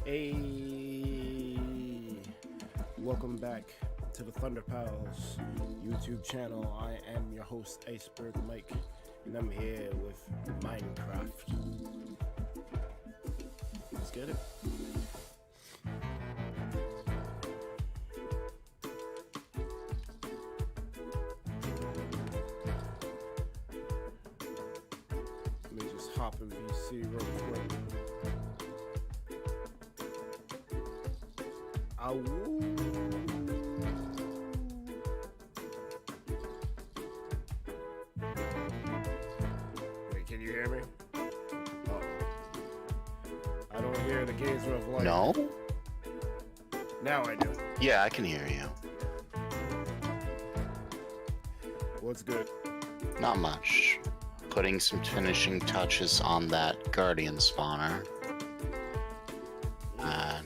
Hey, welcome back to the ThunderPals YouTube channel. I am your host, IcebergMike, and I'm here with Minecraft. Let's get it. Let me just hop in VC real quick. Wait, can you hear me? Oh. I don't hear the geyser of light. No? Now I do. Yeah, I can hear you. What's good? Not much. Putting some finishing touches on that Guardian spawner. And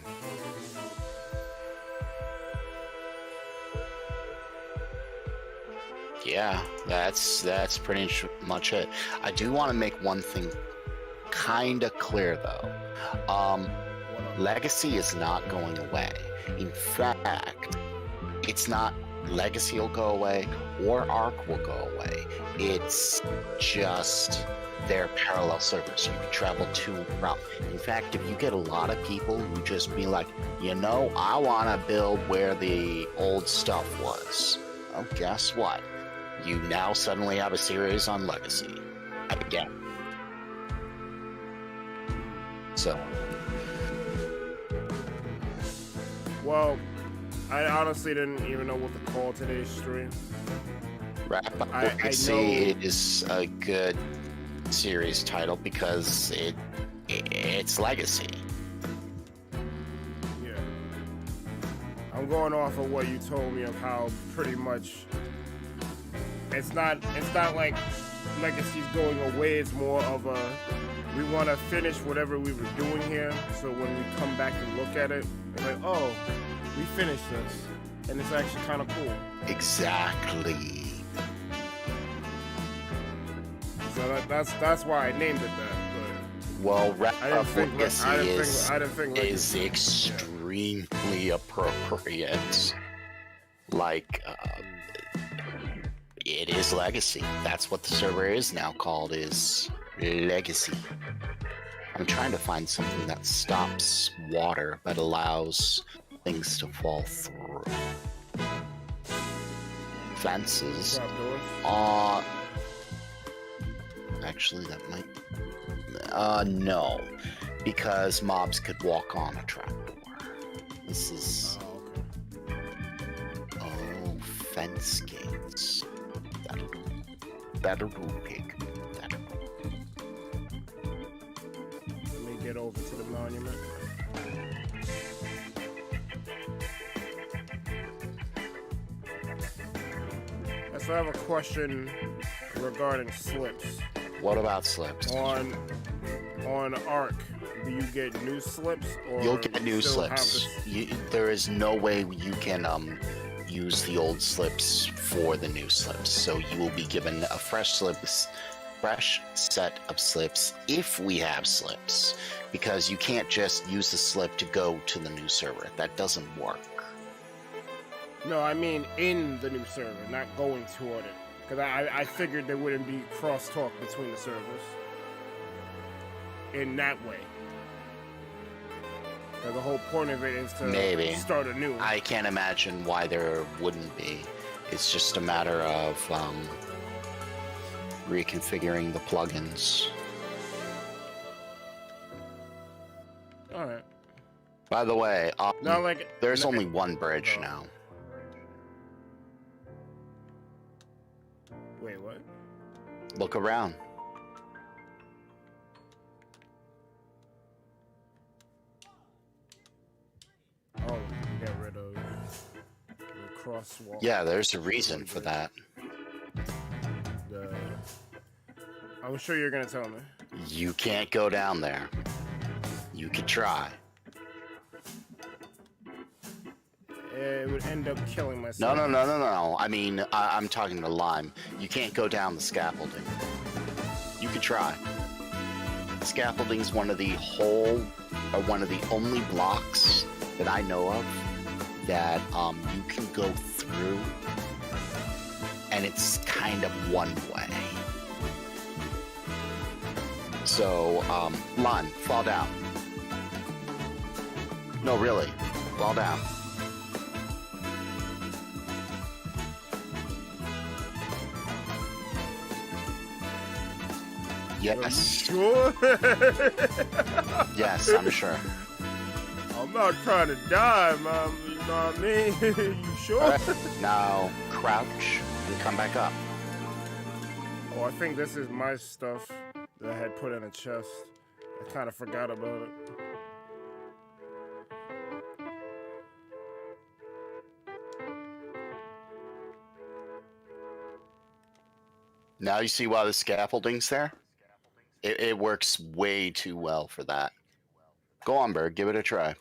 yeah, that's pretty much it. I do want to make one thing kinda clear though. Legacy is not going away. In fact, it's not Legacy will go away or Arc will go away. It's just their parallel servers. You can travel to and from. In fact, if you get a lot of people who just be like, you know, I want to build where the old stuff was. Well, guess what? You now suddenly have a series on Legacy. Again. So. Well, I honestly didn't even know what to call today's stream. Wrap Up Legacy is a good series title because it's Legacy. Yeah. I'm going off of what you told me of how pretty much it's not like Legacy's going away. It's more of a we want to finish whatever we were doing here, so when we come back and look at it, it's like, oh, we finished this, and it's actually kind of cool. Exactly. So that's why I named it that. But well, Wrap Up Legacy is extremely appropriate. Like, it is Legacy. That's what the server is now called, is Legacy. I'm trying to find something that stops water but allows things to fall through. Fences. Actually, that might... no. Because mobs could walk on a trapdoor. This is... Oh, fence gates. That'll do, pig. That'll do. Let me get over to the monument. So I have a question regarding slips. What about slips? On Arc, do you get new slips? Or you'll get new slips. There is no way you can use the old slips for the new slips. So you will be given a fresh set of slips if we have slips, because you can't just use the slip to go to the new server. That doesn't work. No, I mean in the new server, not going toward it. Because I figured there wouldn't be crosstalk between the servers. In that way. Because the whole point of it is to start anew. I can't imagine why there wouldn't be. It's just a matter of reconfiguring the plugins. Alright. By the way, there's only one bridge now. Wait, what? Look around. Oh, get rid of the crosswalk. Yeah, there's a reason for that. I'm sure you're gonna tell me. You can't go down there. You could try. It would end up killing myself. No. I mean, I'm talking to Lime. You can't go down the scaffolding. You could try. Scaffolding is one of the only blocks that I know of that you can go through, and it's kind of one way. So, Lon, fall down. No, really, fall down. Yes. Sure? Yes, I'm sure. I'm not trying to die, man. You know what I mean? You sure? All right. Now, crouch and come back up. Oh, I think this is my stuff that I had put in a chest. I kind of forgot about it. Now you see why the scaffolding's there? It works way too well for that. Go on, Berg. Give it a try.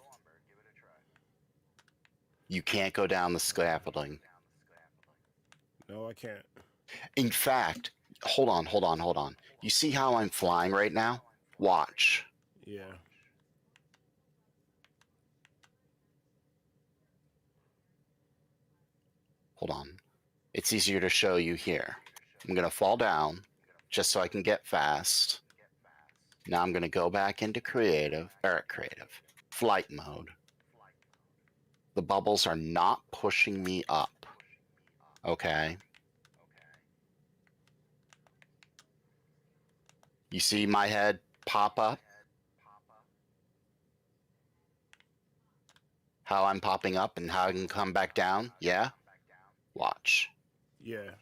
You can't go down the scaffolding. No, I can't. In fact, hold on. You see how I'm flying right now? Watch. Yeah. Hold on. It's easier to show you here. I'm going to fall down just so I can get fast. Now I'm going to go back into flight mode. The bubbles are not pushing me up. Okay. You see my head pop up? How I'm popping up and how I can come back down? Yeah? Watch. Yeah.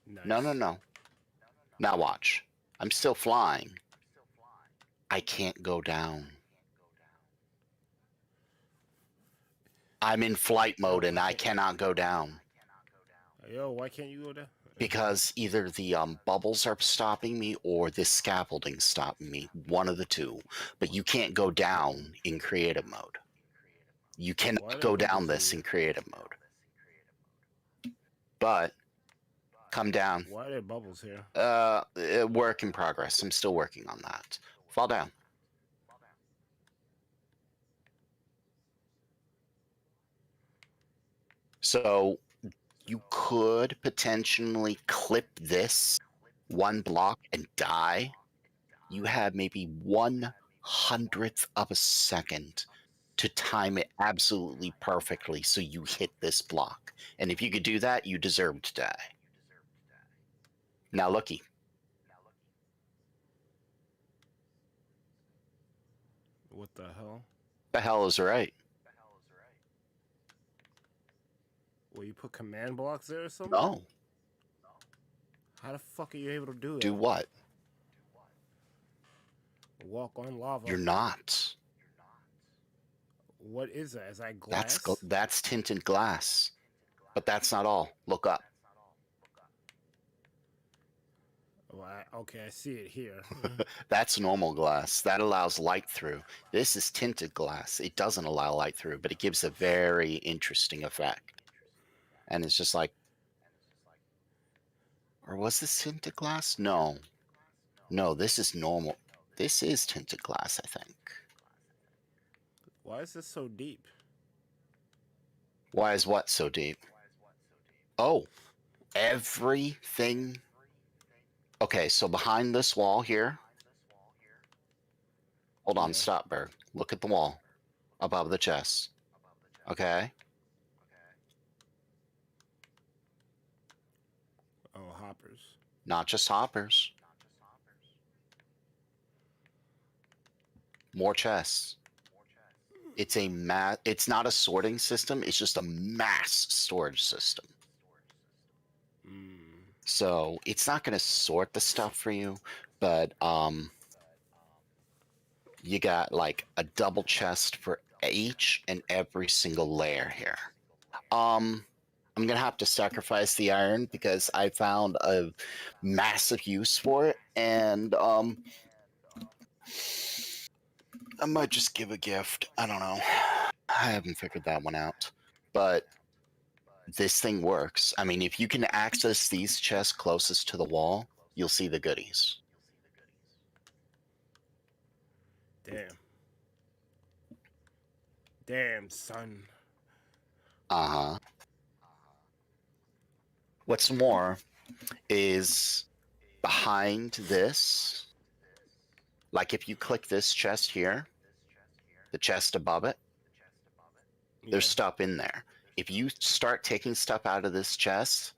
Nice. No. Now watch. I'm still flying. I can't go down. I'm in flight mode and I cannot go down. Yo, why can't you go down? Because either the bubbles are stopping me or this scaffolding's stopping me. One of the two. But you can't go down in creative mode. You cannot go down this in creative mode. But come down. Why are there bubbles here? Work in progress. I'm still working on that. Fall down. So you could potentially clip this one block and die. You have maybe 1/100th of a second to time it absolutely perfectly so you hit this block. And if you could do that, you deserve to die. Now looky. What the hell? The hell is right? Well, you put command blocks there or something? No. How the fuck are you able to do that? Do what? Walk on lava. You're not. What is that? Is that glass? That's tinted glass. But that's not all. Look up. Well, okay, I see it here. That's normal glass. That allows light through. This is tinted glass. It doesn't allow light through, but it gives a very interesting effect. And it's just like, or was this tinted glass? No. No, this is normal. This is tinted glass, I think. Why is this so deep? Why is what so deep? Oh, everything. Okay, so behind this wall here. Hold on, stop, Berg. Look at the wall above the chest. Okay. Oh, hoppers. Not just hoppers. More chests. It's it's not a sorting system, it's just a mass storage system. So it's not going to sort the stuff for you, but you got like a double chest for each and every single layer here. I'm going to have to sacrifice the iron because I found a massive use for it, and I might just give a gift. I don't know. I haven't figured that one out. But this thing works. I mean, if you can access these chests closest to the wall, you'll see the goodies. Damn. Damn, son. Uh-huh. What's more is behind this, like if you click this chest here, the chest above it, there's stuff in there. If you start taking stuff out of this chest,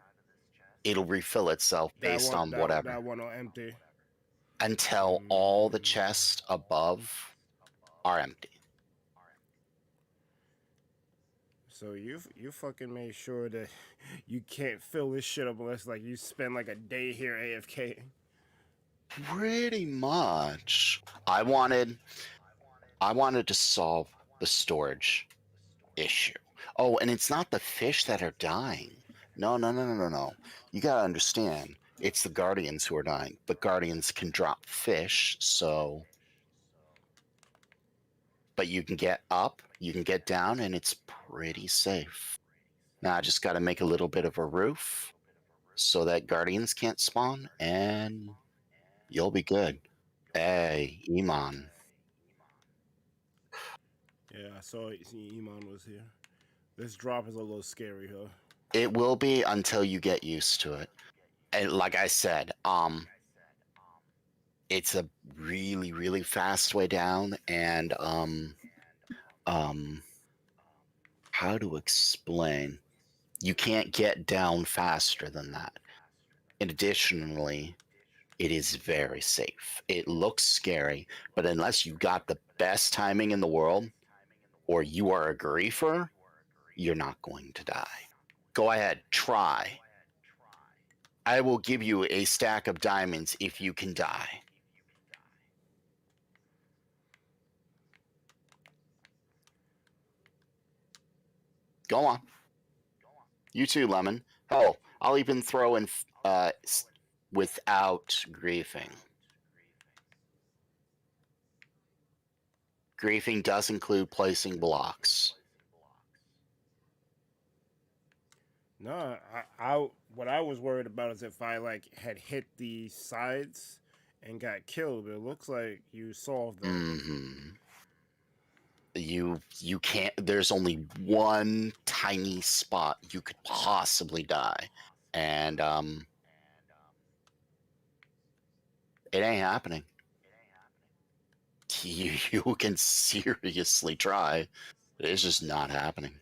it'll refill itself based on whatever. That one will empty. Until all the chests above are empty. So you fucking made sure that you can't fill this shit up unless like you spend like a day here AFK. Pretty much. I wanted to solve the storage issue. Oh, and it's not the fish that are dying. No. You gotta understand, it's the guardians who are dying. But guardians can drop fish, so... But you can get up, you can get down, and it's pretty safe. Now I just gotta make a little bit of a roof so that guardians can't spawn, and you'll be good. Hey, Iman. Yeah, I saw Iman was here. This drop is a little scary, huh? It will be until you get used to it. And like I said, it's a really, really fast way down, and how to explain? You can't get down faster than that. And additionally, it is very safe. It looks scary, but unless you got the best timing in the world, or you are a griefer, you're not going to die. Go ahead, try. I will give you a stack of diamonds if you can die. Go on. You too, Lemon. Hell, I'll even throw in without griefing. Griefing does include placing blocks. No, I what I was worried about is if I like had hit the sides and got killed. But it looks like you solved that. Mm-hmm. You can't. There's only one tiny spot you could possibly die, and it ain't happening. You can seriously try, but it's just not happening.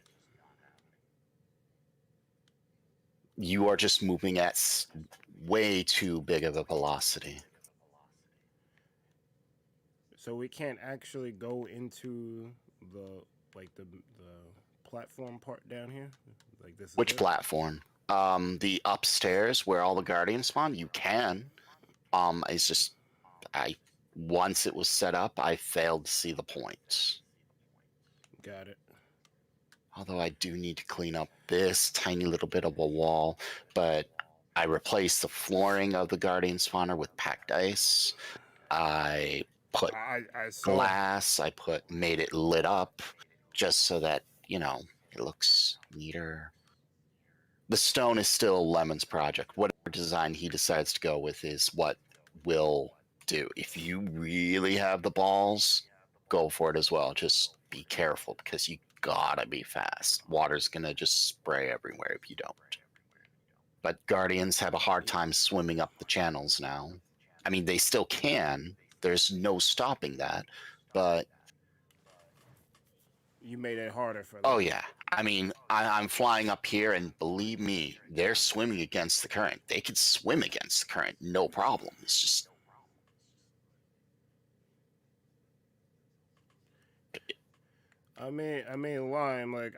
You are just moving at way too big of a velocity. So we can't actually go into the platform part down here. Like this. Which platform? The upstairs where all the guardians spawn. You can. It's just once it was set up, I failed to see the point. Got it. Although I do need to clean up this tiny little bit of a wall, but I replaced the flooring of the guardian spawner with packed ice. I put glass. I made it lit up just so that, you know, it looks neater. The stone is still Lemon's project. Whatever design he decides to go with is what we'll do. If you really have the balls, go for it as well. Just be careful because you gotta be fast. Water's gonna just spray everywhere if you don't. But guardians have a hard time swimming up the channels now. I mean, they still can. There's no stopping that, but you made it harder for them. Oh yeah. I mean, I'm flying up here, and believe me, they're swimming against the current. They could swim against the current, no problem. It's just I mean, Lime, like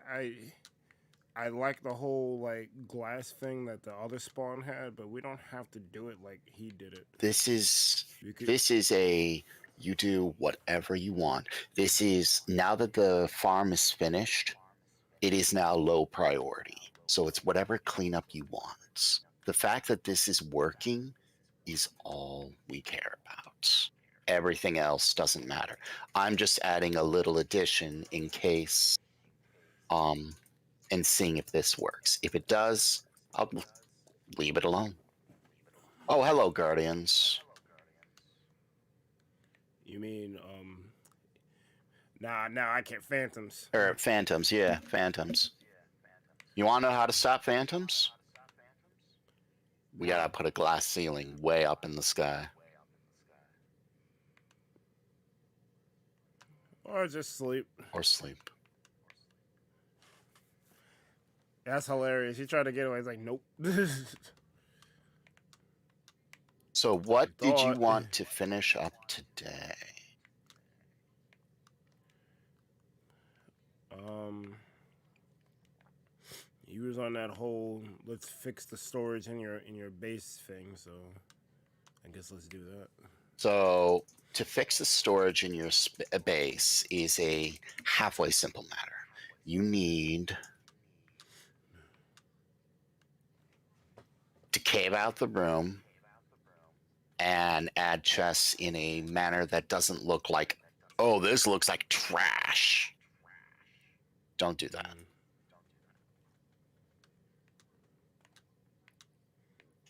I like the whole like glass thing that the other spawn had, but we don't have to do it like he did it. This is you do whatever you want. This is, now that the farm is finished, it is now low priority. So it's whatever cleanup you want. The fact that this is working is all we care about. Everything else doesn't matter. I'm just adding a little addition in case, and seeing if this works. If it does, I'll leave it alone. Oh, hello, Guardians. You mean Nah, I can't. Phantoms. Or phantoms, yeah, phantoms. You want to know how to stop phantoms? We gotta put a glass ceiling way up in the sky. Or just sleep. Or sleep. That's hilarious. He tried to get away. He's like, nope. So what did you want to finish up today? You was on that whole let's fix the storage in your base thing, so I guess let's do that. So to fix the storage in your base is a halfway simple matter. You need to cave out the room and add chests in a manner that doesn't look like, oh, this looks like trash. Don't do that.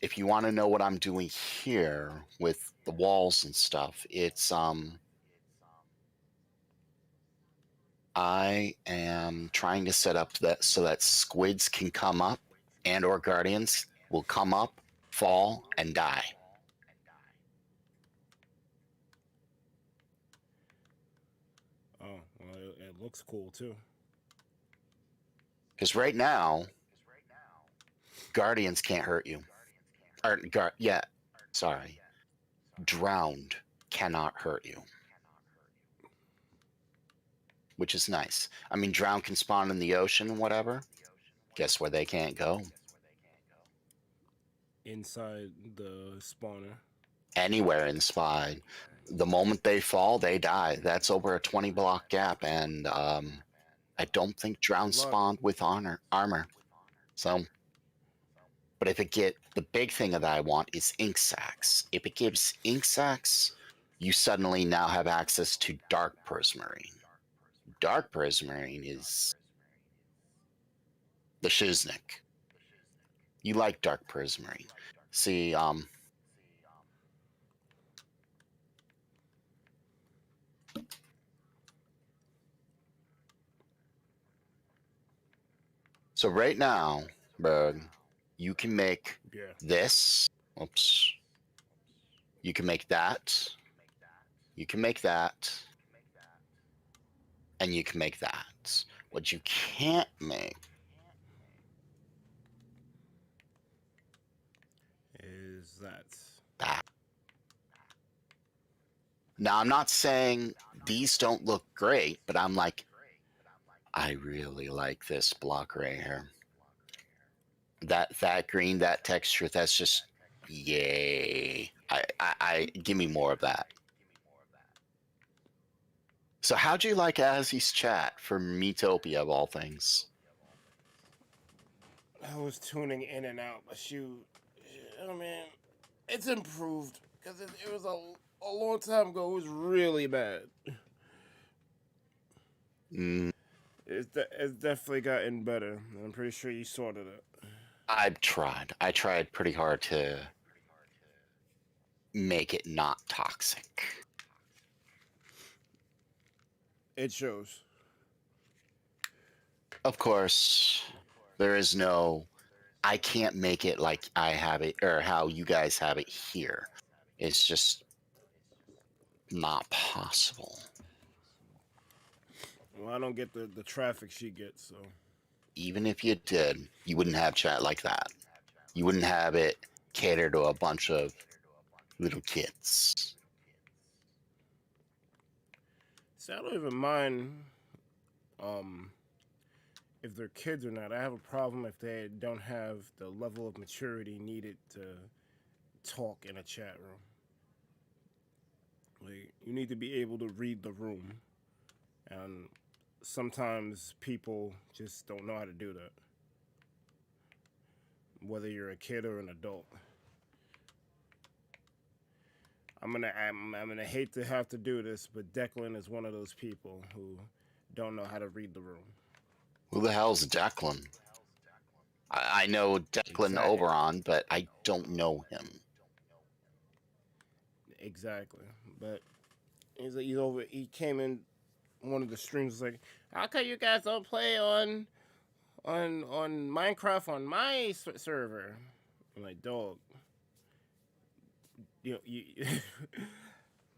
If you want to know what I'm doing here with the walls and stuff, it's I am trying to set up that so that squids can come up and or guardians will come up, fall, and die. Oh, well, it looks cool too. Because right now, guardians can't hurt you. Or drowned cannot hurt you, which is nice. I mean, drowned can spawn in the ocean and whatever. Guess where they can't go? Inside the spawner. Anywhere inside. The moment they fall, they die. That's over a 20 block gap, and I don't think drowned spawned with armor. So, but if it the big thing that I want is ink sacs. If it gives ink sacs, you suddenly now have access to dark prismarine. Dark prismarine is the shiznik. You like dark prismarine. See, so right now, Berg, you can make this. Oops. You can make that. You can make that. And you can make that. What you can't make is that. Now, I'm not saying these don't look great, but I'm like, I really like this block right here. That green, that texture, that's just yay. I give me more of that. So how'd you like Azzy's chat for Metopia of all things? I was tuning in and out, but shoot, I mean, it's improved because it was a long time ago. It was really bad. It's definitely gotten better. I'm pretty sure you sorted it. I've tried. I tried pretty hard to make it not toxic. It shows. Of course, there is no, I can't make it like I have it or how you guys have it here. It's just not possible. Well, I don't get the traffic she gets, so. Even if you did, you wouldn't have chat like that. You wouldn't have it cater to a bunch of little kids. See, I don't even mind if they're kids or not. I have a problem if they don't have the level of maturity needed to talk in a chat room. Like, you need to be able to read the room. And sometimes people just don't know how to do that. Whether you're a kid or an adult. I'm gonna hate to have to do this, but Declan is one of those people who don't know how to read the room. Who the hell's Declan? I know Declan Oberon, but I don't know him. Exactly, but he came in one of the streams was like, "How come you guys don't play on Minecraft on my server?" I'm like, "Dog, you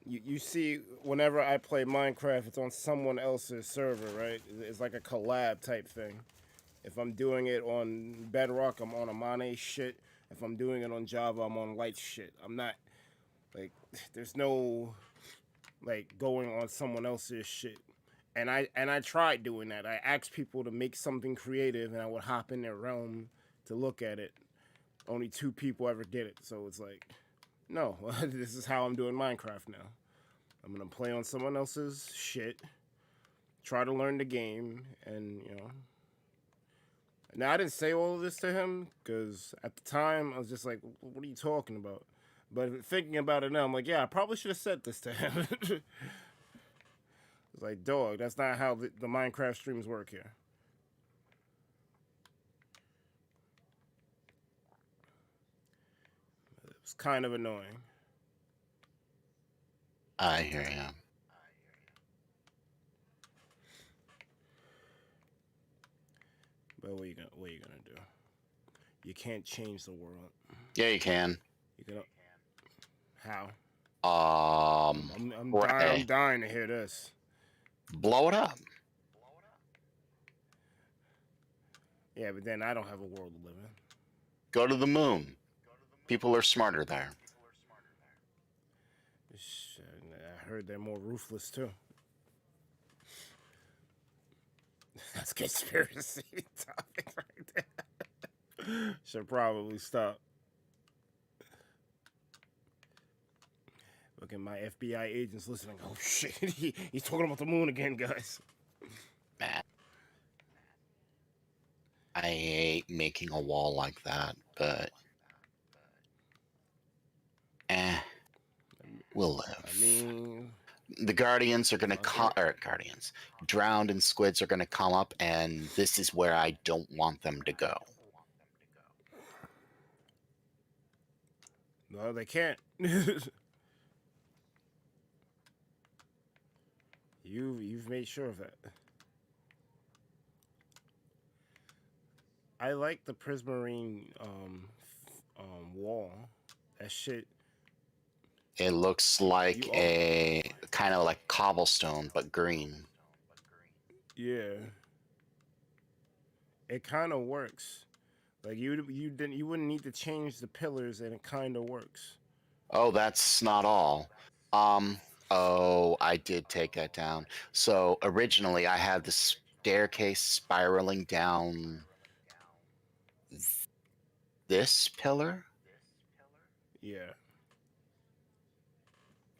you see, whenever I play Minecraft, it's on someone else's server, right? It's like a collab type thing. If I'm doing it on Bedrock, I'm on Amane shit. If I'm doing it on Java, I'm on Light shit. I'm not like, there's no like going on someone else's shit. And I tried doing that. I asked people to make something creative, and I would hop in their realm to look at it. Only 2 people ever did it, so it's like, no, this is how I'm doing Minecraft now. I'm gonna play on someone else's shit, try to learn the game, and Now I didn't say all of this to him because at the time I was just like, "What are you talking about?" But thinking about it now, I'm like, "Yeah, I probably should have said this to him." It's like, dog, that's not how the Minecraft streams work here. It was kind of annoying. I hear you. But what are you gonna do? You can't change the world. Yeah, you can. You can. How? Right. I'm dying to hear this. Blow it up. Yeah, but then I don't have a world to live in. Go to the moon. People are smarter there. I heard they're more ruthless too. That's conspiracy topic right there. Should probably stop. Look at my FBI agents listening. Oh shit, he's talking about the moon again, guys. Man, I hate making a wall like that, but we'll live. I mean, the Guardians are gonna come, or Guardians, Drowned and Squids are gonna come up, and this is where I don't want them to go. No, they can't. You've made sure of that. I like the Prismarine wall. That shit. It looks like a kind of like cobblestone, but green. Yeah. It kind of works. Like you wouldn't need to change the pillars, and it kind of works. Oh, that's not all. Oh, I did take that down. So originally, I had the staircase spiraling down this pillar. Yeah.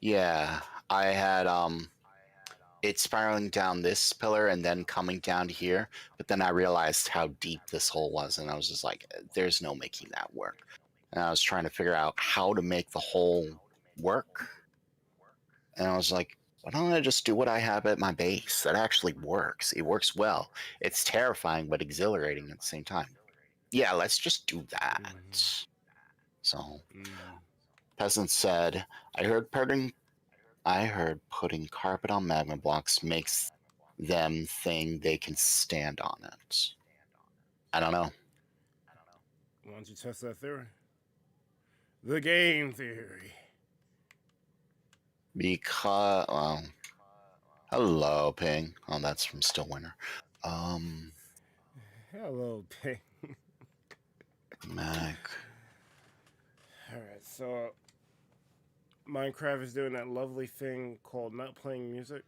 Yeah, I had it spiraling down this pillar and then coming down to here, but then I realized how deep this hole was, and I was just like, there's no making that work. And I was trying to figure out how to make the hole work. And I was like, why don't I just do what I have at my base? That actually works. It works well. It's terrifying but exhilarating at the same time. Yeah, let's just do that. So, Peasant said, I heard putting carpet on magma blocks makes them think they can stand on it. I don't know. Why don't you test that theory? The game theory. Because, well, hello, Ping. Oh, that's from Stillwinter. Hello, Ping. Mac. Alright, so Minecraft is doing that lovely thing called not playing music.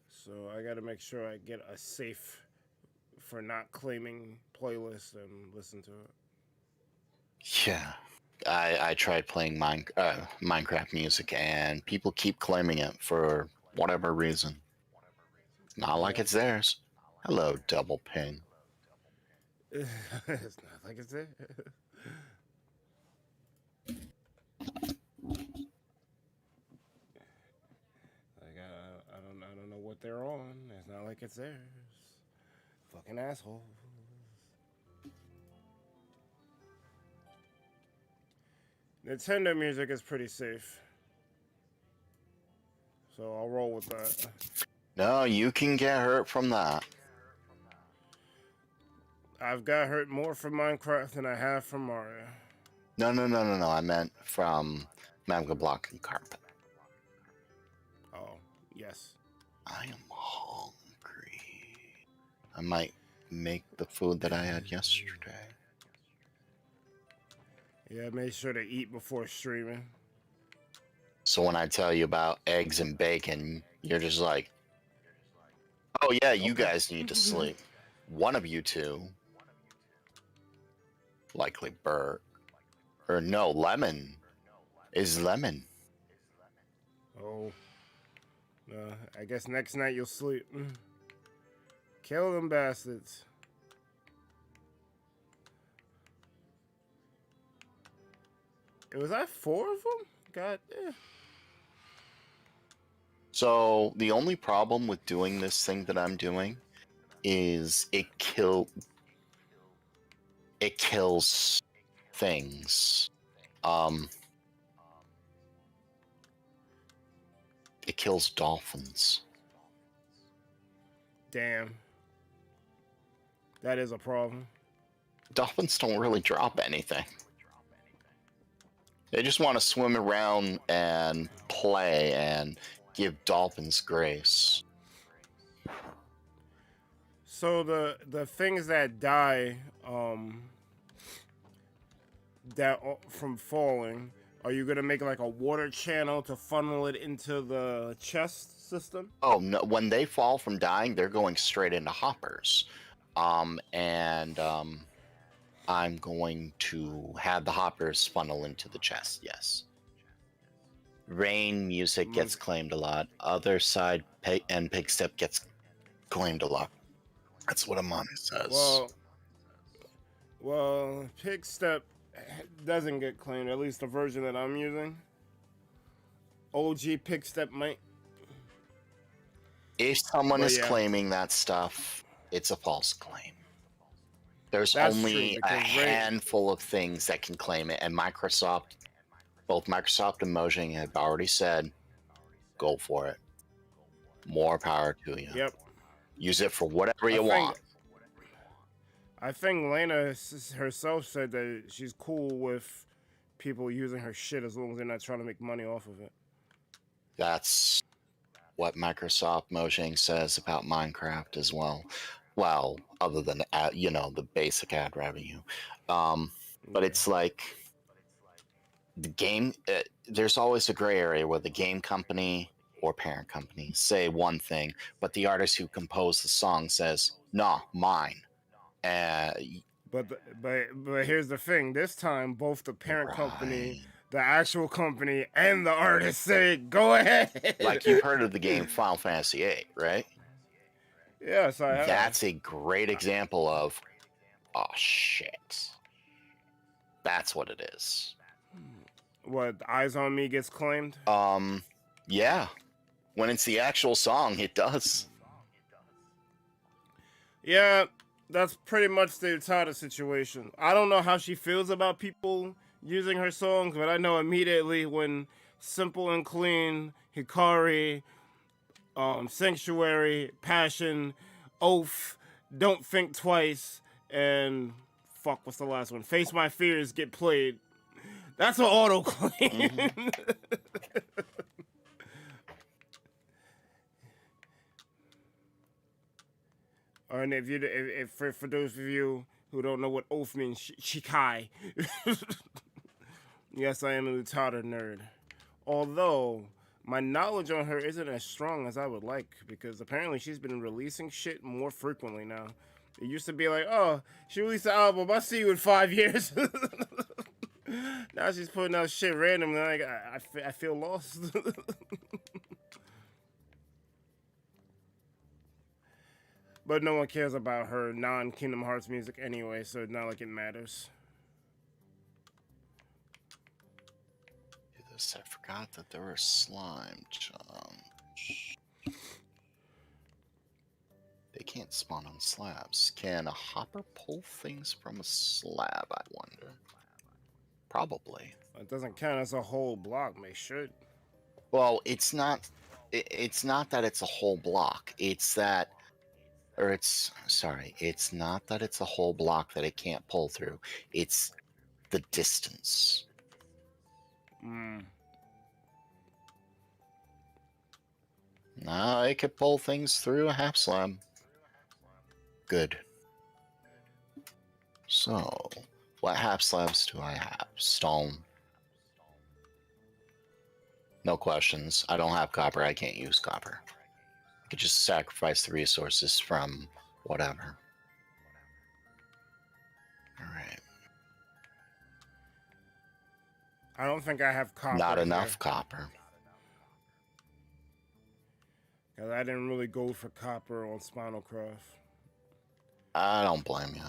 So I gotta make sure I get a safe for not claiming playlist and listen to it. Yeah. I tried playing Minecraft music, and people keep claiming it for whatever reason. Not like it's theirs. Hello, Double Ping. It's not like it's there. Like I don't know what they're on. It's not like it's theirs. Fucking assholes. Nintendo music is pretty safe. So I'll roll with that. No, you can get hurt from that. I've got hurt more from Minecraft than I have from Mario. No. I meant from AmaneBlack and Carpet. Oh, yes. I am hungry. I might make the food that I had yesterday. Yeah, make sure to eat before streaming. So when I tell you about eggs and bacon, you're just like, oh yeah, you Okay. guys need to sleep. One of you two, likely Bert, or no, Lemon, is Lemon. Oh. I guess next night you'll sleep. Kill them bastards. Was that 4 of them? God damn. So the only problem with doing this thing that I'm doing is it kills things. It kills dolphins. Damn. That is a problem. Dolphins don't really drop anything. They just want to swim around and play and give dolphins grace. So the things that die from falling, are you gonna make like a water channel to funnel it into the chest system? Oh no! When they fall from dying, they're going straight into hoppers, I'm going to have the hoppers funnel into the chest. Yes. Rain music gets claimed a lot. Other side and pig step gets claimed a lot. That's what Amane says. Well, pig step doesn't get claimed. At least the version that I'm using. OG pig step might. If someone is claiming that stuff, it's a false claim. There's That's only a handful of things that can claim it, and both Microsoft and Mojang have already said, go for it. More power to you. Yep. Use it for whatever you want. I think Lena herself said that she's cool with people using her shit as long as they're not trying to make money off of it. That's what Microsoft Mojang says about Minecraft as well. Well, other than the basic ad revenue, but it's like the game. There's always a gray area where the game company or parent company say one thing, but the artist who composed the song says, "Nah, mine." But here's the thing. This time, both the parent company, the actual company, and the artist say, "Go ahead." Like you've heard of the game Final Fantasy VIII, right? Yes, I have. That's a great example of, oh shit. That's what it is. What, Eyes on Me gets claimed? Yeah. When it's the actual song, it does. Yeah, that's pretty much the Utada situation. I don't know how she feels about people using her songs, but I know immediately when Simple and Clean, Hikari, Sanctuary, Passion, Oath, Don't Think Twice, and fuck, what's the last one? Face My Fears get played. That's an auto claim. Mm-hmm. And if for those of you who don't know what Oath means, Shikai. Yes, I am a Utada nerd. Although my knowledge on her isn't as strong as I would like, because apparently she's been releasing shit more frequently now. It used to be like, oh, she released an album, I'll see you in 5 years. Now she's putting out shit randomly. Like, I feel lost. But no one cares about her non-Kingdom Hearts music anyway, so it's not like it matters. I forgot that there were slime chunks. They can't spawn on slabs. Can a hopper pull things from a slab, I wonder? Probably. It doesn't count as a whole block, they should. Well, it's not It's not that it's a whole block. It's that, or it's sorry. It's not that it's a whole block that it can't pull through. It's the distance. Mm. No, it could pull things through a half slab. Good. So, what half slabs do I have? Stone. No questions. I don't have copper. I can't use copper. I could just sacrifice the resources from whatever. Alright. I don't think I have copper. Not here, enough copper. 'cause I didn't really go for copper on Spinal Craft. I don't blame you.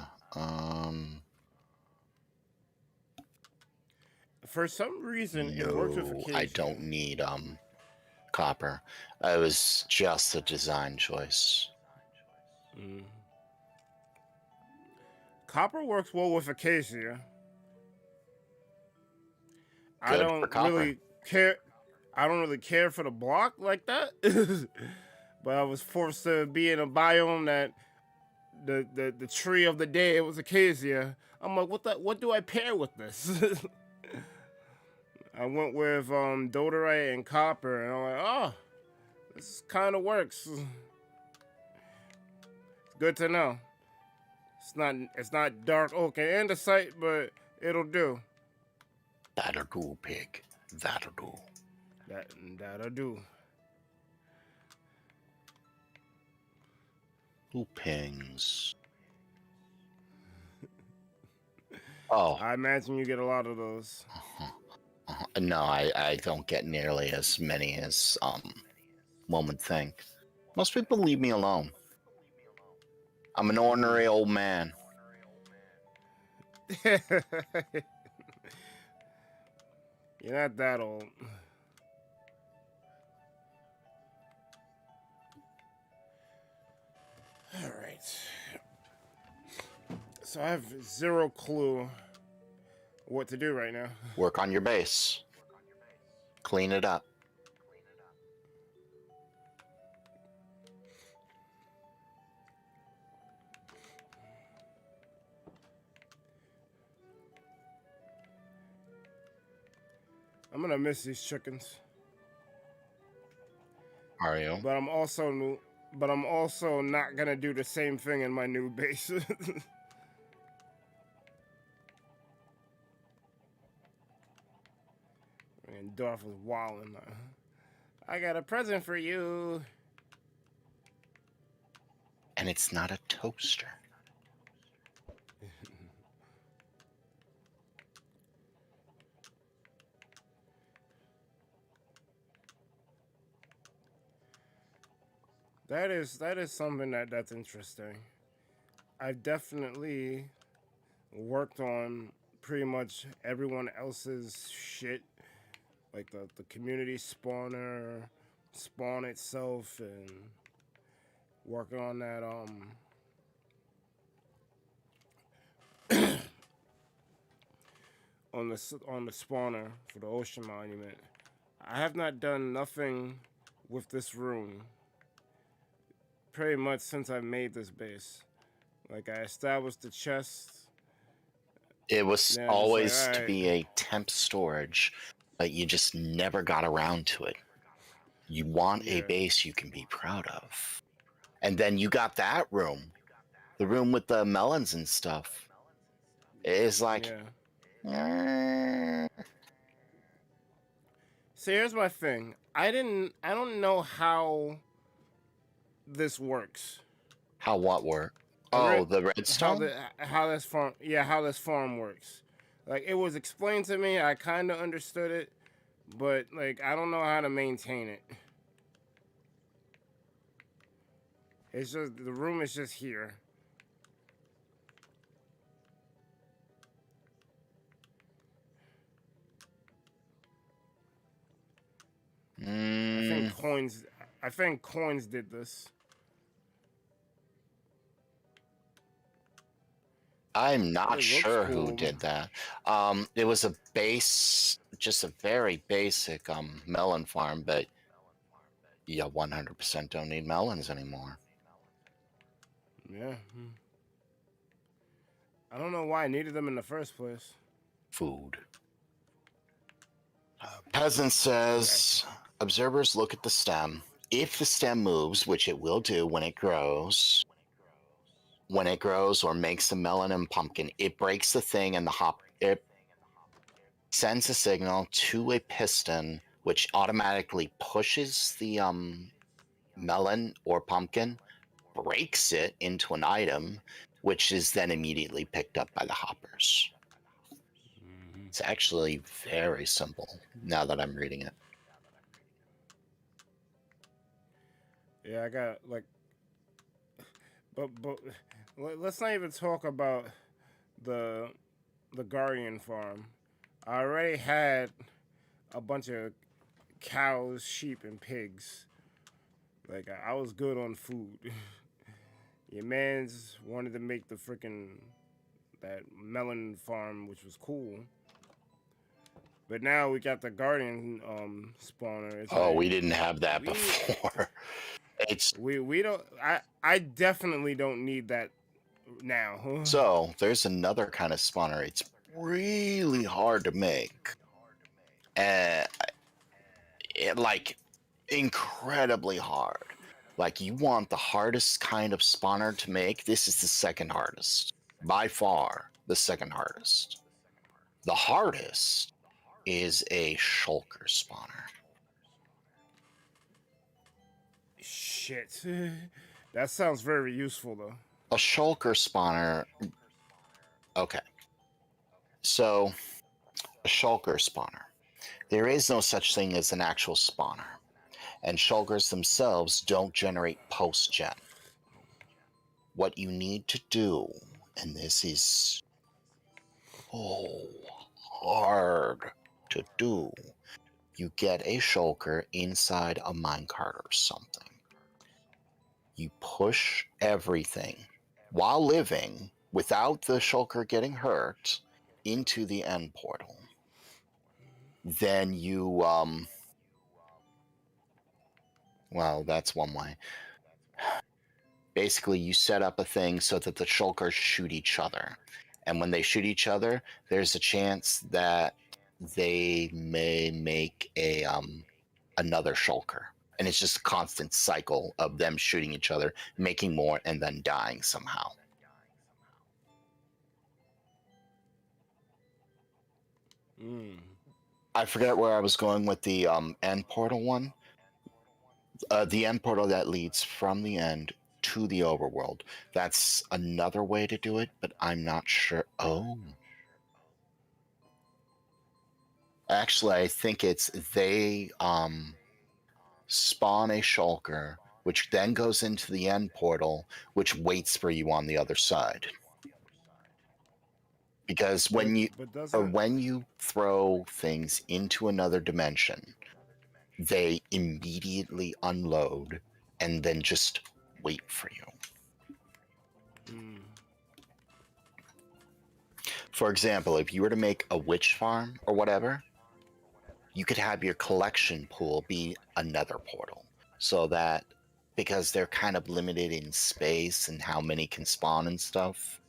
For some reason, it works with No, occasion. I don't need copper. It was just a design choice. Mm. Copper works well with acacia. I Good don't for copper. really care. I don't really care for the block like that. But I was forced to be in a biome that the tree of the day it was acacia. I'm like, what do I pair with this? I went with doterite and copper, and I'm like, oh, this kind of works. It's good to know. It's not dark oak and andesite, but it'll do. That'll do, pig. That'll do. That'll do. Who pings? Oh. I imagine you get a lot of those. No, I don't get nearly as many as one would think. Most people leave me alone. I'm an ordinary old man. You're not that old. All right. So I have zero clue what to do right now. Work on your base. Clean it up. I'm gonna miss these chickens. Are you? But I'm also not gonna do the same thing in my new base. And Darth was wilding. I got a present for you. And it's not a toaster. That is something that's interesting. I've definitely worked on pretty much everyone else's shit, like the community spawner, spawn itself, and working on that on the spawner for the ocean monument. I have not done nothing with this room pretty much since I made this base. Like, I established the chest. It was Yeah, always just like, to be a temp storage, but you just never got around to it. You want a base you can be proud of. And then you got that room, the room with the melons and stuff. It's like, So here's my thing. I don't know how this works. How what work? Oh, the redstone? How this farm works. Like, it was explained to me, I kind of understood it, but like, I don't know how to maintain it. It's just, the room is just here. I think coins did this. I'm not sure who did that. It was a base, just a very basic melon farm, but You 100% don't need melons anymore. Yeah. I don't know why I needed them in the first place. Food. Peasant says, observers look at the stem. If the stem moves, which it will do when it grows or makes a melon and pumpkin, it breaks the thing and it sends a signal to a piston, which automatically pushes the melon or pumpkin, breaks it into an item, which is then immediately picked up by the hoppers. It's actually very simple now that I'm reading it. Yeah, I got like, but let's not even talk about the Guardian farm. I already had a bunch of cows, sheep, and pigs. Like I was good on food. Your man's wanted to make the that melon farm, which was cool. But now we got the Guardian spawner. It's we didn't have that before. We don't. I definitely don't need that now. So there's another kind of spawner. It's really hard to make, like incredibly hard. Like you want the hardest kind of spawner to make. This is the second hardest, by far. The second hardest. The hardest is a shulker spawner. Shit. That sounds very useful, though. A shulker spawner... Okay. So, a shulker spawner. There is no such thing as an actual spawner. And shulkers themselves don't generate post-gen. What you need to do, and this is hard to do, you get a shulker inside a minecart or something. You push everything while living without the shulker getting hurt into the end portal. Then you, well, that's one way. Basically, you set up a thing so that the shulkers shoot each other. And when they shoot each other, there's a chance that they may make another shulker. And it's just a constant cycle of them shooting each other, making more, and then dying somehow. I forget where I was going with the end portal one. The end portal that leads from the end to the overworld. That's another way to do it, but I'm not sure. Oh. Actually, I think it's they spawn a shulker, which then goes into the end portal, which waits for you on the other side. Because when you throw things into another dimension, they immediately unload and then just wait for you. For example, if you were to make a witch farm or whatever, you could have your collection pool be another portal. So that, because they're kind of limited in space and how many can spawn and stuff,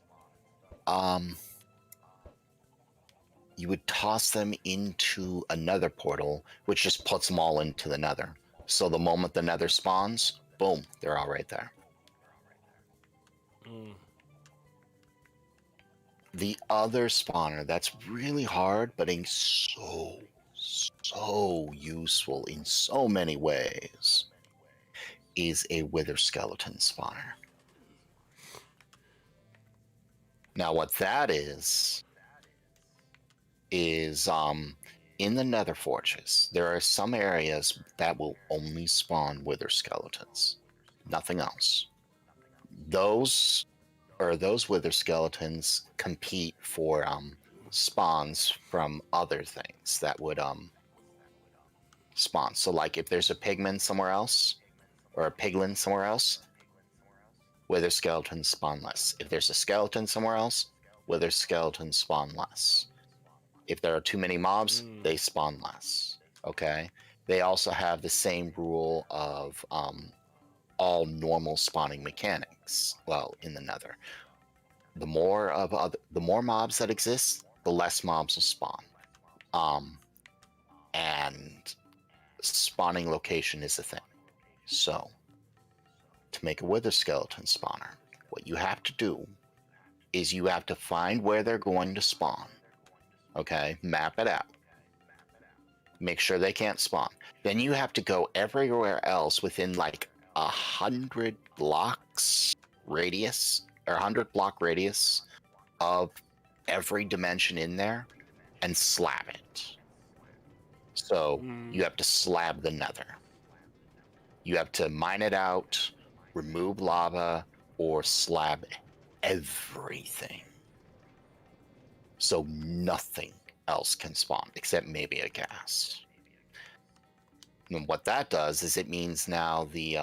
you would toss them into another portal, which just puts them all into the nether. So the moment the nether spawns, boom, they're all right there. The other spawner that's really hard, but it's so useful in so many ways, is a wither skeleton spawner. Now what that is in the nether fortress, there are some areas that will only spawn wither skeletons. Nothing else. Those wither skeletons compete for spawns from other things that would spawn. So like if there's a pigman somewhere else, or a piglin somewhere else, wither skeletons spawn less. If there's a skeleton somewhere else, wither skeletons spawn less. If there are too many mobs, they spawn less. Okay? they also have the same rule of all normal spawning mechanics. Well, in the Nether, the more mobs that exist, the less mobs will spawn. And spawning location is a thing. So, to make a wither skeleton spawner, what you have to do is you have to find where they're going to spawn. Okay, map it out. Make sure they can't spawn. Then you have to go everywhere else within like 100 blocks radius, or 100 block radius of every dimension in there, and slab it. So you have to slab the Nether. You have to mine it out, remove lava, or slab everything. So nothing else can spawn except maybe a ghast. And what that does is it means now the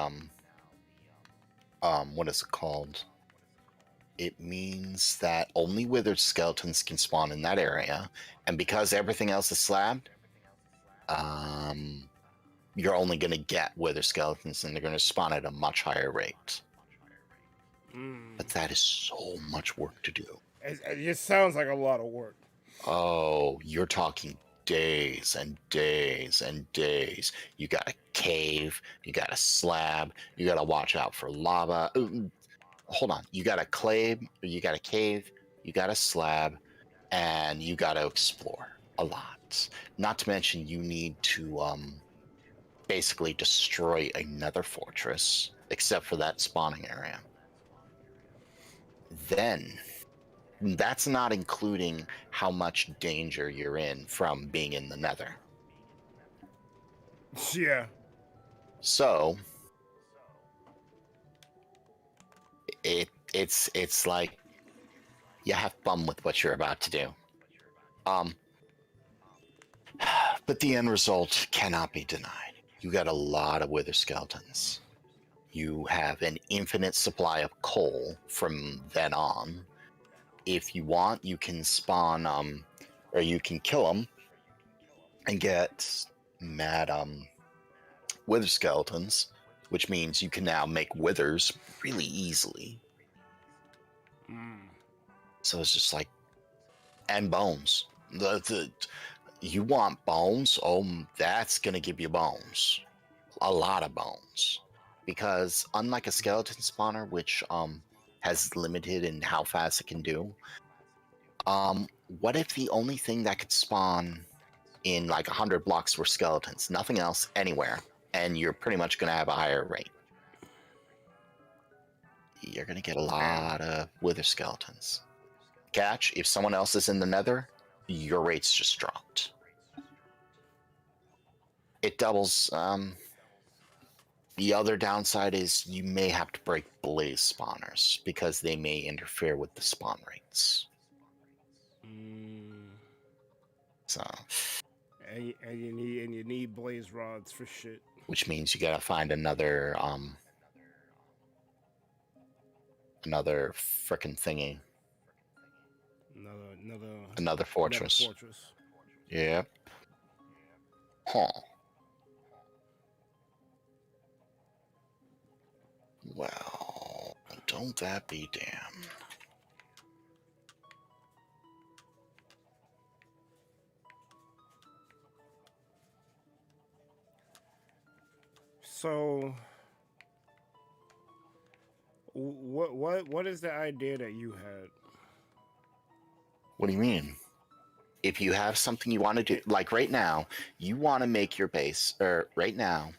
what is it called? It means that only withered skeletons can spawn in that area, and because everything else is slabbed, you're only going to get wither skeletons, and they're going to spawn at a much higher rate. But that is so much work to do. It just sounds like a lot of work. Oh, you're talking days and days and days. You got a cave, you got a slab, you got to watch out for lava. Hold on, you got a cave, you got a slab, and you got to explore a lot. Not to mention, you need to basically destroy another fortress, except for that spawning area. Then, that's not including how much danger you're in from being in the Nether. Yeah. So, it's like you have fun with what you're about to do. But the end result cannot be denied. You got a lot of wither skeletons. You have an infinite supply of coal from then on. If you want, you can spawn, or you can kill them and get mad wither skeletons, which means you can now make withers really easily. So it's just like, and bones. You want bones? Oh, that's gonna give you bones. A lot of bones. Because unlike a skeleton spawner, which has limited in how fast it can do, what if the only thing that could spawn in like 100 blocks were skeletons? Nothing else anywhere. And you're pretty much going to have a higher rate. You're going to get a lot of wither skeletons. Catch, if someone else is in the Nether, your rates just dropped. It doubles. The other downside is you may have to break blaze spawners because they may interfere with the spawn rates. So, and you need blaze rods for shit. Which means you gotta find another frickin' thingy. Another fortress. Another fortress. Yep. Huh. Well, don't that be damned. So, what is the idea that you had? What do you mean? If you have something you want to do, like right now, you want to make your base, or right now,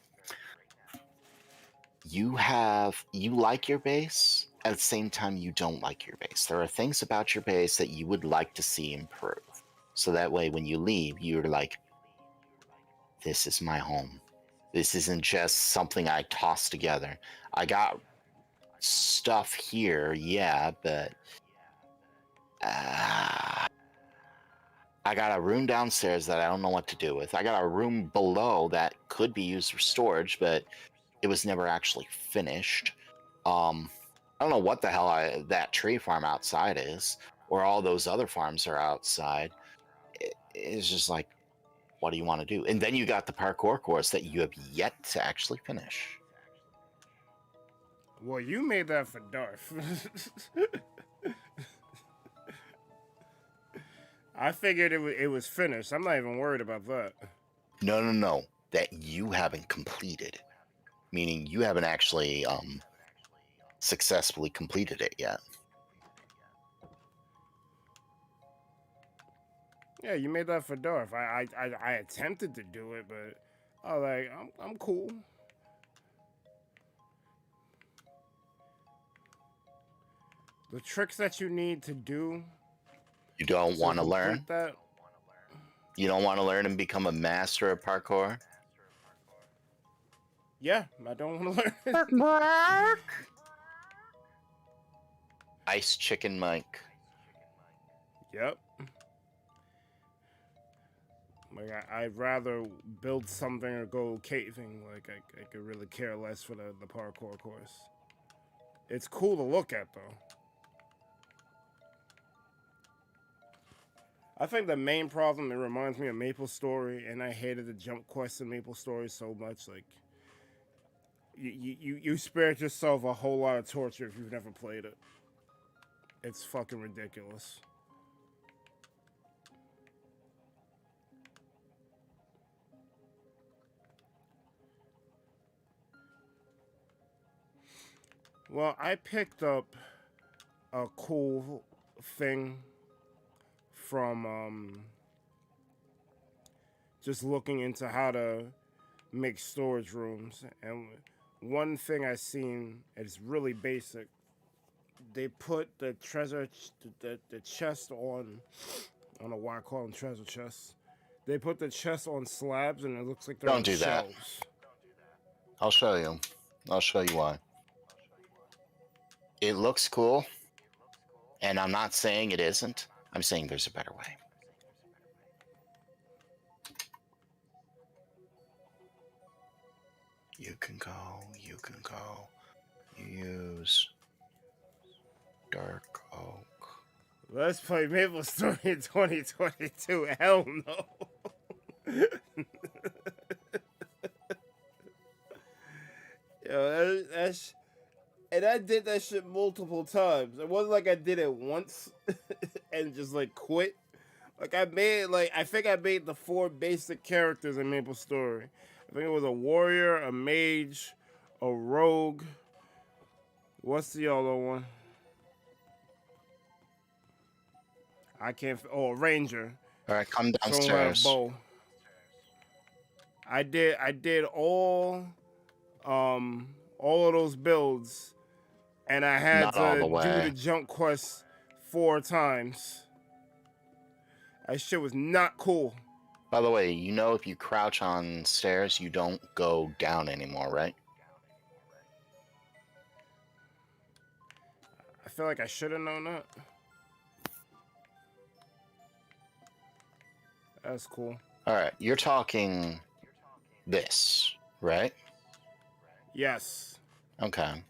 you like your base, at the same time you don't like your base. There are things about your base that you would like to see improve. So that way when you leave, you're like, this is my home. This isn't just something I tossed together. I got stuff here, yeah, but I got a room downstairs that I don't know what to do with. I got a room below that could be used for storage, but it was never actually finished. I don't know what the hell that tree farm outside is, or all those other farms are outside. It's just like, What do you want to do? And then you got the parkour course that you have yet to actually finish. Well, you made that for Darth. I figured it was finished. I'm not even worried about that. No. That you haven't completed. Meaning you haven't actually successfully completed it yet. Yeah, you made that for Darth. I attempted to do it, but I was like, I'm cool. The tricks that you need to do. You don't want to learn? That. You don't want to learn and become a master of parkour? Yeah, I don't want to learn. Ice Chicken Mike. Yep. Like I'd rather build something or go caving. Like I could really care less for the parkour course. It's cool to look at though. I think the main problem, it reminds me of Maple Story, and I hated the jump quest in Maple Story so much. Like, you spared yourself a whole lot of torture if you've never played it. It's fucking ridiculous. Well, I picked up a cool thing from just looking into how to make storage rooms, and one thing I seen is really basic. They put the treasure, the chest on. I don't know why I call them treasure chests. They put the chest on slabs, and it looks like they're Don't on do shelves. that. I'll show you. I'll show you why. It looks cool, and I'm not saying it isn't. I'm saying there's a better way. You can go. Use dark oak. Let's play Maple Story in 2022. Hell no. Yo, that's and I did that shit multiple times. It wasn't like I did it once and just like quit. Like I think I made the 4 basic characters in Maple Story. I think it was a warrior, a mage, a rogue. What's the other one? I can't. Oh, a ranger. All right, come downstairs. Bow. I did all of those builds, and I had to do the jump quest 4 times. That shit was not cool. By the way, you know if you crouch on stairs, you don't go down anymore, right? I feel like I should have known that. That's cool. All right, you're talking this, right? Yes. Okay. I'm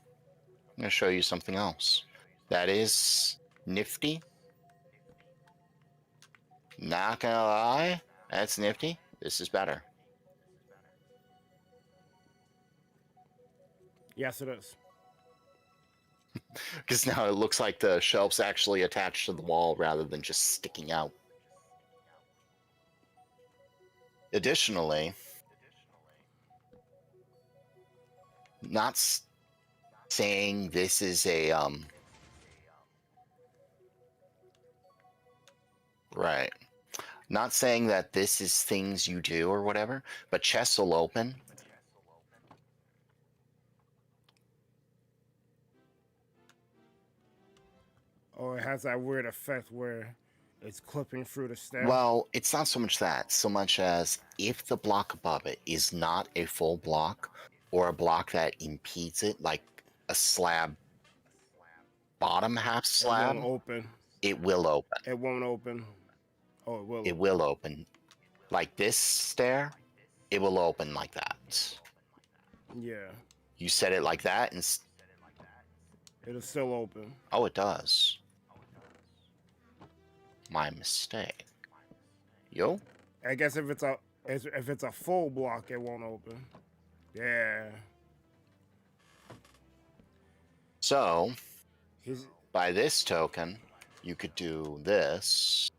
going to show you something else. That is nifty. Not gonna lie, that's nifty. This is better. Yes, it is. Because now it looks like the shelf's actually attached to the wall rather than just sticking out. Additionally, not saying this is a right. Not saying that this is things you do or whatever, but chests will open. Oh, it has that weird effect where it's clipping through the stair. Well, it's not so much that, so much as if the block above it is not a full block or a block that impedes it, like a slab, bottom half slab, it won't open. It will open. It won't open. Oh, it will. It will open. Like this stair, it will open like that. Yeah. You set it like that and... It'll still open. Oh, it does. My mistake. Yo? I guess if it's a... If it's a full block, it won't open. Yeah. So, He's by this token, you could do this.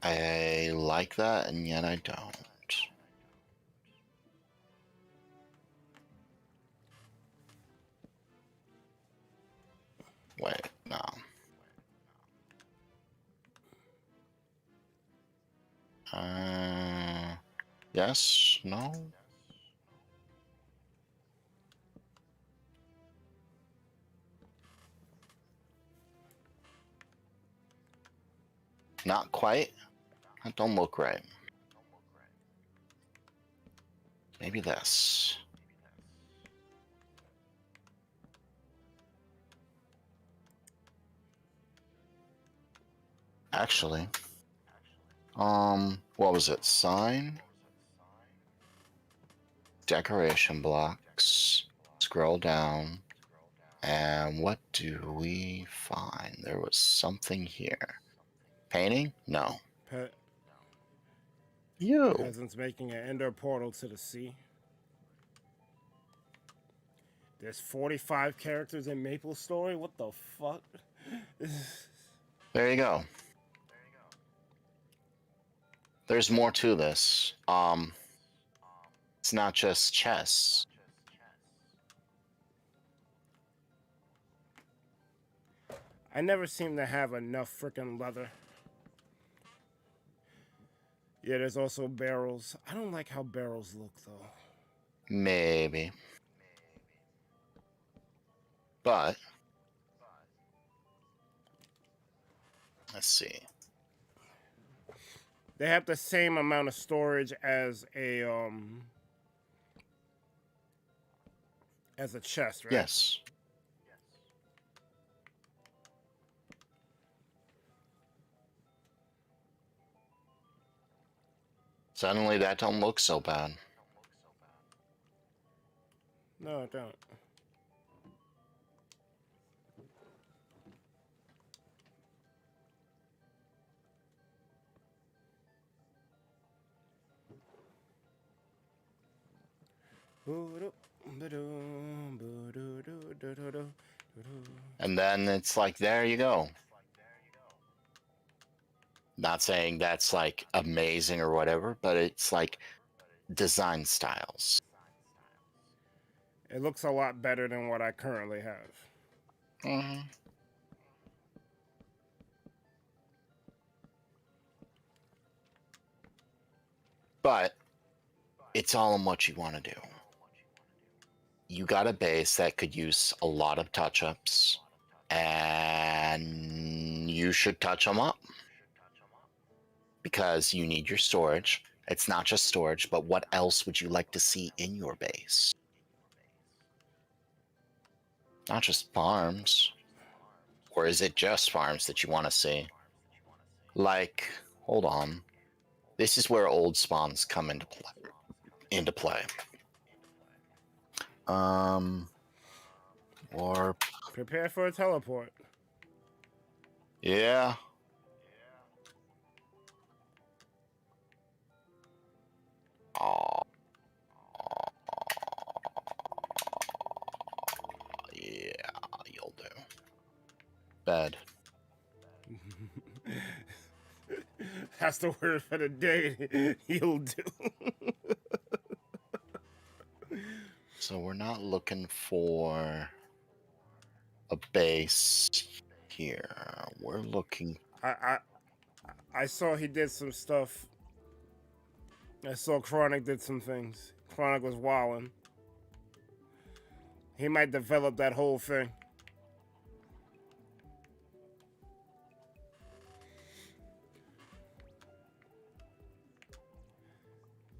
I like that, and yet I don't. Wait, no. Yes, no. Not quite. That don't look right. Maybe this. Actually, what was it? Sign, decoration blocks. Scroll down, and what do we find? There was something here. Painting? No. Pe- You. peasants making an ender portal to the sea. There's 45 characters in Maple Story? What the fuck? There you go. There's more to this. It's not just chess. I never seem to have enough freaking leather. Yeah, there's also barrels. I don't like how barrels look, though. Maybe. But let's see. They have the same amount of storage as a chest, right? Yes. Suddenly that don't look so bad. No, I don't. And then it's like, there you go. Not saying that's like amazing or whatever, but it's like design styles. It looks a lot better than what I currently have. Mm-hmm. But it's all in what you want to do. You got a base that could use a lot of touch-ups, and you should touch them up because you need your storage. It's not just storage, but what else would you like to see in your base? Not just farms. Or is it just farms that you want to see? Like, hold on. This is where old spawns come into play. Or Prepare for a teleport. yeah. Oh. Yeah, you'll do. Bed. That's the word for the day. You'll do. So we're not looking for a base here. We're looking. I saw he did some stuff. I saw Chronic did some things. Chronic was wildin'. He might develop that whole thing.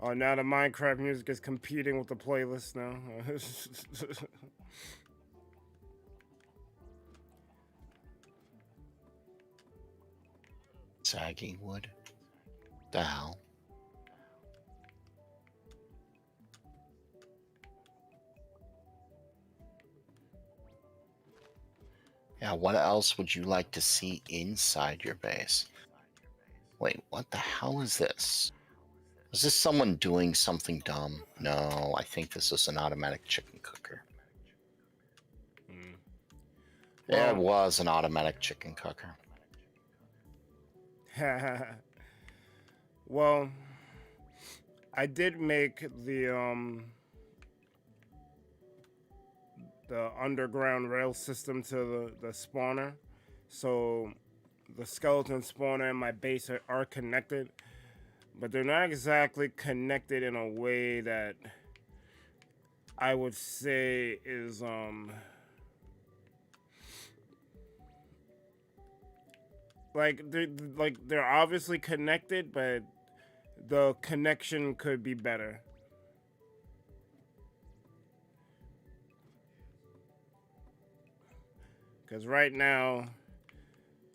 Oh, now the Minecraft music is competing with the playlist now. Saggy wood. The hell? Yeah, what else would you like to see inside your base? Wait, what the hell is this? Is this someone doing something dumb? No, I think this is an automatic chicken cooker. It Well, was an automatic chicken cooker. well, I did make the underground rail system to the spawner, so the skeleton spawner and my base are connected, but they're not exactly connected in a way that I would say is like they're obviously connected, but the connection could be better. Because right now,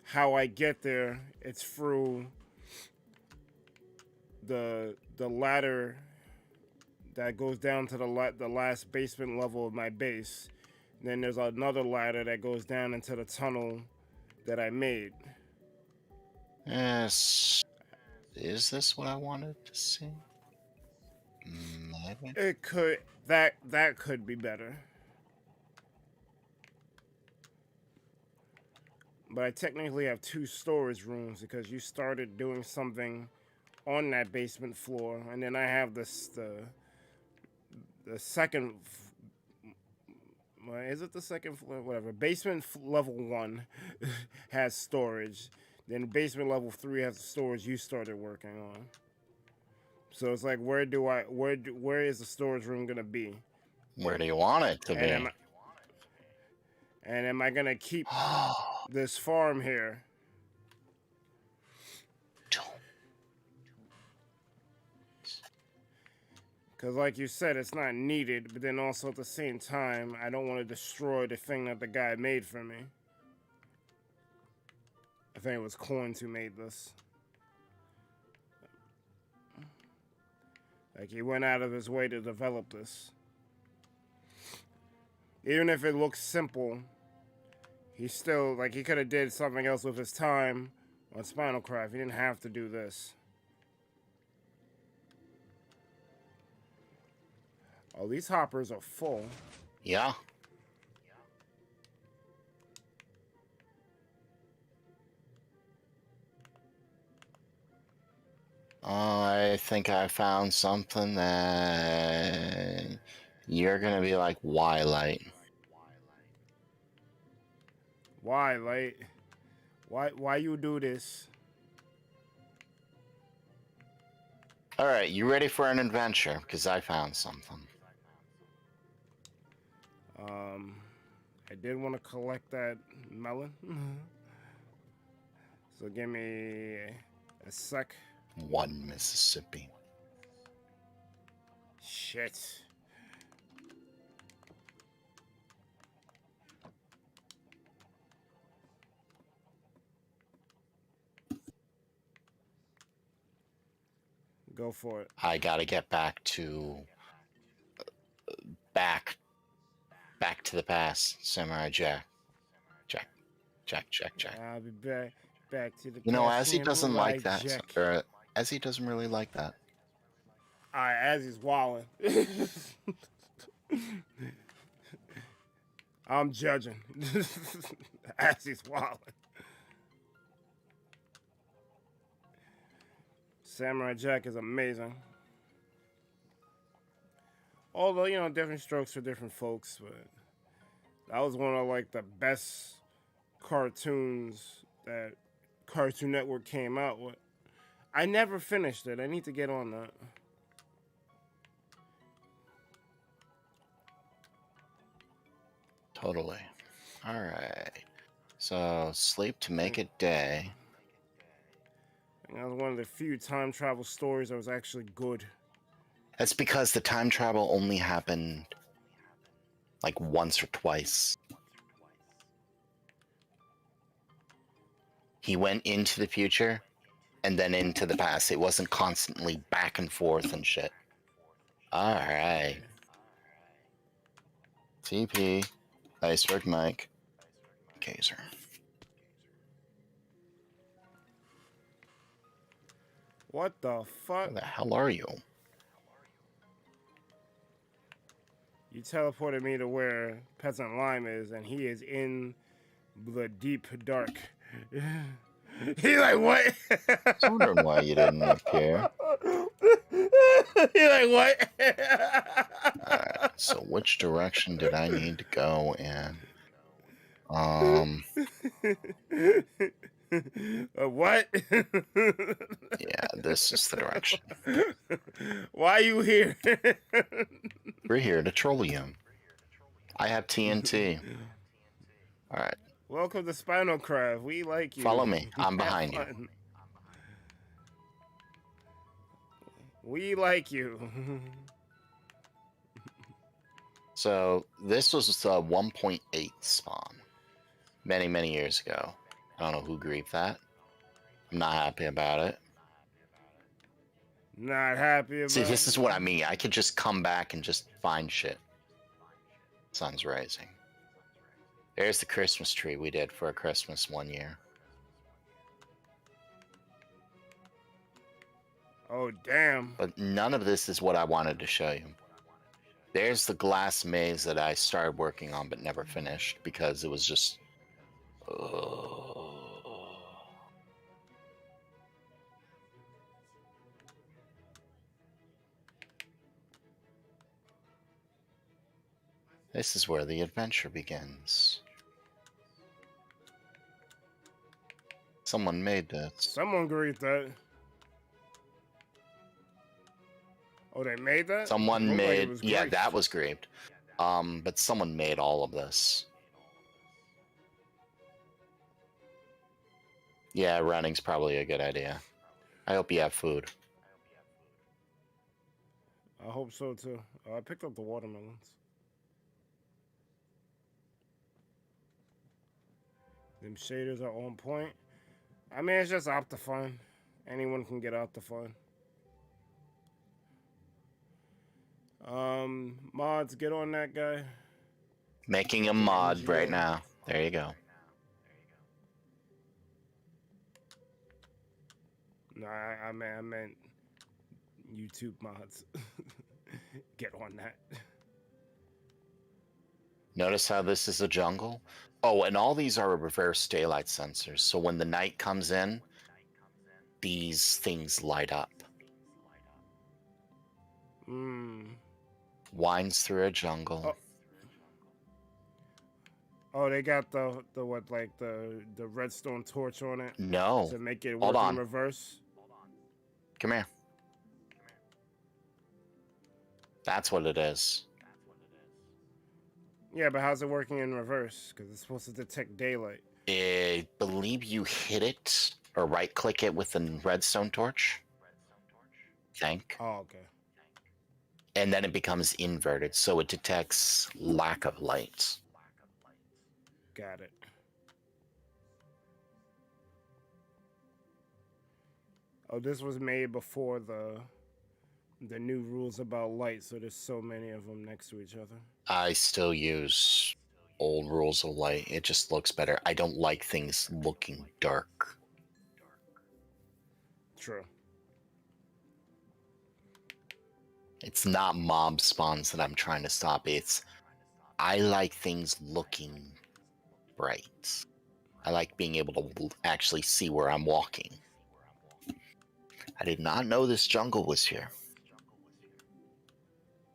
how I get there, it's through the ladder that goes down to the last basement level of my base. And then there's another ladder that goes down into the tunnel that I made. Yes. Is this what I wanted to see? Maybe. It could that could be better. But I technically have 2 storage rooms because you started doing something on that basement floor, and then I have this the second. Is it the second floor? Whatever. Basement level 1 has storage. Then basement level 3 has the storage you started working on. So it's like, where is the storage room gonna be? Where do you want it to be? And am I gonna keep this farm here? Because like you said, it's not needed, but then also at the same time, I don't want to destroy the thing that the guy made for me. I think it was Coins who made this. Like, he went out of his way to develop this. Even if it looks simple, he still, like, he could have did something else with his time on Spinal Craft. He didn't have to do this. Oh, these hoppers are full. Yeah. I think I found something that you're gonna be like, why, Light? Why, Light? Why you do this? Alright, you ready for an adventure? Because I found something. I did want to collect that melon. So give me a sec. 1 Mississippi. Shit. Go for it. I gotta get back to back to the past, Samurai Jack. Jack. I'll be back to the. You know, past Azzy doesn't like that. Jack. Or Azzy doesn't really like that. Alright, Azzy's wilding. I'm judging. Azzy's wilding. Samurai Jack is amazing. Although, you know, different strokes for different folks, but that was one of, like, the best cartoons that Cartoon Network came out with. I never finished it. I need to get on that. Totally. Alright. So, sleep to make it day. And that was one of the few time travel stories that was actually good. That's because the time travel only happened like once or twice. He went into the future and then into the past. It wasn't constantly back and forth and shit. Alright. TP. IcebergMike. Gazer. What the fuck? Where the hell are you? You teleported me to where Peasant Lime is, and he is in the deep dark. He like, what? I was wondering why you didn't appear. He like, what? Alright, so which direction did I need to go in? What? Yeah, this is the direction. Why are you here? We're here to troll you. I have TNT. Alright. Welcome to Spinal Craft. We like you. Follow me. I'm Have behind you. fun. We like you. So this was the 1.8 spawn. Many, many years ago. I don't know who grieved that. I'm not happy about it. Not happy about See, it. this is what I mean. I could just come back and just find shit. Sun's rising. There's the Christmas tree we did for a Christmas one year. Oh, damn. But none of this is what I wanted to show you. There's the glass maze that I started working on but never finished because it was just... This is where the adventure begins. Someone made this. Someone grieved that. Oh, they made that? Someone Looked like it made... was yeah, great. that was grieved. But someone made all of this. Yeah, running's probably a good idea. I hope you have food. I hope so, too. I picked up the watermelons. Them shaders are on point. I mean, it's just Optifine. Anyone can get Optifine. Mods, get on that guy. Making a mod right now. There you go. No, I meant YouTube mods. Get on that. Notice how this is a jungle? Oh, and all these are reverse daylight sensors. So when the night comes in, these things light up. Winds through a jungle. Oh, they got the what, like the redstone torch on it? No. To make it Hold work on. in reverse? Come here. That's what it is. Yeah, but how's it working in reverse? Because it's supposed to detect daylight. I believe you hit it or right click it with the redstone torch. Think. Oh, okay. And then it becomes inverted, so it detects lack of light. Got it. Oh, this was made before the new rules about light, so there's so many of them next to each other. I still use old rules of light. It just looks better. I don't like things looking dark. True. It's not mob spawns that I'm trying to stop. I like things looking bright. I like being able to actually see where I'm walking. I did not know this jungle was here.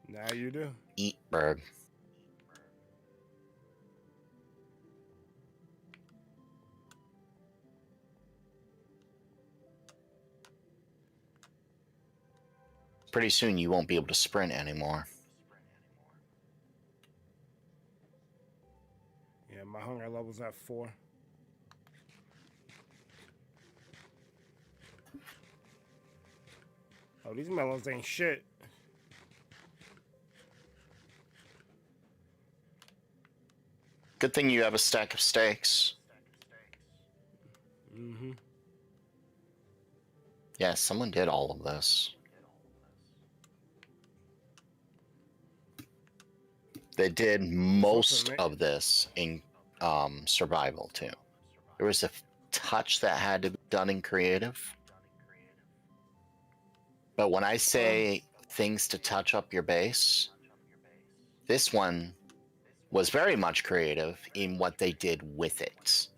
Now you do. Eat bird. Pretty soon you won't be able to sprint anymore. Yeah, my hunger level's at 4. Oh, these melons ain't shit. Good thing you have a stack of steaks. Mm-hmm. Yeah, someone did all of this. They did most of this in survival too. There was a touch that had to be done in creative. But when I say things to touch up your base, this one was very much creative in what they did with it.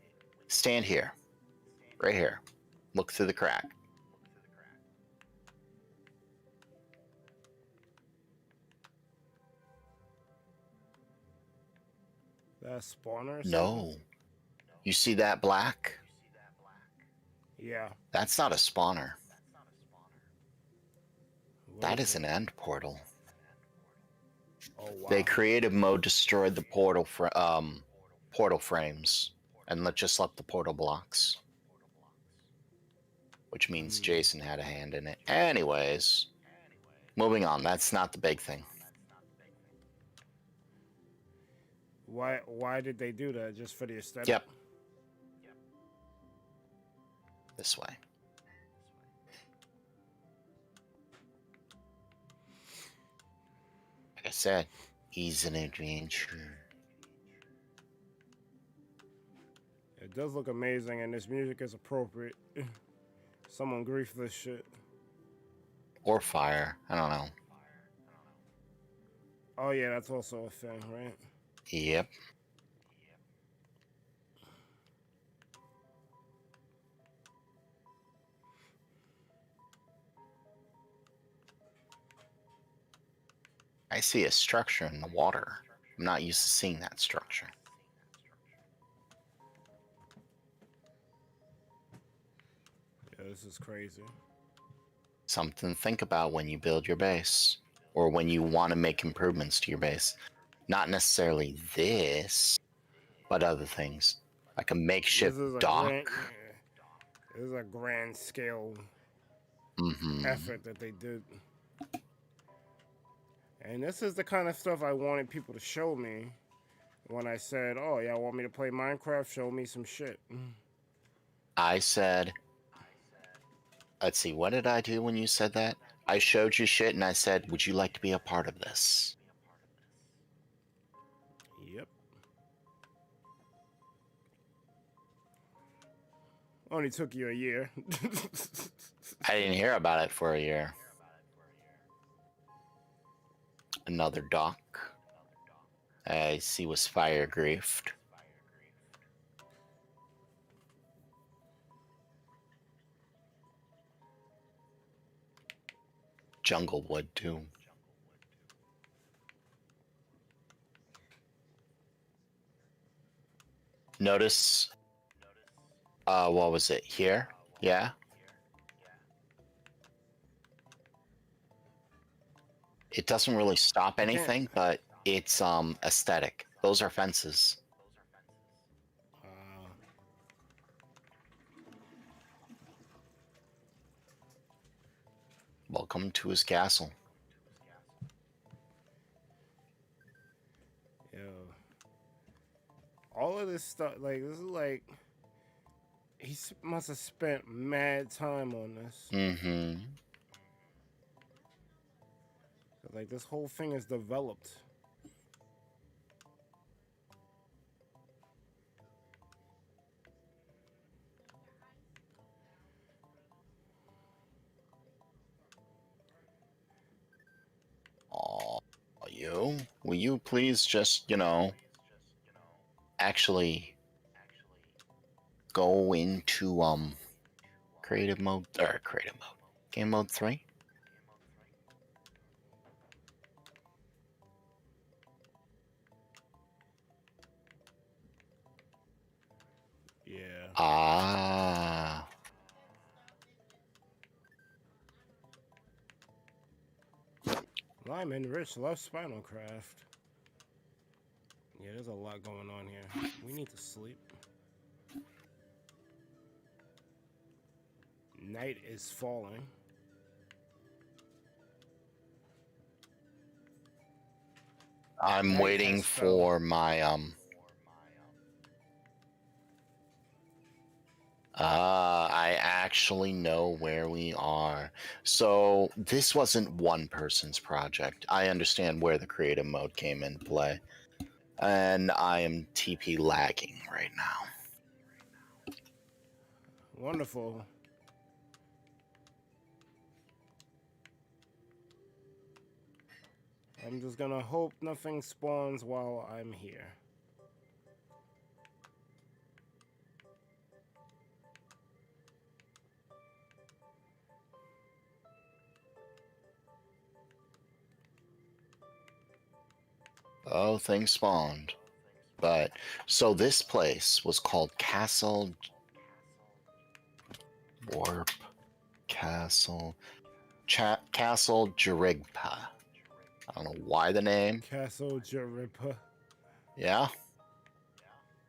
Stand here, right here. Look through the crack. That spawner or something? No. You see that black? Yeah. That's not a spawner. What That is an end portal. Oh, wow. They creative mode destroyed the portal frames and just left the portal blocks. Which means Jason had a hand in it. Anyways, moving on. That's not the big thing. Why did they do that? Just for the aesthetic? Yep. This way. Like I said, he's an adventure. It does look amazing, and this music is appropriate. Someone grief this shit. Or fire. I don't know. Oh yeah, that's also a thing, right? Yep. I see a structure in the water. I'm not used to seeing that structure. Yeah, this is crazy. Something to think about when you build your base, or when you want to make improvements to your base. Not necessarily this, but other things. Like a makeshift dock. This is a grand scale effort that they did. And this is the kind of stuff I wanted people to show me when I said, oh, y'all want me to play Minecraft? Show me some shit. I said, let's see, what did I do when you said that? I showed you shit and I said, would you like to be a part of this? Yep. Only took you a year. I didn't hear about it for a year. Another dock. I see was fire griefed. Jungle wood too. Notice, what was it here? Yeah. It doesn't really stop anything, but it's aesthetic. Those are fences. Welcome to his castle. Yo. All of this stuff, like, this is like, he must have spent mad time on this. Mm-hmm. Like, this whole thing is developed. Aw, you? Will you please just, actually go into, creative mode, game mode 3? Yeah. Ah. Lyman Rich loves Spinal Craft. Yeah, there's a lot going on here. We need to sleep. Night is falling. I'm waiting for my, I actually know where we are. So this wasn't one person's project. I understand where the creative mode came into play. And I am TP lagging right now. Wonderful. I'm just gonna hope nothing spawns while I'm here. Oh, things spawned. But, so this place was called Castle... Warp... Castle... Castle Jeroentjeee. I don't know why the name. Castle Jeroentjeee. Yeah.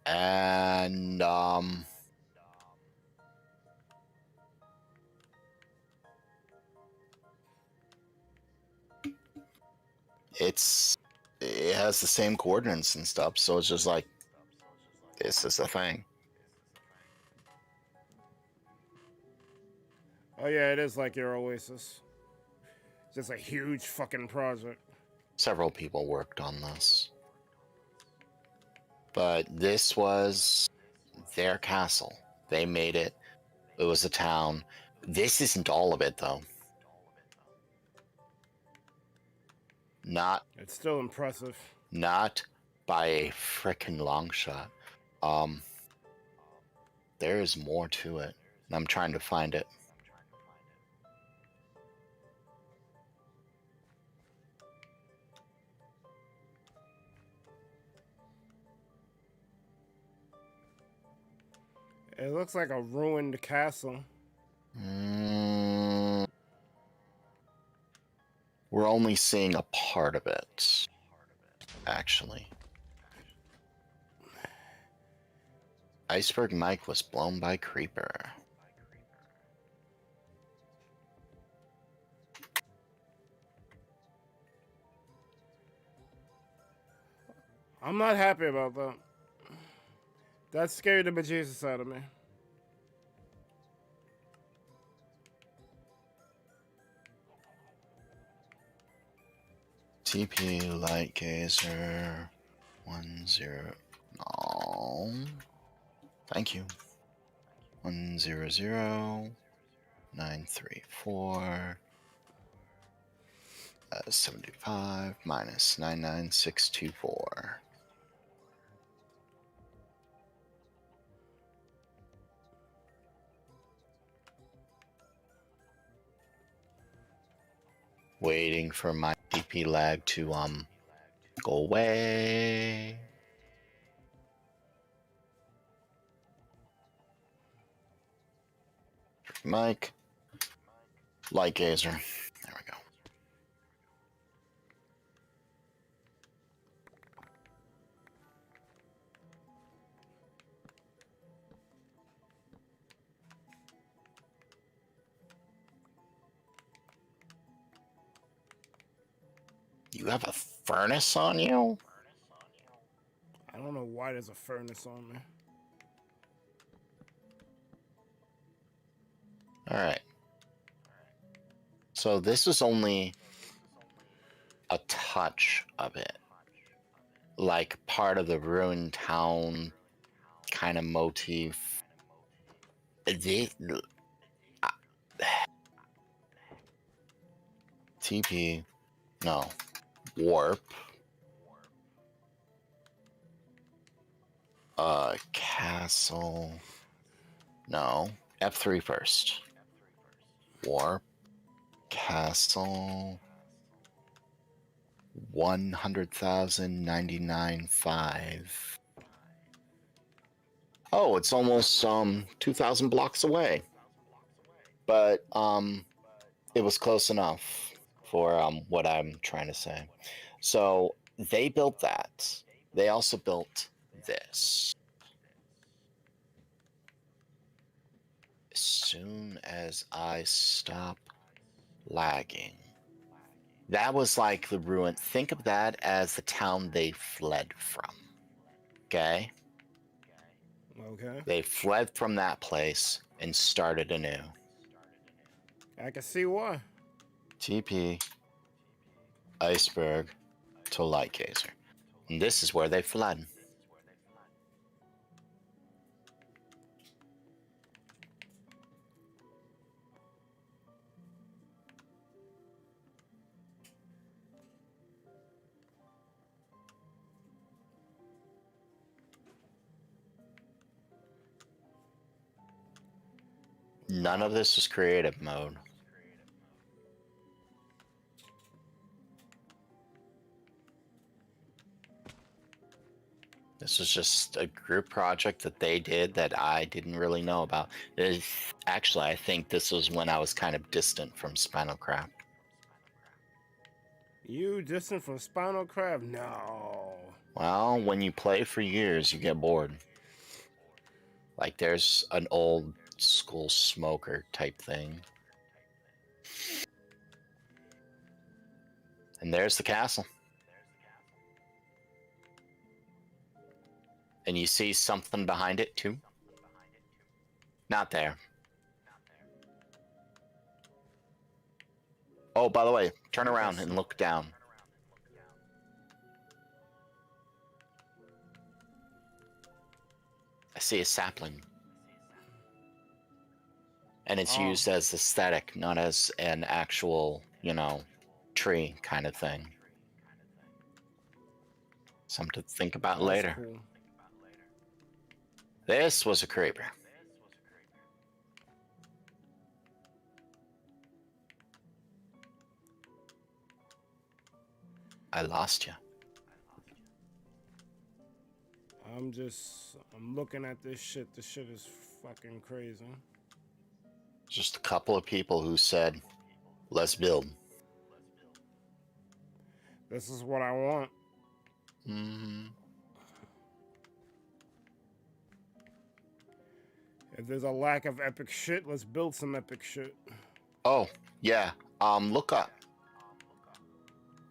And, it has the same coordinates and stuff, so it's just like, this is the thing. Oh yeah, it is like your Oasis. Just a huge fucking project. Several people worked on this. But this was their castle. They made it. It was a town. This isn't all of it, though. Not. It's still impressive. Not by a frickin' long shot. There is more to it. And I'm trying to find it. It looks like a ruined castle. We're only seeing a part of it, actually. IcebergMike was blown by Creeper. I'm not happy about that. That scared the bejesus out of me. TP light gazer 10. No. Thank you. 100,934 75 minus 99624. Waiting for my TP lag to go away. Mike, light gazer. There we go. You have a furnace on you? I don't know why there's a furnace on me. Alright. So this was only a touch of it. Like part of the ruined town kind of motif. TP. No. Warp. Castle. No. F3 first. Warp. Castle. 100,099.5. Oh, it's almost 2,000 blocks away. But it was close enough for what I'm trying to say. So they built that. They also built this. As soon as I stop lagging. That was like the ruin. Think of that as the town they fled from. Okay? Okay. They fled from that place and started anew. I can see why. TP iceberg to light gazer. And this is where they fled. None of this is creative mode. This was just a group project that they did that I didn't really know about. Actually, I think this was when I was kind of distant from Spinal Crap. You distant from Spinal Crap? No. Well, when you play for years, you get bored. Like there's an old school smoker type thing. And there's the castle. And you see something behind it too? Not there. Oh, by the way, turn around and look down. I see a sapling. And it's used as aesthetic, not as an actual, you know, tree kind of thing. Something to think about later. Cool. This was a creeper. I lost you. I'm looking at this shit. This shit is fucking crazy. Just a couple of people who said, let's build. This is what I want. Mm-hmm. If there's a lack of epic shit, let's build some epic shit. Oh, yeah. Look up.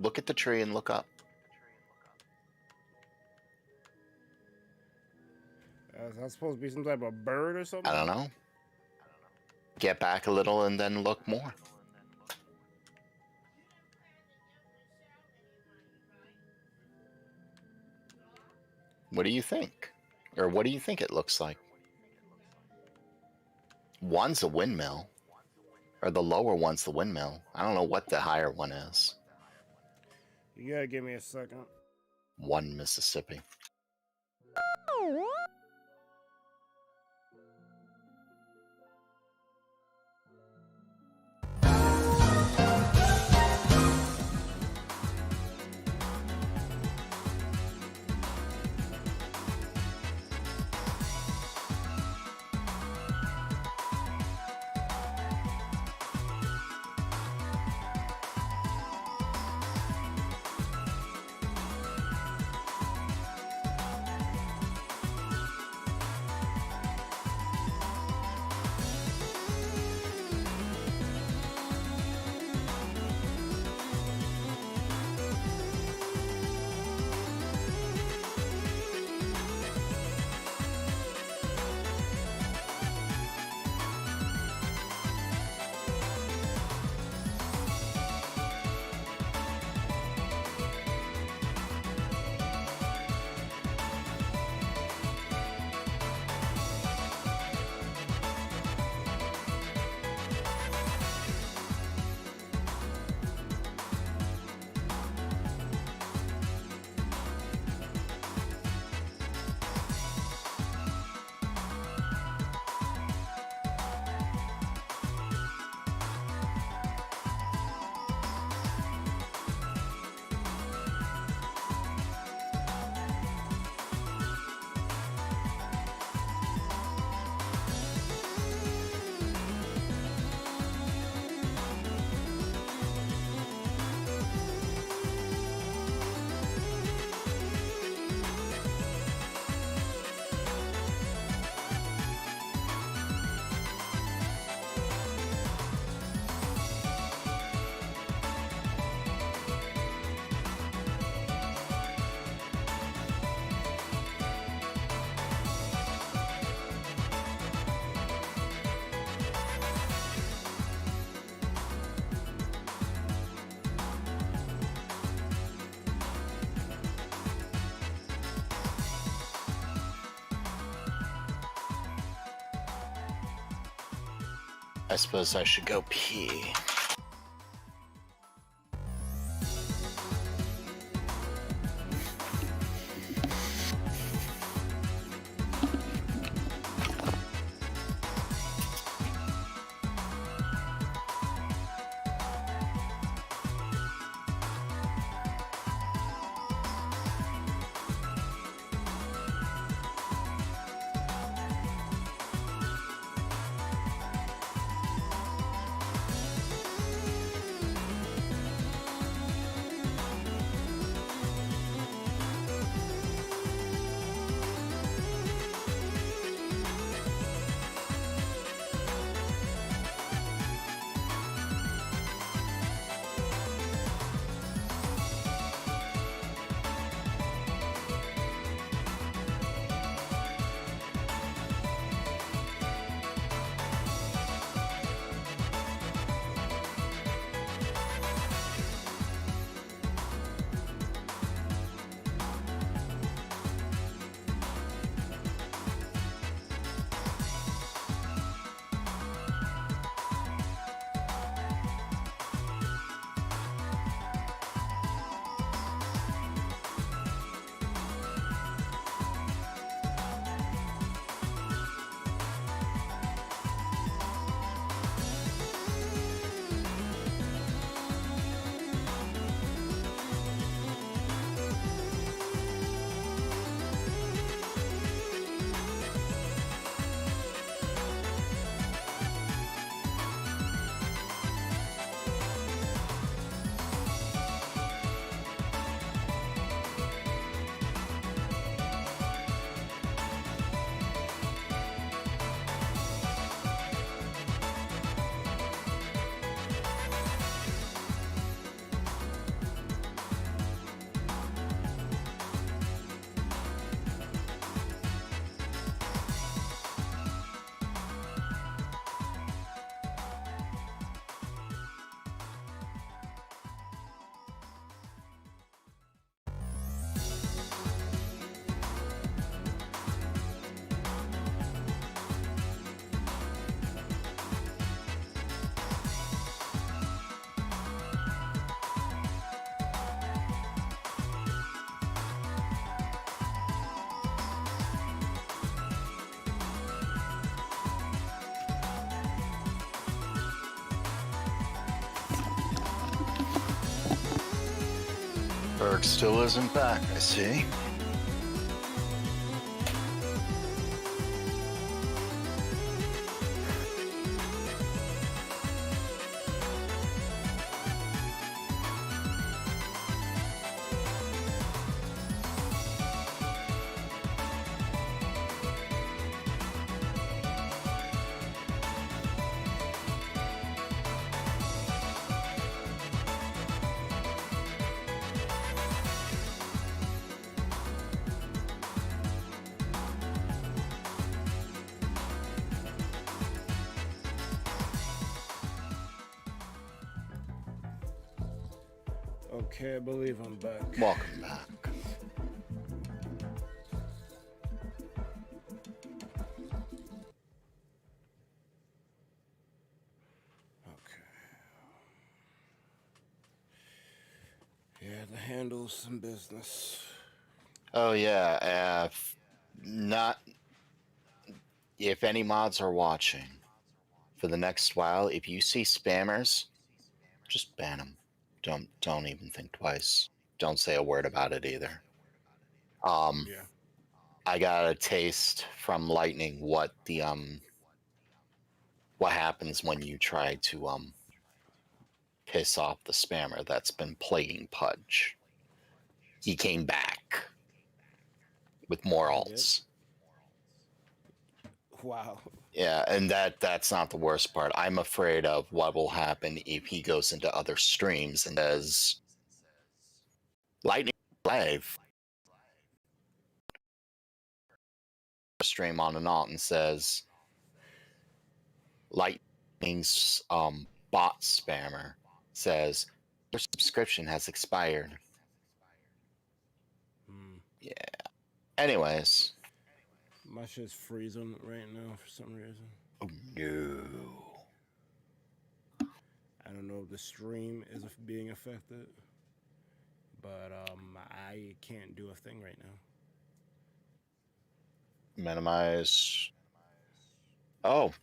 Look at the tree and look up. Is that supposed to be some type of bird or something? I don't know. Get back a little and then look more. What do you think? Or what do you think it looks like? One's a windmill. Or the lower one's the windmill. I don't know what the higher one is. You gotta give me a second. One Mississippi. I suppose I should go pee. Berg still isn't back, I see. Okay, I believe I'm back. Welcome back. Okay. Yeah, to handle some business. Oh yeah, if any mods are watching, for the next while, if you see spammers, just ban them. Don't even think twice. Don't say a word about it either. Yeah. I got a taste from Lightning what happens when you try to piss off the spammer that's been plaguing Pudge. He came back with more alts. Wow. Yeah, and that's not the worst part. I'm afraid of what will happen if he goes into other streams and says, Lightning Live stream on and on and says, Lightning's bot spammer says, your subscription has expired. Yeah. Anyways. My shit's freezing right now for some reason. Oh no. I don't know if the stream is being affected, but I can't do a thing right now. Minimize. Oh,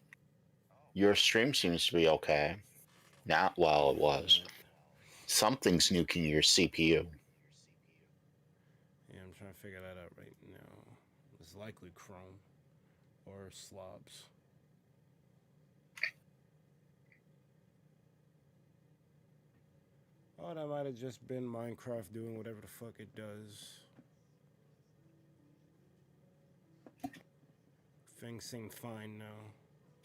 your stream seems to be okay. Not well, it was. Right. Something's nuking your CPU. Yeah, I'm trying to figure that out right now. It's likely Chrome or slobs. Oh, that might have just been Minecraft doing whatever the fuck it does. Things seem fine now.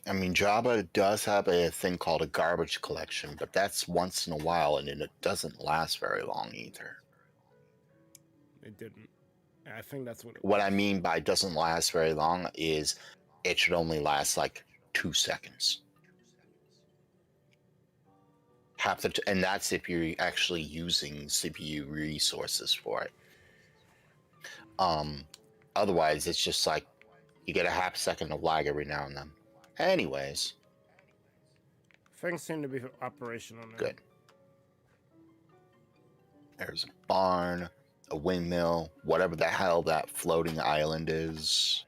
I mean, Java does have a thing called a garbage collection, but that's once in a while, and it doesn't last very long either. It didn't. I think that's what it What was. I mean by doesn't last very long is it should only last like 2 seconds. And that's if you're actually using CPU resources for it. Otherwise, it's just like you get a half second of lag every now and then. Anyways, Things seem to be operational now. good. There's a barn, a windmill, whatever the hell that floating island is.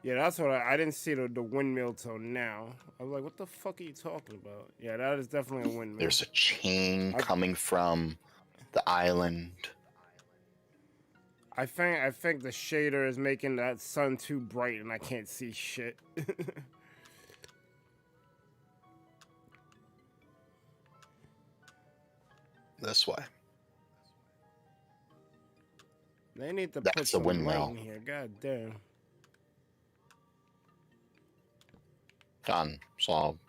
Yeah, that's what I didn't see the windmill till now. I was like, what the fuck are you talking about? Yeah, that is definitely a windmill. There's a chain coming from the island. I think the shader is making that sun too bright and I can't see shit. This way. They need to That's put a some windmill. light in here. God damn. Done. Solved.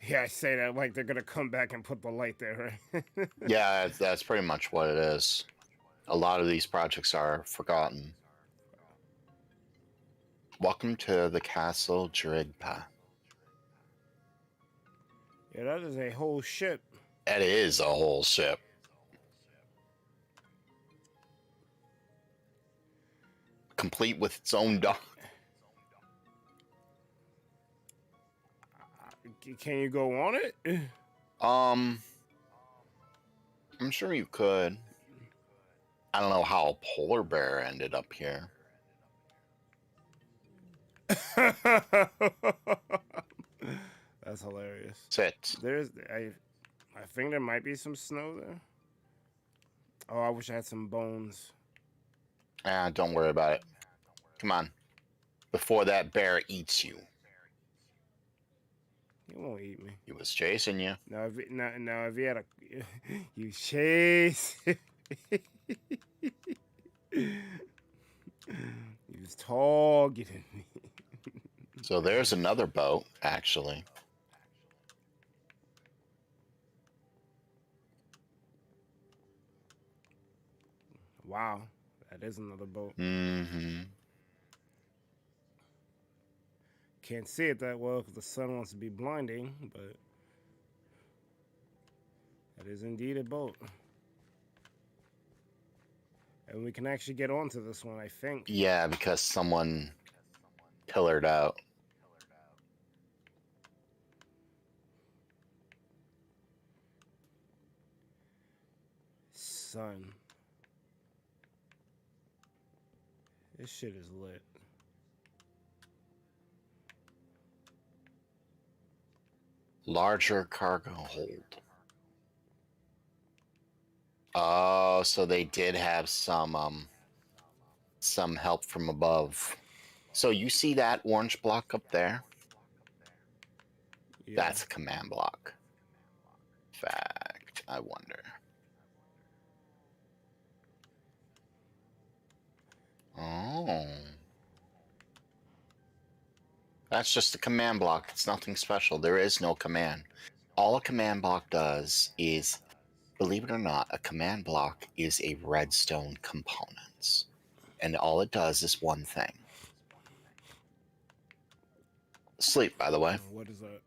Yeah, I say that like they're gonna come back and put the light there, right? Yeah, that's pretty much what it is. A lot of these projects are forgotten. Welcome to the castle Txbergy. Yeah, that is a whole ship. That is a whole ship. Complete with its own dock. Can you go on it? I'm sure you could. I don't know how a polar bear ended up here. That's hilarious. Sit. I think there might be some snow there. Oh, I wish I had some bones. Don't worry about it. Come on. Before that bear eats you. He won't eat me. He was chasing you. Now, if he had a, you chase. He was targeting me. So there's another boat, actually. Wow, that is another boat. Mm-hmm. Can't see it that well because the sun wants to be blinding, but that is indeed a boat. And we can actually get onto this one, I think. Yeah, because someone pillared out. Son. This shit is lit. Larger cargo hold. Oh, so they did have some help from above. So you see that orange block up there? Yeah. That's a command block. Fact, I wonder. Oh. That's just a command block. It's nothing special. There is no command. All a command block does is, believe it or not, a command block is a redstone component. And all it does is one thing. Sleep, by the way. What is that?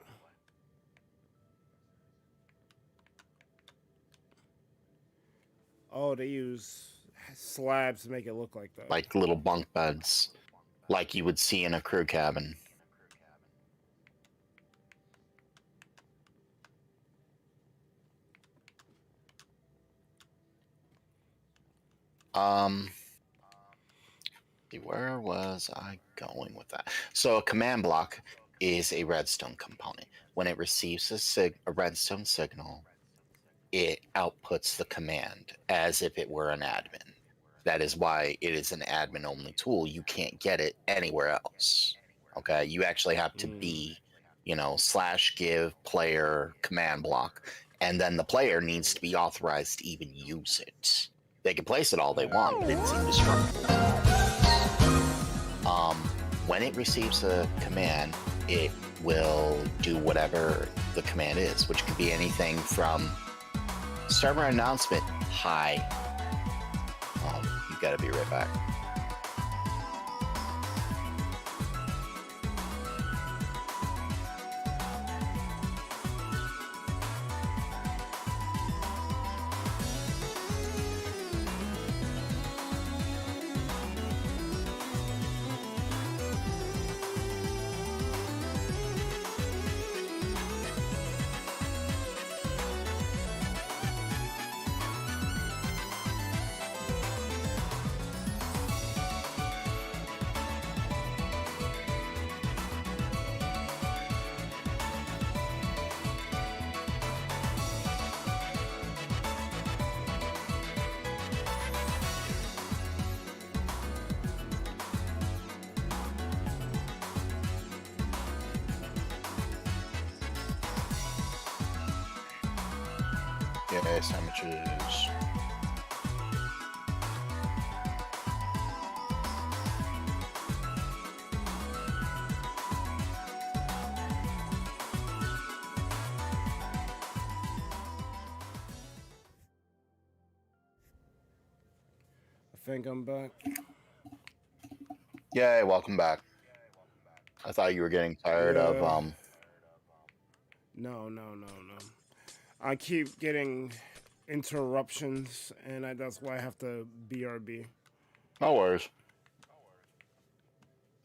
Oh, they use slabs to make it look like that. like little bunk beds, like you would see in a crew cabin. Where was I going with that? So a command block is a redstone component. When it receives a redstone signal, it outputs the command as if it were an admin. That is why it is an admin only tool. You can't get it anywhere else. Okay, you actually have to be, /give player command block, and then the player needs to be authorized to even use it. They can place it all they want, but it's indestructible. When it receives a command, it will do whatever the command is, which could be anything from server announcement, hi. You gotta be right back. Yeah, sandwiches. I think I'm back. Yay, welcome back. I thought you were getting tired of No. I keep getting interruptions, and that's why I have to BRB. No worries.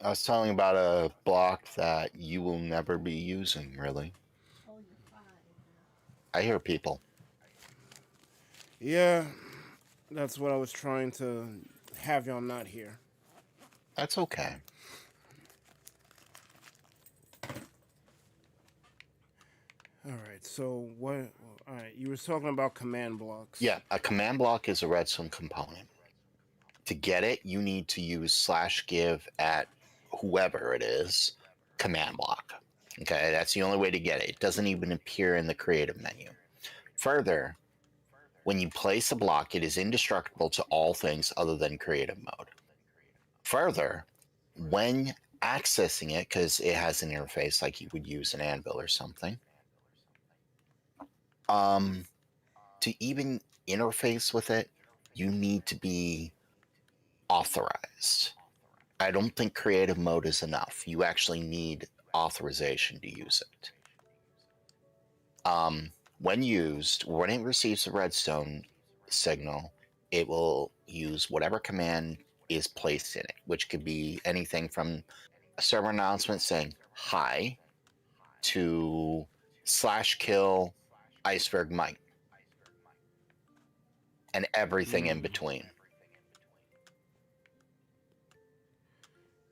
I was telling you about a block that you will never be using, really. I hear people. Yeah, that's what I was trying to have y'all not hear. That's okay. All right, so what? All right, you were talking about command blocks. Yeah, a command block is a redstone component. To get it, you need to use /give at whoever it is, command block. Okay, that's the only way to get it. It doesn't even appear in the creative menu. Further, when you place a block, it is indestructible to all things other than creative mode. Further, when accessing it, because it has an interface like you would use an anvil or something, to even interface with it, you need to be authorized. I don't think creative mode is enough. You actually need authorization to use it. When it receives a redstone signal, it will use whatever command is placed in it, which could be anything from a server announcement saying hi to /kill IcebergMike and everything in between.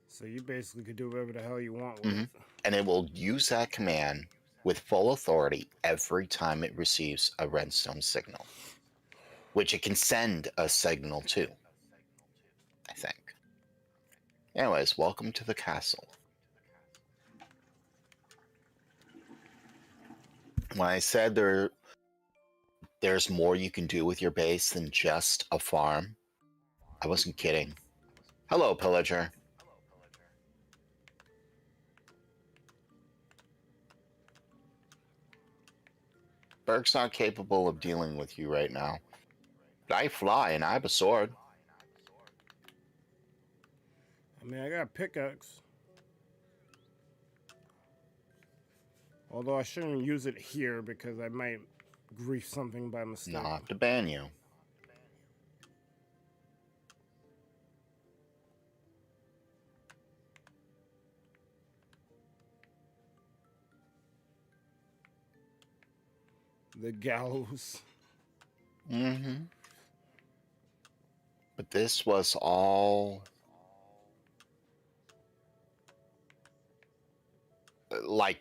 So you basically could do whatever the hell you want with it. And it will use that command with full authority every time it receives a redstone signal, which it can send a signal to, I think. Anyways, welcome to the castle. When I said there's more you can do with your base than just a farm, I wasn't kidding. Hello, pillager. Berg's not capable of dealing with you right now. But I fly and I have a sword. I mean, I got a pickaxe. Although I shouldn't use it here because I might grief something by mistake. Not to ban you. The gallows. Mm-hmm. But this was all like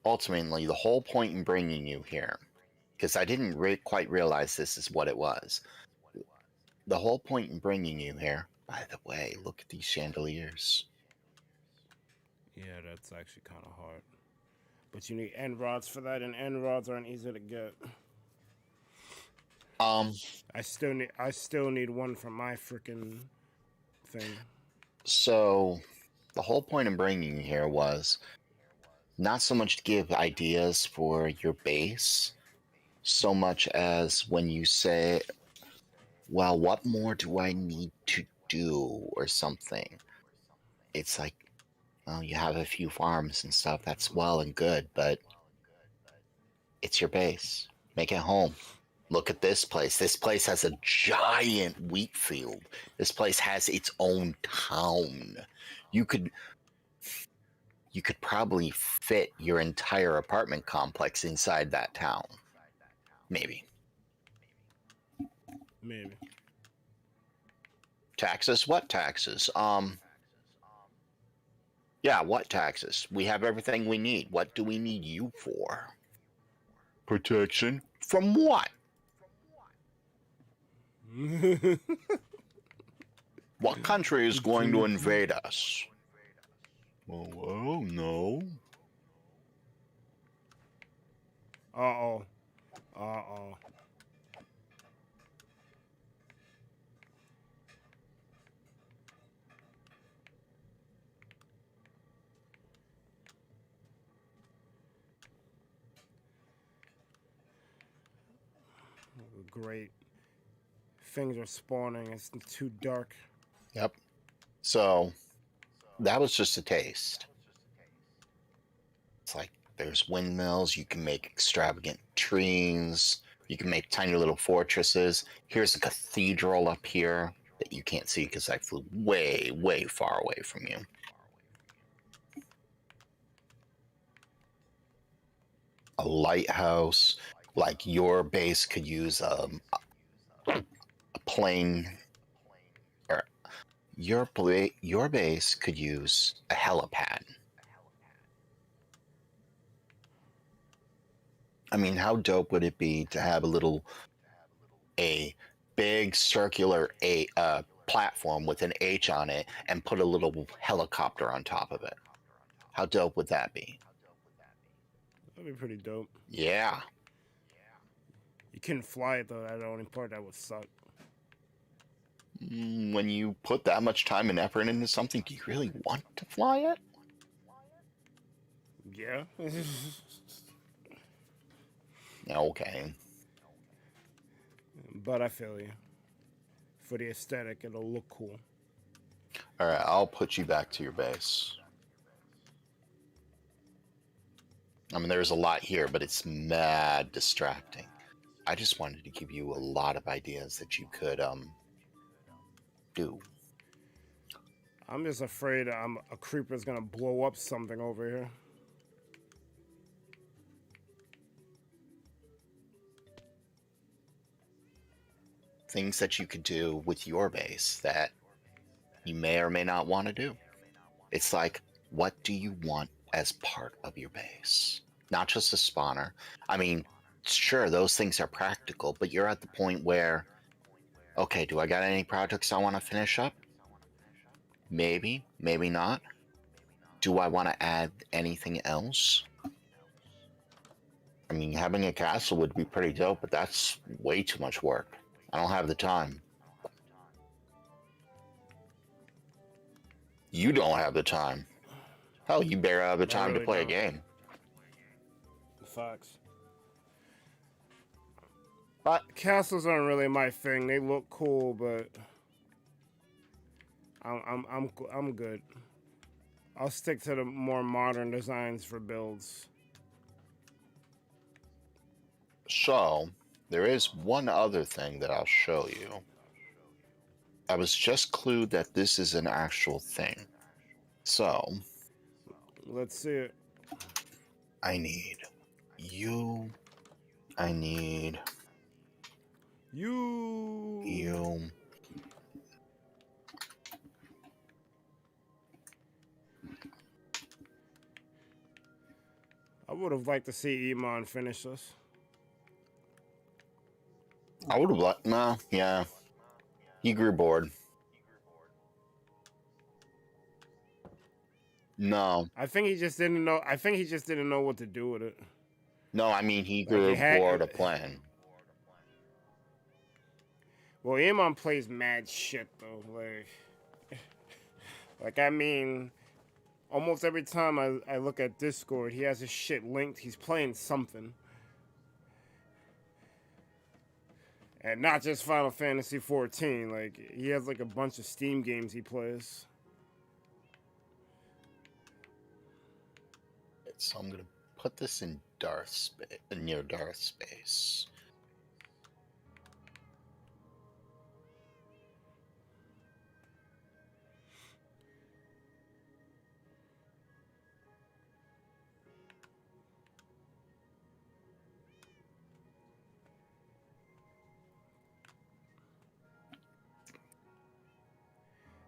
ultimately the whole point in bringing you here, because I didn't quite realize this is what it was. The whole point in bringing you here, by the way, look at these chandeliers. Yeah, that's actually kind of hard. But you need end rods for that, and end rods aren't easy to get. I still need one for my freaking thing. So the whole point in bringing you here was not so much to give ideas for your base, so much as when you say, well, what more do I need to do or something? It's like, well, you have a few farms and stuff, that's well and good, but it's your base. Make it home. Look at this place. This place has a giant wheat field. This place has its own town. You could probably fit your entire apartment complex inside that town. Maybe. Maybe. Taxes? What taxes? Yeah, what taxes? We have everything we need. What do we need you for? Protection? From what? What country is going to invade us? Well, no. Uh-oh. Uh-oh. Great. Things are spawning. It's too dark. Yep. So, that was just a taste. It's like, there's windmills, you can make extravagant trees, you can make tiny little fortresses. Here's a cathedral up here that you can't see because I flew way, way far away from you. A lighthouse, like your base could use a plane, or your base could use a helipad. I mean, how dope would it be to have a big circular platform with an H on it and put a little helicopter on top of it? How dope would that be? That'd be pretty dope. Yeah. You couldn't fly it, though. That's the only part that would suck. When you put that much time and effort into something, do you really want to fly it? Yeah. Okay. But I feel you. For the aesthetic, it'll look cool. Alright, I'll put you back to your base. I mean, there's a lot here, but it's mad distracting. I just wanted to give you a lot of ideas that you could, do. I'm just afraid a creeper's gonna blow up something over here. Things that you could do with your base that you may or may not want to do. It's like, what do you want as part of your base? Not just a spawner. I mean, sure, those things are practical, but you're at the point where, okay, do I got any projects I want to finish up? Maybe, maybe not. Do I want to add anything else? I mean, having a castle would be pretty dope, but that's way too much work. I don't have the time. You don't have the time. Hell, you barely have the time to play a game. Facts. But Castles aren't really my thing. They look cool, but I'm good. I'll stick to the more modern designs for builds. So, there is one other thing that I'll show you. I was just clued that this is an actual thing. So, let's see it. I need you I need you. you. I would have liked to see Iman finish this. I would have liked. No, yeah. He grew bored. No, I think he just didn't know. I think he just didn't know what to do with it. no. I mean, he Like grew he had. bored of playing. Well, Iman plays mad shit though. Like I mean, almost every time I look at Discord, he has his shit linked. He's playing something. And not just Final Fantasy 14. Like, he has like a bunch of Steam games he plays. So I'm gonna put this in Darth space, near Darth space.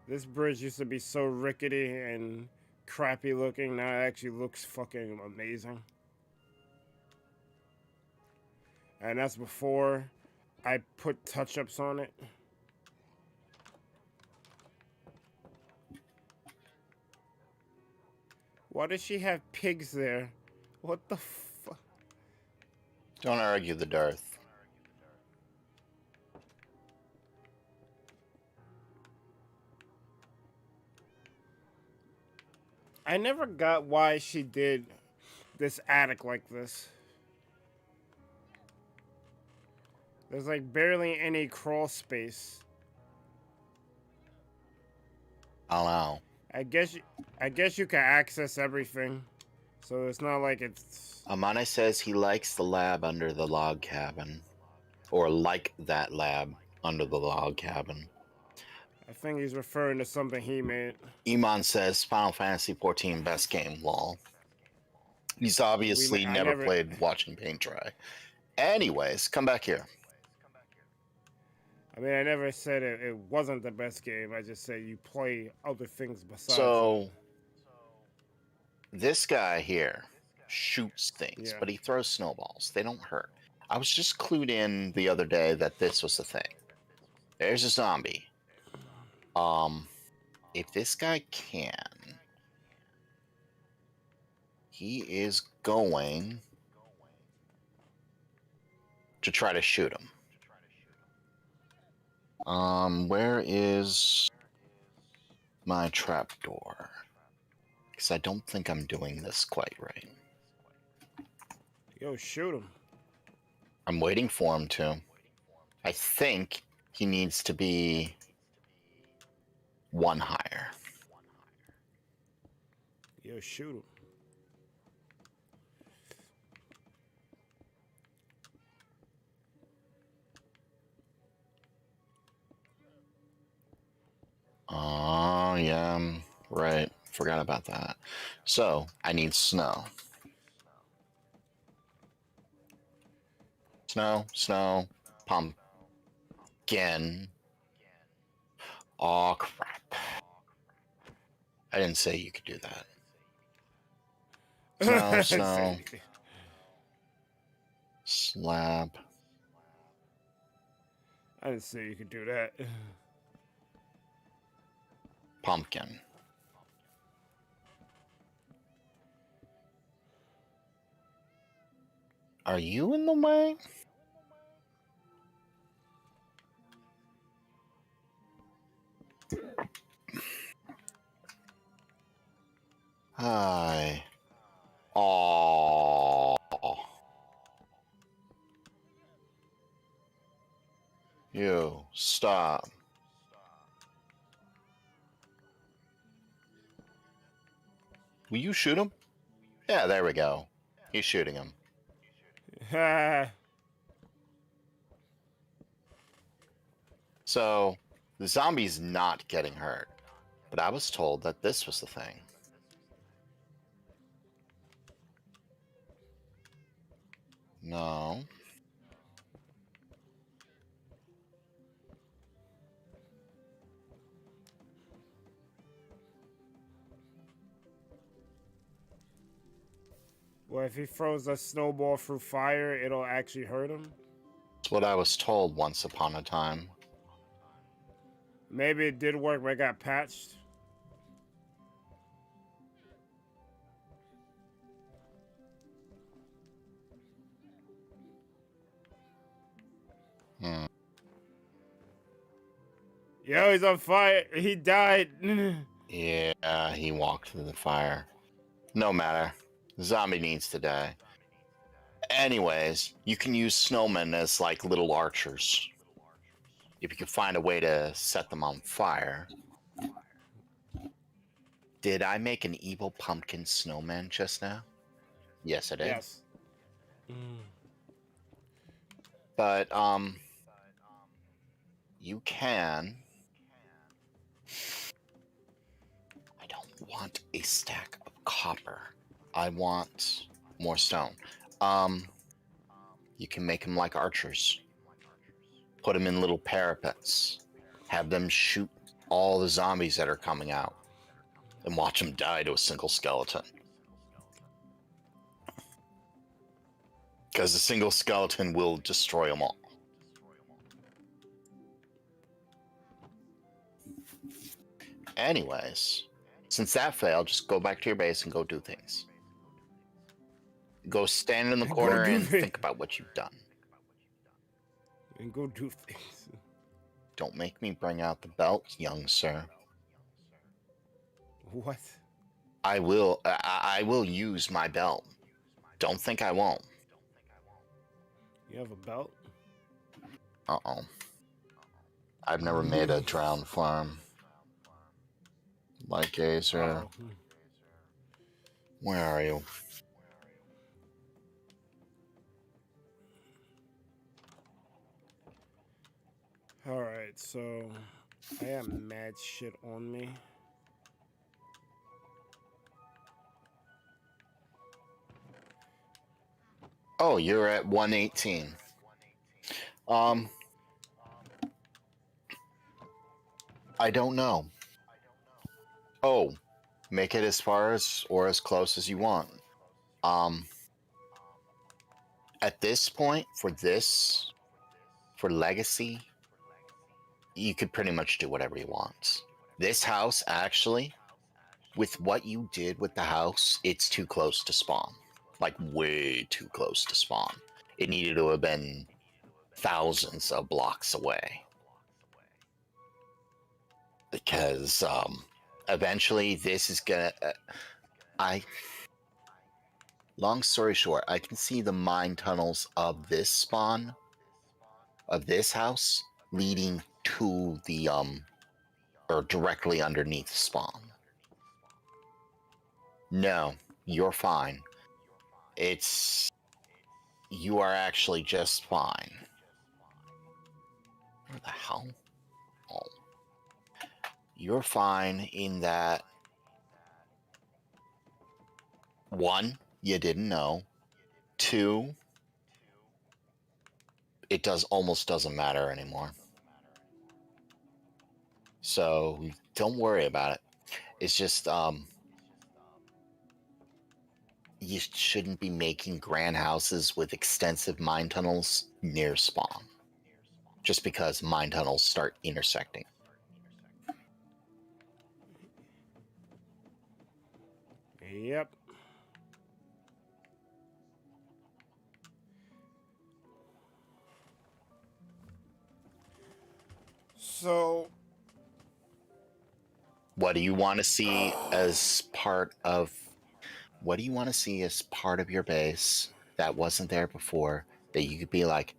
This bridge used to be so rickety and crappy looking. Now it actually looks fucking amazing. And that's before I put touch-ups on it. Why does she have pigs there? What the fuck? Don't argue the Darth. I never got why she did this attic like this. There's like barely any crawl space. I don't know. I guess you can access everything, so it's not like it's. Amane says he likes the lab under the log cabin, or like that lab under the log cabin. I think he's referring to something he made. Iman says Final Fantasy 14 best game. Lol. He's obviously never played Watching Paint Dry. Anyways, come back here. I mean, I never said it wasn't the best game. I just said you play other things besides. So, this guy here shoots things, but he throws snowballs. They don't hurt. I was just clued in the other day that this was the thing. There's a zombie. If this guy can, he is going to try to shoot him. Where is my trapdoor? Because I don't think I'm doing this quite right. Yo, shoot him. I'm waiting for him to. I think he needs to be one higher. Yo, shoot him. Oh, yeah, right. Forgot about that. So, I need snow. Snow, pumpkin. Oh, crap. I didn't say you could do that. Snow. Slab. I didn't say you could do that. Pumpkin. Are you in the way? Hi. Oh. You stop. Will you shoot him? Yeah, there we go. He's shooting him. So, the zombie's not getting hurt. But I was told that this was the thing. No. Well, if he throws a snowball through fire, it'll actually hurt him. That's what I was told once upon a time. Maybe it did work, but it got patched. Hmm. Yo, he's on fire. He died. Yeah, he walked through the fire. No matter. The zombie needs to die. Anyways, you can use snowmen as like little archers. If you can find a way to set them on fire. Did I make an evil pumpkin snowman just now? Yes, I did. Yes. But, you can... I don't want a stack of copper. I want more stone. You can make them like archers. Put them in little parapets. Have them shoot all the zombies that are coming out. And watch them die to a single skeleton. Because a single skeleton will destroy them all. Anyways, since that failed, just go back to your base and go do things. Go stand in the corner and think about what you've done. And go do things. Don't make me bring out the belt, young sir. What? I will use my belt. Don't think I won't. You have a belt? Uh-oh. I've never made a drowned farm. Like Gazer. Oh. Where are you? Alright, so I have mad shit on me. Oh, you're at 118. I don't know. Oh, make it as far as or as close as you want. At this point, for Legacy, you could pretty much do whatever you want. This house, actually, with what you did with the house, it's too close to spawn. Like, way too close to spawn. It needed to have been thousands of blocks away. Because, eventually this is gonna... long story short, I can see the mine tunnels of this spawn, of this house, leading to the, or directly underneath spawn. No, you're fine. You are actually just fine. Where the hell? Oh. You're fine in that, 1, you didn't know. 2, it almost doesn't matter anymore. So don't worry about it. It's just you shouldn't be making grand houses with extensive mine tunnels near spawn. Just because mine tunnels start intersecting. Yep. So, what do you want to see as part of your base that wasn't there before, that you could be like,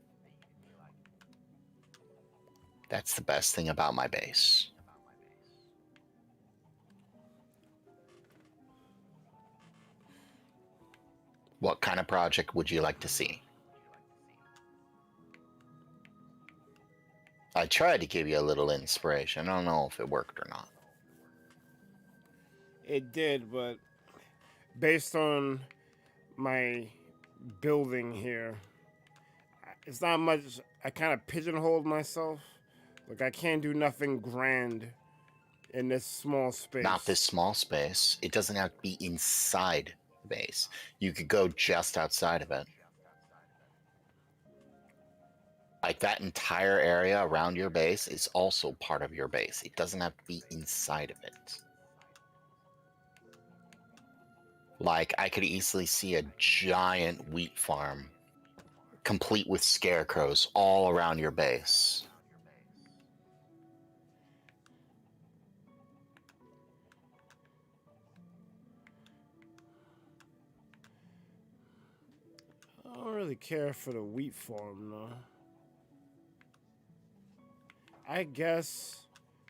that's the best thing about my base? What kind of project would you like to see? I tried to give you a little inspiration. I don't know if it worked or not. it did, but based on my building here, it's not much. I kind of pigeonholed myself. Like, I can't do nothing grand in this small space. Not this small space. It doesn't have to be inside the base. You could go just outside of it. Like that entire area around your base is also part of your base. It doesn't have to be inside of it. Like I could easily see a giant wheat farm complete with scarecrows all around your base. I don't really care for the wheat farm, though. I guess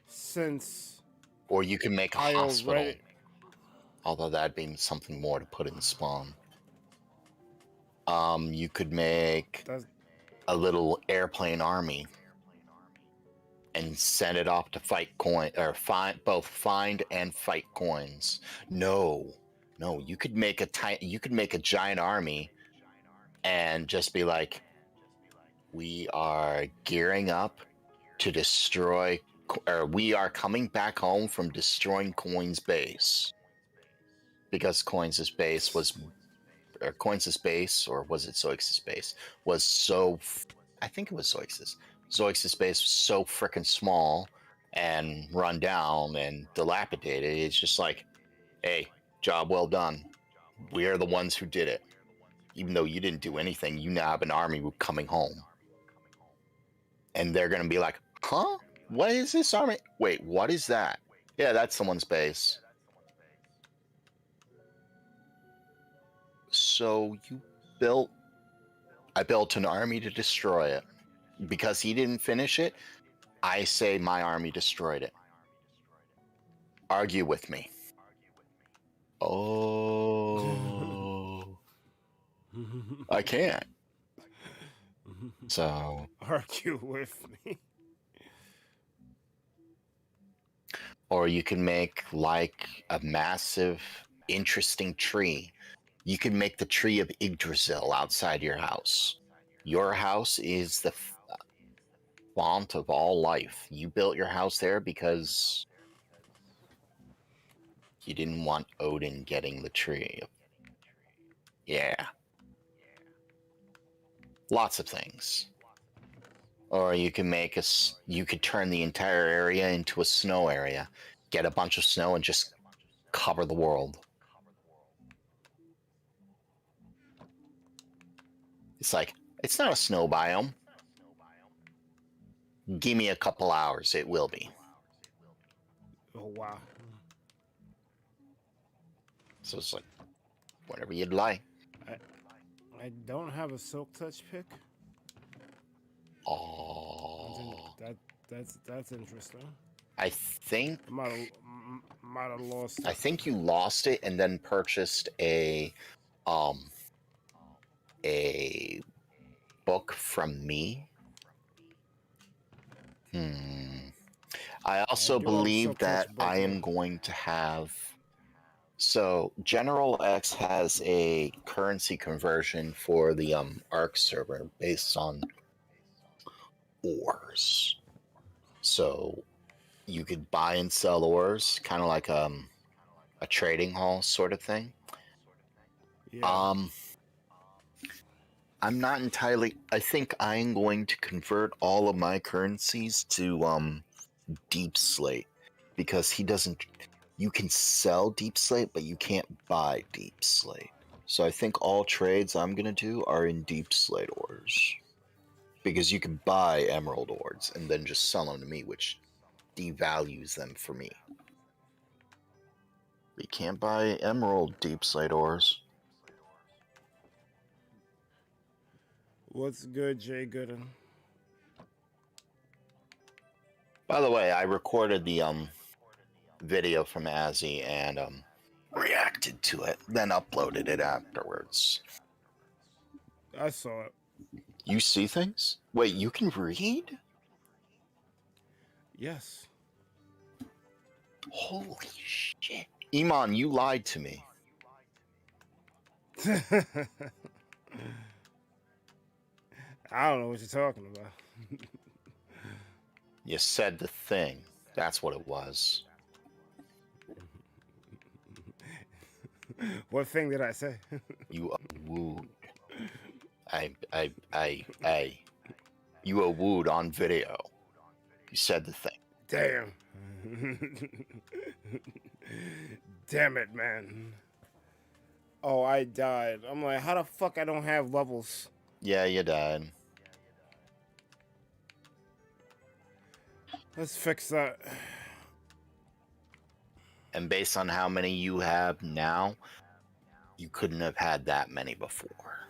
since Or you can make a I hospital. already... Although that'd be something more to put in spawn. You could make a little airplane army and send it off to fight both find and fight coins. No, you could make a giant army and just be like, we are gearing up to destroy, or we are coming back home from destroying Coin's base. Because Coins' base, or was it Zoix's base, was so, I think it was Zoix's. Zoix's base was so freaking small and run down and dilapidated. It's just like, hey, job well done. We are the ones who did it. Even though you didn't do anything, you now have an army coming home. And they're going to be like, huh? What is this army? Wait, what is that? Yeah, that's someone's base. So I built an army to destroy it. Because he didn't finish it, I say my army destroyed it. Argue with me. Oh. I can't. So. Argue with me. Or you can make like a massive, interesting tree. You can make the tree of Yggdrasil outside your house. Your house is the font of all life. You built your house there because you didn't want Odin getting the tree. Yeah. Lots of things. Or you can you could turn the entire area into a snow area. Get a bunch of snow and just cover the world. It's like, it's not a snow biome. Give me a couple hours, it will be. Oh, wow. So it's like, whatever you'd like. I don't have a silk touch pick. Oh. That's interesting. I think Might have lost it. I think you lost it and then purchased a book from me. I also believe that I am going to have. So General X has a currency conversion for the Arc server based on ores. So you could buy and sell ores, kind of like a trading hall sort of thing. Yeah. I'm not entirely. I think I'm going to convert all of my currencies to Deep Slate because he doesn't. You can sell Deep Slate, but you can't buy Deep Slate. So I think all trades I'm gonna do are in Deep Slate ores because you can buy Emerald ores and then just sell them to me, which devalues them for me. You can't buy Emerald Deep Slate ores. What's good, Jay Gooden? By the way, I recorded the video from Azzy and reacted to it, then uploaded it afterwards. I saw it. You see things? Wait, you can read? Yes. Holy shit. Iman, you lied to me. I don't know what you're talking about. You said the thing. That's what it was. What thing did I say? You are wooed. I. You are wooed on video. You said the thing. Damn. Damn it, man. Oh, I died. I'm like, how the fuck I don't have levels? Yeah, you died. Let's fix that. And based on how many you have now, you couldn't have had that many before.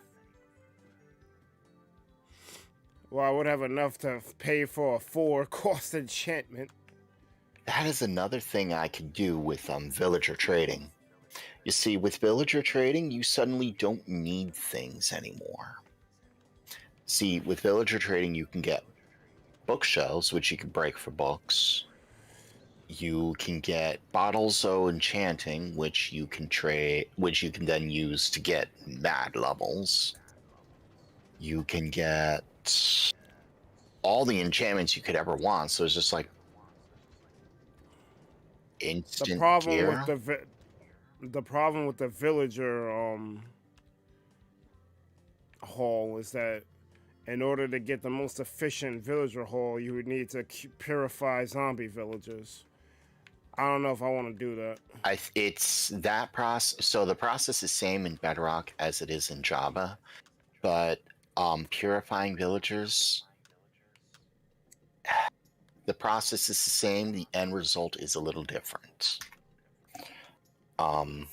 Well, I would have enough to pay for a 4-cost enchantment. That is another thing I could do with villager trading. You see, with villager trading, you suddenly don't need things anymore. See, with villager trading, you can get bookshelves, which you can break for books. You can get bottles of enchanting, which you can trade, which you can then use to get mad levels. You can get all the enchantments you could ever want. So it's just like instant The problem gear. with the problem with the villager haul is that in order to get the most efficient villager haul, you would need to purify zombie villagers. I don't know if I want to do that. It's that process. So the process is same in Bedrock as it is in Java, but purifying villagers, the process is the same. The end result is a little different. I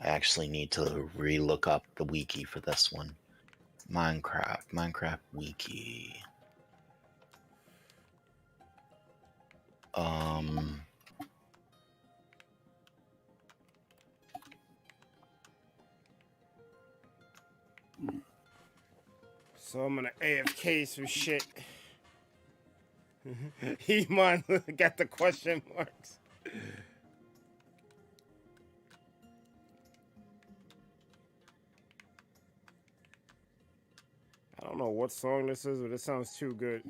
actually need to re-look up the wiki for this one. Minecraft wiki. So I'm gonna AFK some shit. Iman got the question marks. I don't know what song this is, but it sounds too good.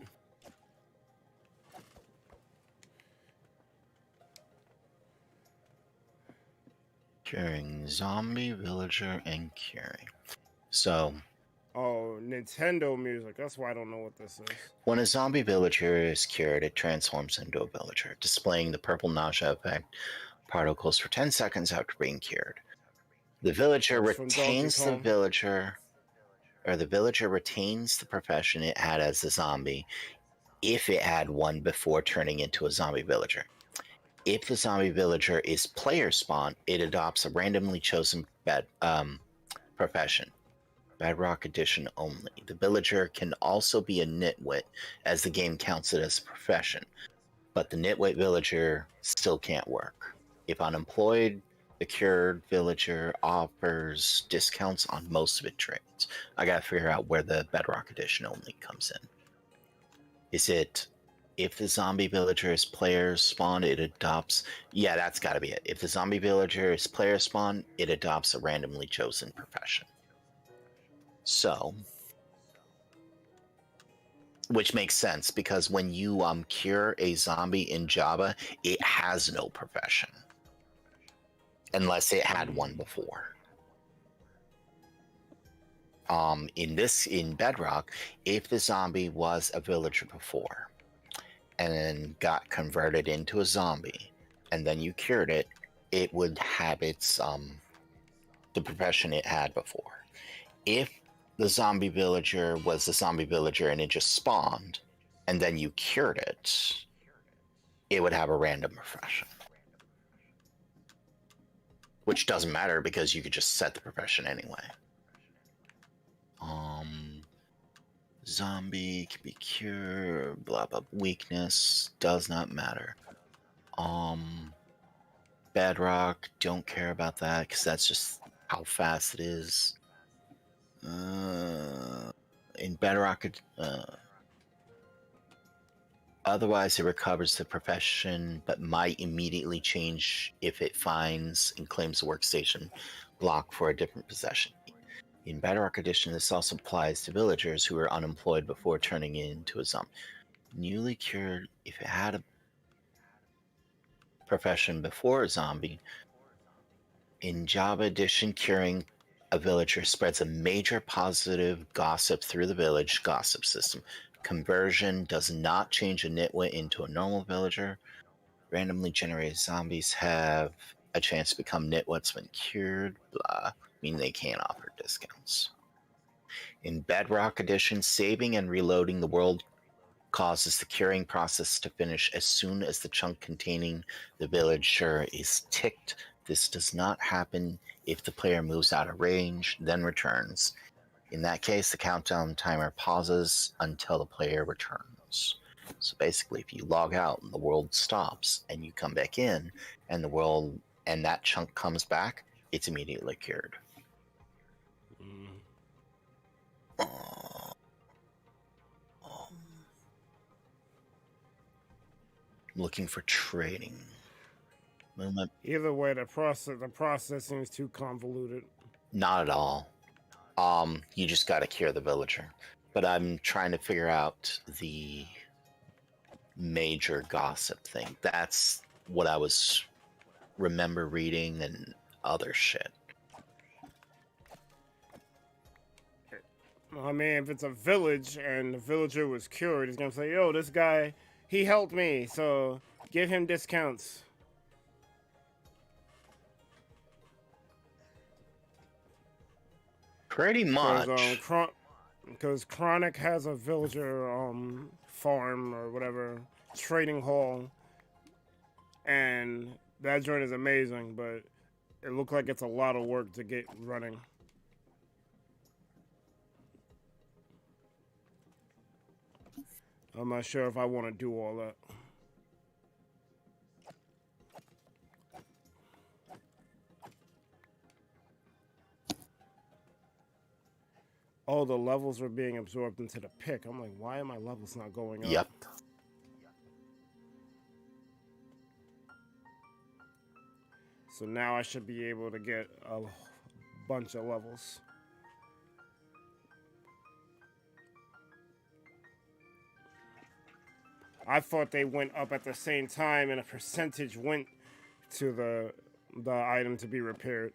Curing zombie villager and curing. So. Oh, Nintendo music. That's why I don't know what this is. When a zombie villager is cured, it transforms into a villager, displaying the purple nausea effect particles for 10 seconds after being cured. The villager retains the villager, or the villager retains the profession it had as a zombie if it had one before turning into a zombie villager. If the zombie villager is player spawn, it adopts a randomly chosen profession. Bedrock Edition only. The villager can also be a nitwit, as the game counts it as a profession, but the nitwit villager still can't work. If unemployed, the cured villager offers discounts on most of its trades. I gotta figure out where the Bedrock Edition only comes in. Is it if the zombie villager is player spawn, it adopts... Yeah, that's gotta be it. If the zombie villager is player spawn, it adopts a randomly chosen profession. So, which makes sense because when you cure a zombie in Java, it has no profession unless it had one before. In Bedrock, if the zombie was a villager before and then got converted into a zombie and then you cured it, it would have its the profession it had before. If the zombie villager was the zombie villager and it just spawned, and then you cured it, it would have a random profession. Which doesn't matter because you could just set the profession anyway. Zombie can be cured, blah blah, weakness, does not matter. Bedrock, don't care about that because that's just how fast it is. In Bedrock, otherwise it recovers the profession, but might immediately change if it finds and claims a workstation block for a different possession. In Bedrock Edition, this also applies to villagers who are unemployed before turning into a zombie. Newly cured, if it had a profession before a zombie, In Java Edition, curing a villager spreads a major positive gossip through the village gossip system. Conversion does not change a nitwit into a normal villager. Randomly generated zombies have a chance to become nitwits when cured, blah, meaning they can't offer discounts. In Bedrock Edition, saving and reloading the world causes the curing process to finish as soon as the chunk containing the villager is ticked. This does not happen if the player moves out of range, then returns. In that case, the countdown timer pauses until the player returns. So basically, if you log out and the world stops, and you come back in, and the world and that chunk comes back, it's immediately cured. Looking for trading. Movement. Either way, the process seems too convoluted. Not at all. You just gotta cure the villager. But I'm trying to figure out the major gossip thing. That's what I was remember reading and other shit. I mean, if it's a village and the villager was cured, he's gonna say, yo, this guy, he helped me, so give him discounts. Pretty much. Because Chronic has a villager farm or whatever, trading hall, and that joint is amazing, but it looked like it's a lot of work to get running. I'm not sure if I want to do all that. Oh, the levels are being absorbed into the pick. I'm like, why are my levels not going up? Yep. So now I should be able to get a bunch of levels. I thought they went up at the same time and a percentage went to the item to be repaired.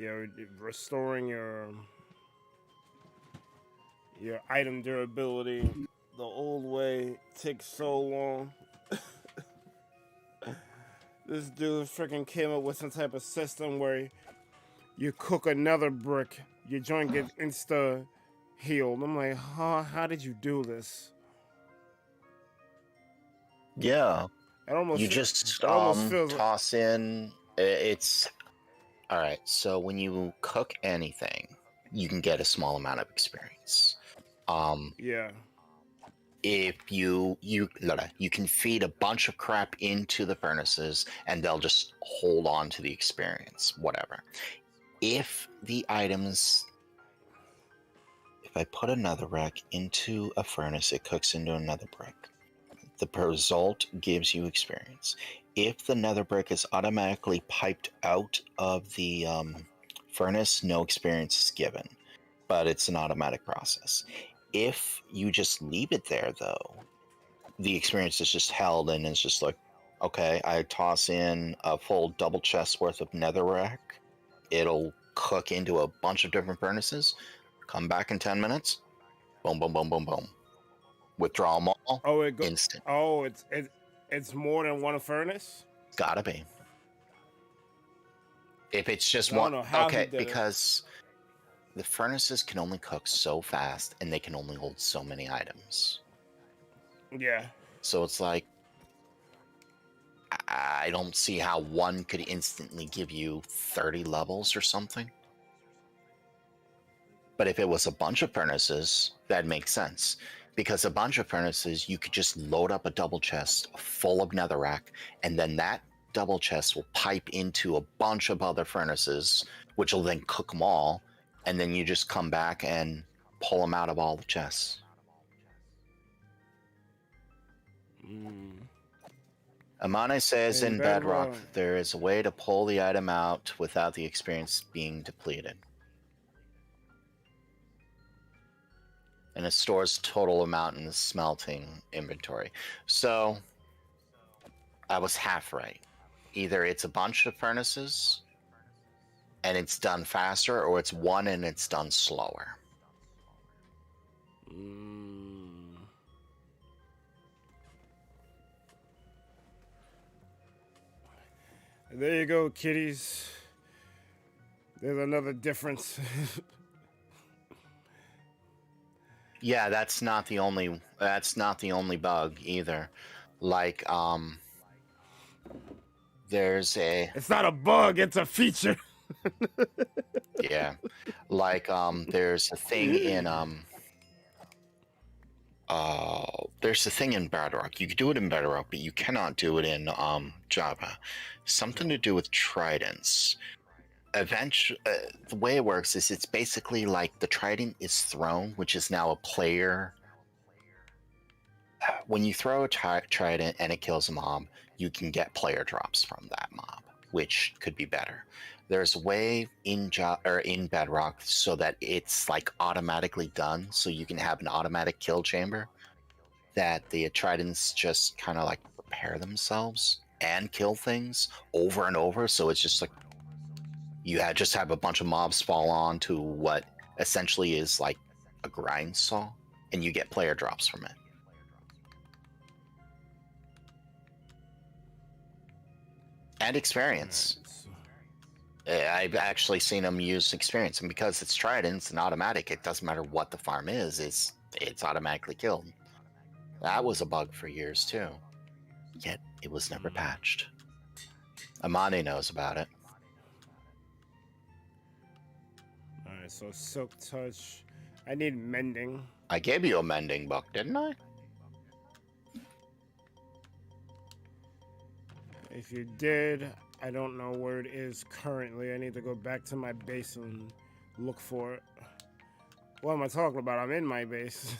Yeah, restoring your item durability the old way takes so long. This dude freaking came up with some type of system where you cook another brick, your joint gets insta healed. I'm like, how did you do this? Yeah. It almost, you just feels toss in. It's all right. So when you cook anything, you can get a small amount of experience. Yeah. If you can feed a bunch of crap into the furnaces and they'll just hold on to the experience, whatever. If the items, if I put another brick into a furnace, it cooks into another brick. The result gives you experience. If the nether brick is automatically piped out of the furnace, no experience is given, but it's an automatic process. If you just leave it there, though, the experience is just held, and it's just like, okay, I toss in a full double chest worth of netherrack. It'll cook into a bunch of different furnaces. Come back in 10 minutes. Boom, boom, boom, boom, boom. Withdraw them all. Oh, it instant. Oh, it's more than one furnace? Gotta be. If it's just one, okay, because the furnaces can only cook so fast and they can only hold so many items. Yeah. So it's like, I don't see how one could instantly give you 30 levels or something. But if it was a bunch of furnaces, that makes sense. Because a bunch of furnaces, you could just load up a double chest full of netherrack, and then that double chest will pipe into a bunch of other furnaces, which will then cook them all, and then you just come back and pull them out of all the chests. Amane says In in Bedrock, Bedrock. there is a way to pull the item out without the experience being depleted. And it stores total amount in the smelting inventory. So I was half right. Either it's a bunch of furnaces and it's done faster, or it's one and it's done slower. There you go, kiddies. There's another difference. Yeah, that's not the only bug either. Like there's a It's not a bug, it's a feature. yeah. Like there's a thing in there's a thing in Bedrock. You can do it in Bedrock, but you cannot do it in Java. Something to do with tridents. Eventually, the way it works is it's basically like the trident is thrown, which is now a player. When you throw a trident and it kills a mob, you can get player drops from that mob, which could be better. There's a way in Bedrock so that it's like automatically done, so you can have an automatic kill chamber that the tridents just kind of like repair themselves and kill things over and over. So it's just like you just have a bunch of mobs fall on to what essentially is like a grind saw, and you get player drops from it. And experience. I've actually seen them use experience, and because it's tridents and automatic, it doesn't matter what the farm is, it's automatically killed. That was a bug for years too, yet it was never patched. Amane knows about it. Alright, so Silk Touch. I need mending. I gave you a mending book, didn't I? If you did, I don't know where it is currently. I need to go back to my base and look for it. What am I talking about? I'm in my base.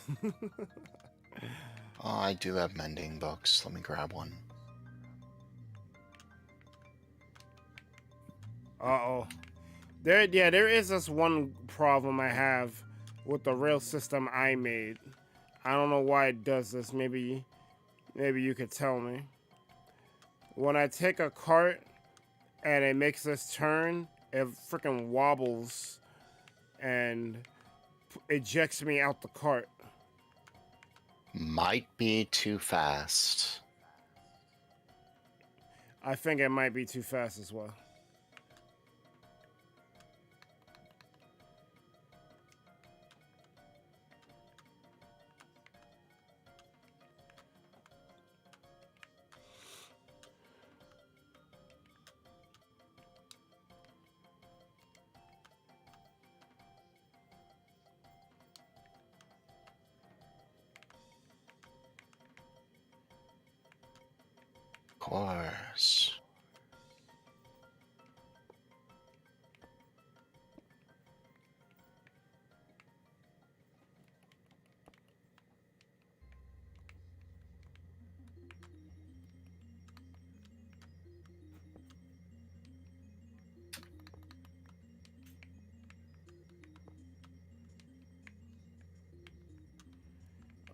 Oh, I do have mending books. Let me grab one. Uh-oh. There is this one problem I have with the rail system I made. I don't know why it does this. Maybe you could tell me. When I take a cart and it makes this turn, it freaking wobbles and ejects me out the cart. Might be too fast. I think it might be too fast as well. Of course.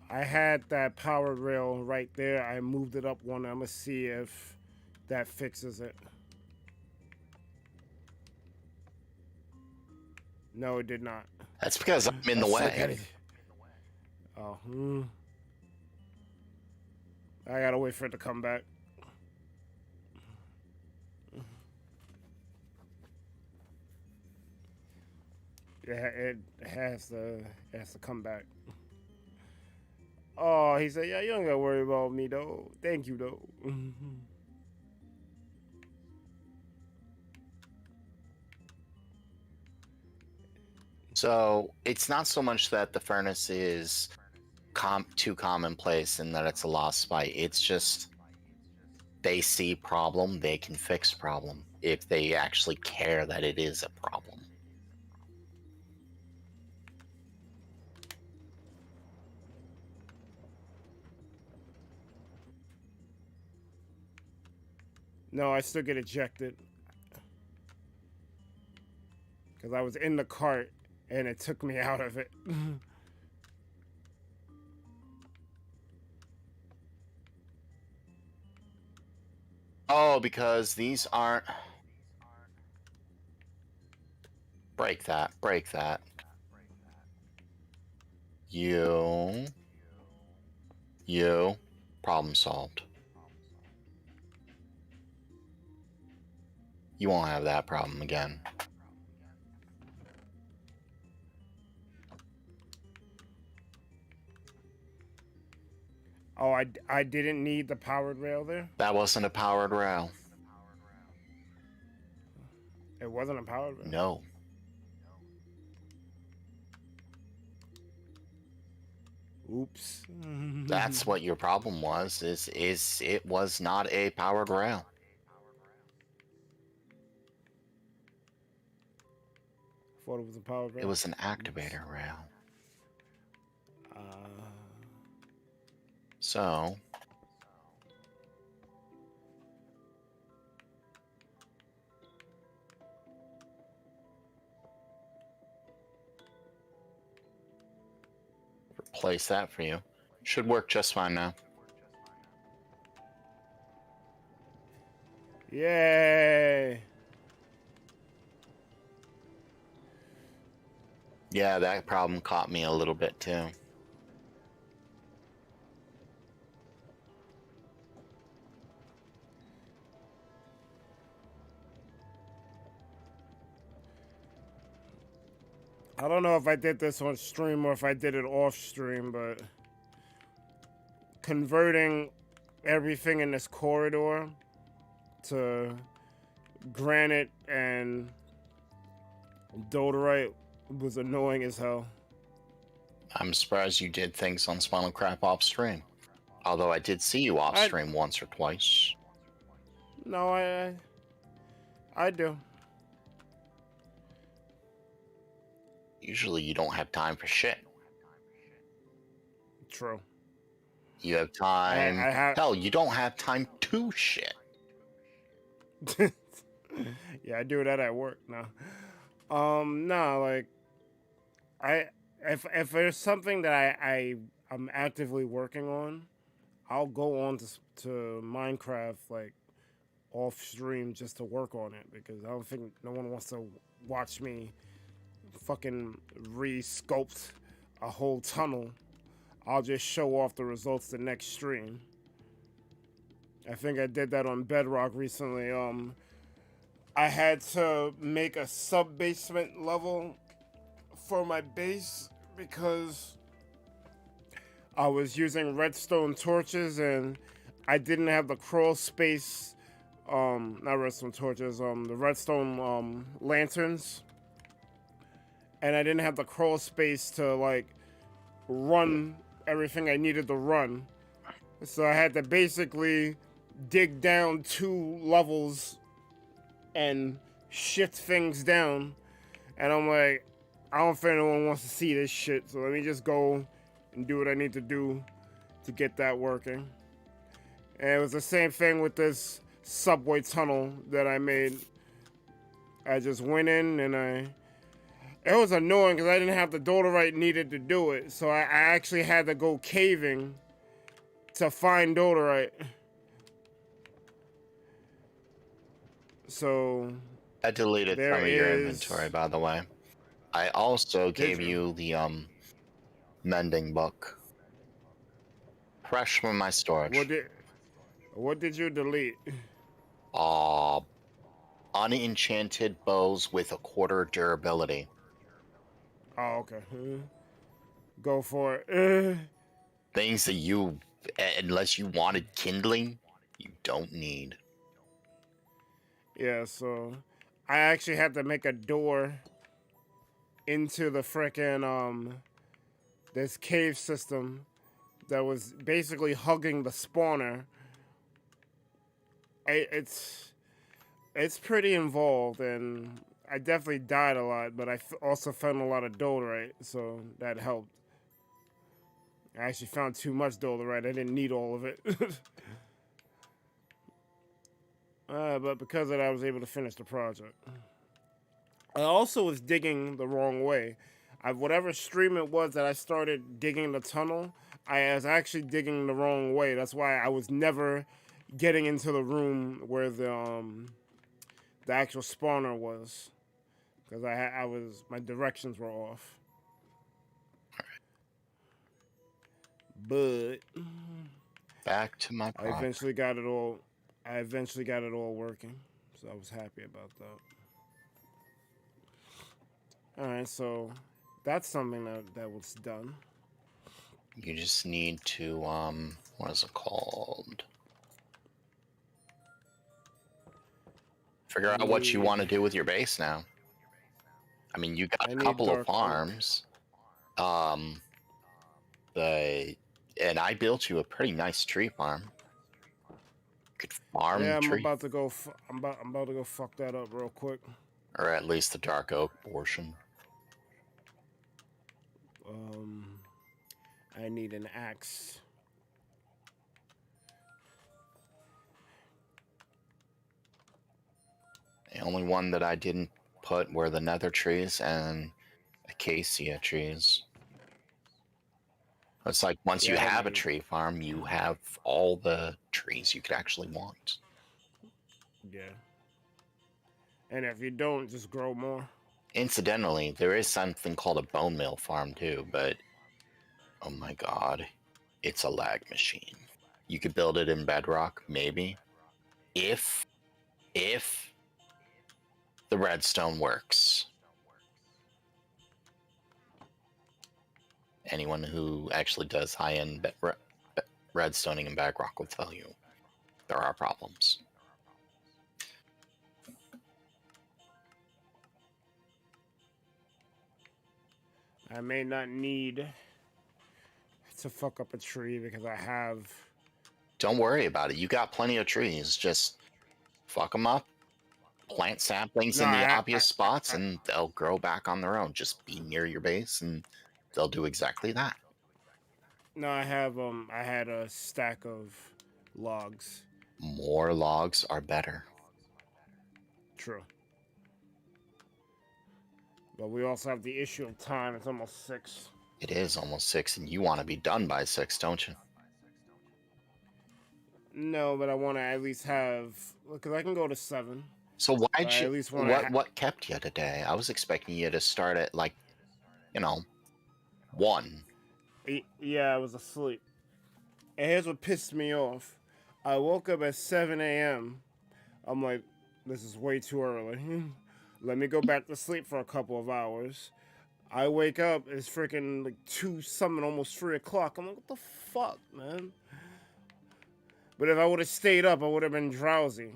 I had that power rail right there. I moved it up one. I'm gonna see if that fixes it. No, it did not. That's because I'm in the way. Oh, I gotta wait for it to come back. It has to come back. Oh, he said, yeah, you don't gotta worry about me, though. Thank you, though. So it's not so much that the furnace is too commonplace and that it's a lost fight. It's just they see problem, they can fix problem if they actually care that it is a problem. No, I still get ejected. Because I was in the cart and it took me out of it. Oh, because these aren't... Break that. Break that. You. Problem solved. You won't have that problem again. Oh, I didn't need the powered rail there? That wasn't a powered rail. It wasn't a powered rail? No. Oops. That's what your problem was, is it was not a powered rail. I thought it was a powered rail. It was an activator rail. So... replace that for you. Should work just fine now. Yay! Yeah, that problem caught me a little bit too. I don't know if I did this on stream or if I did it off stream, but converting everything in this corridor to granite and dolerite was annoying as hell. I'm surprised you did things on Spinal Crap off stream. Although I did see you off stream once or twice. No, I do. Usually you don't have time for shit. True. You have time. Hell, you don't have time to shit. Yeah, I do that at work now. No, like, if there's something that I'm actively working on, I'll go on to Minecraft like off stream just to work on it, because I don't think no one wants to watch me fucking re-sculpt a whole tunnel. I'll just show off the results the next stream. I think I did that on Bedrock recently. I had to make a sub-basement level for my base because I was using redstone torches and I didn't have the crawl space. Not redstone torches, the redstone lanterns. And I didn't have the crawl space to like run everything I needed to run. So I had to basically dig down 2 levels and shit things down. And I'm like, I don't think no one wants to see this shit, so let me just go and do what I need to do to get that working. And it was the same thing with this subway tunnel that I made. I just went in and it was annoying because I didn't have the dolerite needed to do it, so I actually had to go caving to find dolerite. So I deleted some of your inventory, by the way. I also gave you the mending book. Fresh from my storage. What did you delete? Unenchanted bows with a 1/4 durability. Oh, okay. Go for it. Things that you, unless you wanted kindling, you don't need. Yeah, so I actually had to make a door into the frickin' this cave system that was basically hugging the spawner. It's pretty involved, and I definitely died a lot, but I also found a lot of dolerite, so that helped. I actually found too much dolerite. I didn't need all of it. But because of that, I was able to finish the project. I also was digging the wrong way. Whatever stream it was that I started digging the tunnel, I was actually digging the wrong way. That's why I was never getting into the room where the actual spawner was, because my directions were off. But back to my I eventually got it all. I eventually got it all working, so I was happy about that. All right, so that's something that was done. You just need to what is it called? Figure out what you want to do with your base now. I mean, you got a couple of farms. And I built you a pretty nice tree farm. You could farm. Yeah, I'm about to go fuck that up real quick. Or at least the dark oak portion. I need an axe. The only one that I didn't put were the nether trees and acacia trees. It's like once you have a tree farm, you have all the trees you could actually want. Yeah. And if you don't, just grow more. Incidentally, there is something called a bone meal farm too, but oh my god, it's a lag machine. You could build it in Bedrock, maybe. If the redstone works. Anyone who actually does high-end redstoning in Bedrock will tell you there are problems. I may not need to fuck up a tree because I have... Don't worry about it. You got plenty of trees. Just fuck them up. Plant saplings in the obvious spots and they'll grow back on their own. Just be near your base and they'll do exactly that. No, I had a stack of logs. More logs are better. True. But we also have the issue of time. It's almost 6. It is almost 6, and you want to be done by 6, don't you? No, but I want to at least have... Because I can go to 7. So why'd you... At least what kept you today? I was expecting you to start at, like, 1. Yeah, I was asleep. And here's what pissed me off. I woke up at 7 a.m. I'm like, this is way too early. Let me go back to sleep for a couple of hours. I wake up, it's freaking like 2-something, almost 3 o'clock. I'm like, what the fuck, man? But if I would have stayed up, I would have been drowsy.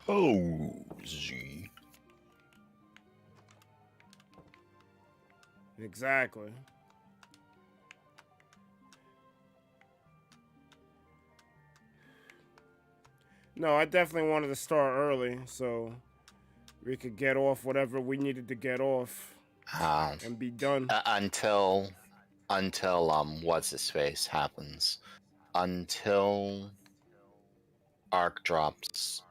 Drowsy. Exactly. No, I definitely wanted to start early, so we could get off whatever we needed to get off and be done. Until what's his face happens. Until Ark drops,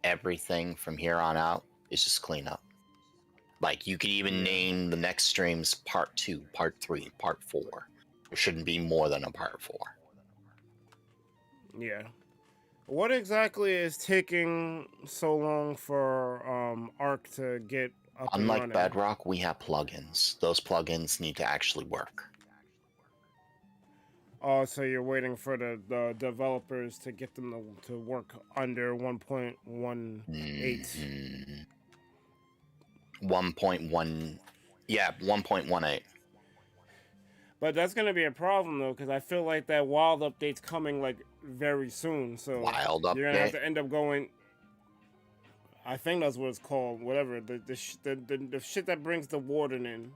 everything from here on out is just cleanup. Like, you could even name the next streams Part 2, Part 3, Part 4. There shouldn't be more than a Part 4. Yeah. What exactly is taking so long for Ark to get up and running? Unlike Bedrock, we have plugins. Those plugins need to actually work. Oh, so you're waiting for the developers to get them to work under 1.18. 1.1, yeah, 1.18. But that's gonna be a problem though, because I feel like that wild update's coming like very soon. So wild update. You're gonna have to end up going. I think that's what it's called. Whatever the shit that brings the warden in.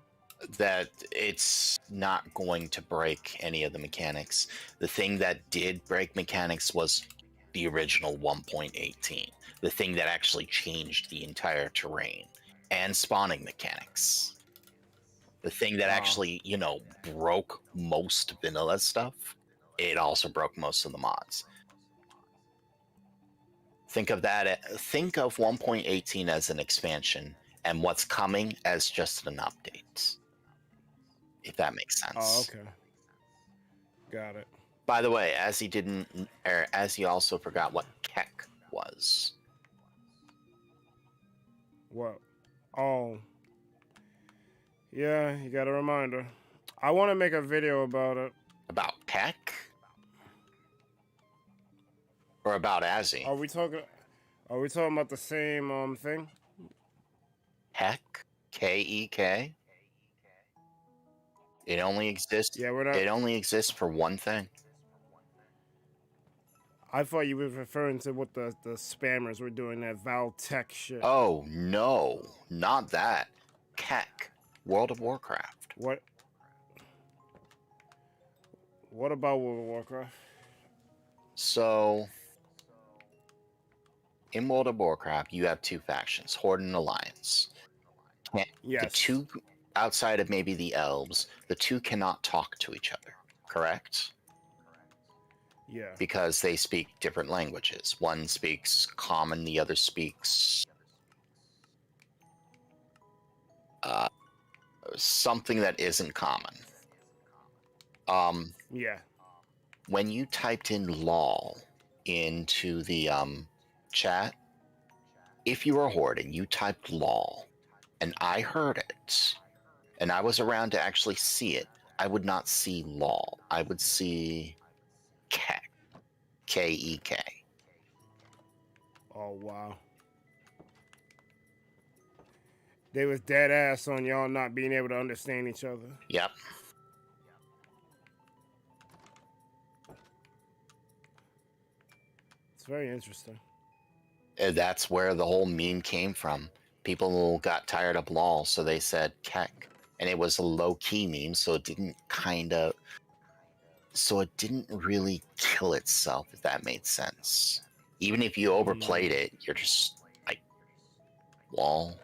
That it's not going to break any of the mechanics. The thing that did break mechanics was the original 1.18. The thing that actually changed the entire terrain and spawning mechanics. The thing that actually, broke most vanilla stuff, it also broke most of the mods. Think of that. Think of 1.18 as an expansion, and what's coming as just an update. If that makes Oh, sense. okay. Got it. By the way, as he didn't, or as he also forgot what Keck was. What? Oh. Yeah, you got a reminder. I want to make a video about it. About Keck? Or about Azzy? Are we talking about the same thing? Heck? K-E-K? It only exists. Yeah, we're not. It only exists for one thing. I thought you were referring to what the spammers were doing, that Val Tech shit. Oh no, not that. Keck. World of Warcraft. What? What about World of Warcraft? So, in World of Warcraft, you have two factions, Horde and Alliance. Yes. The two, outside of maybe the elves, the two cannot talk to each other, correct? Yeah. Because they speak different languages. One speaks common, the other speaks something that isn't common. Yeah. When you typed in lol into the chat, if you were Horde and you typed lol, and I heard it, and I was around to actually see it, I would not see lol. I would see Kek. K-E-K. Oh wow. They was dead ass on y'all not being able to understand each other. Yep. It's very interesting. And that's where the whole meme came from. People got tired of lol, so they said Kek. And it was a low-key meme, so it didn't really kill itself, if that made sense. Even if you overplayed it, you're just like, lol.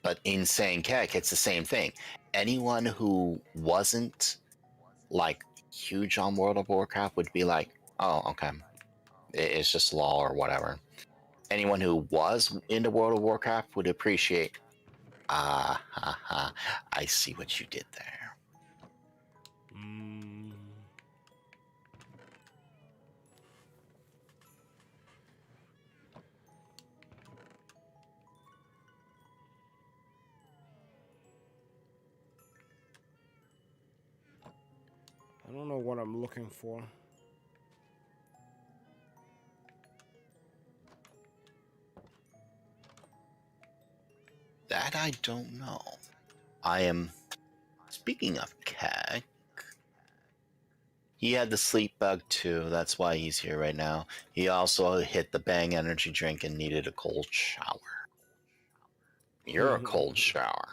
But in saying Kek, it's the same thing. Anyone who wasn't like huge on World of Warcraft would be like, oh, okay, it's just lol or whatever. Anyone who was into World of Warcraft would appreciate, I see what you did there. I don't know what I'm looking for. That I don't know. I am... Speaking of Kek, he had the sleep bug too. That's why he's here right now. He also hit the Bang energy drink and needed a cold shower. You're a cold shower.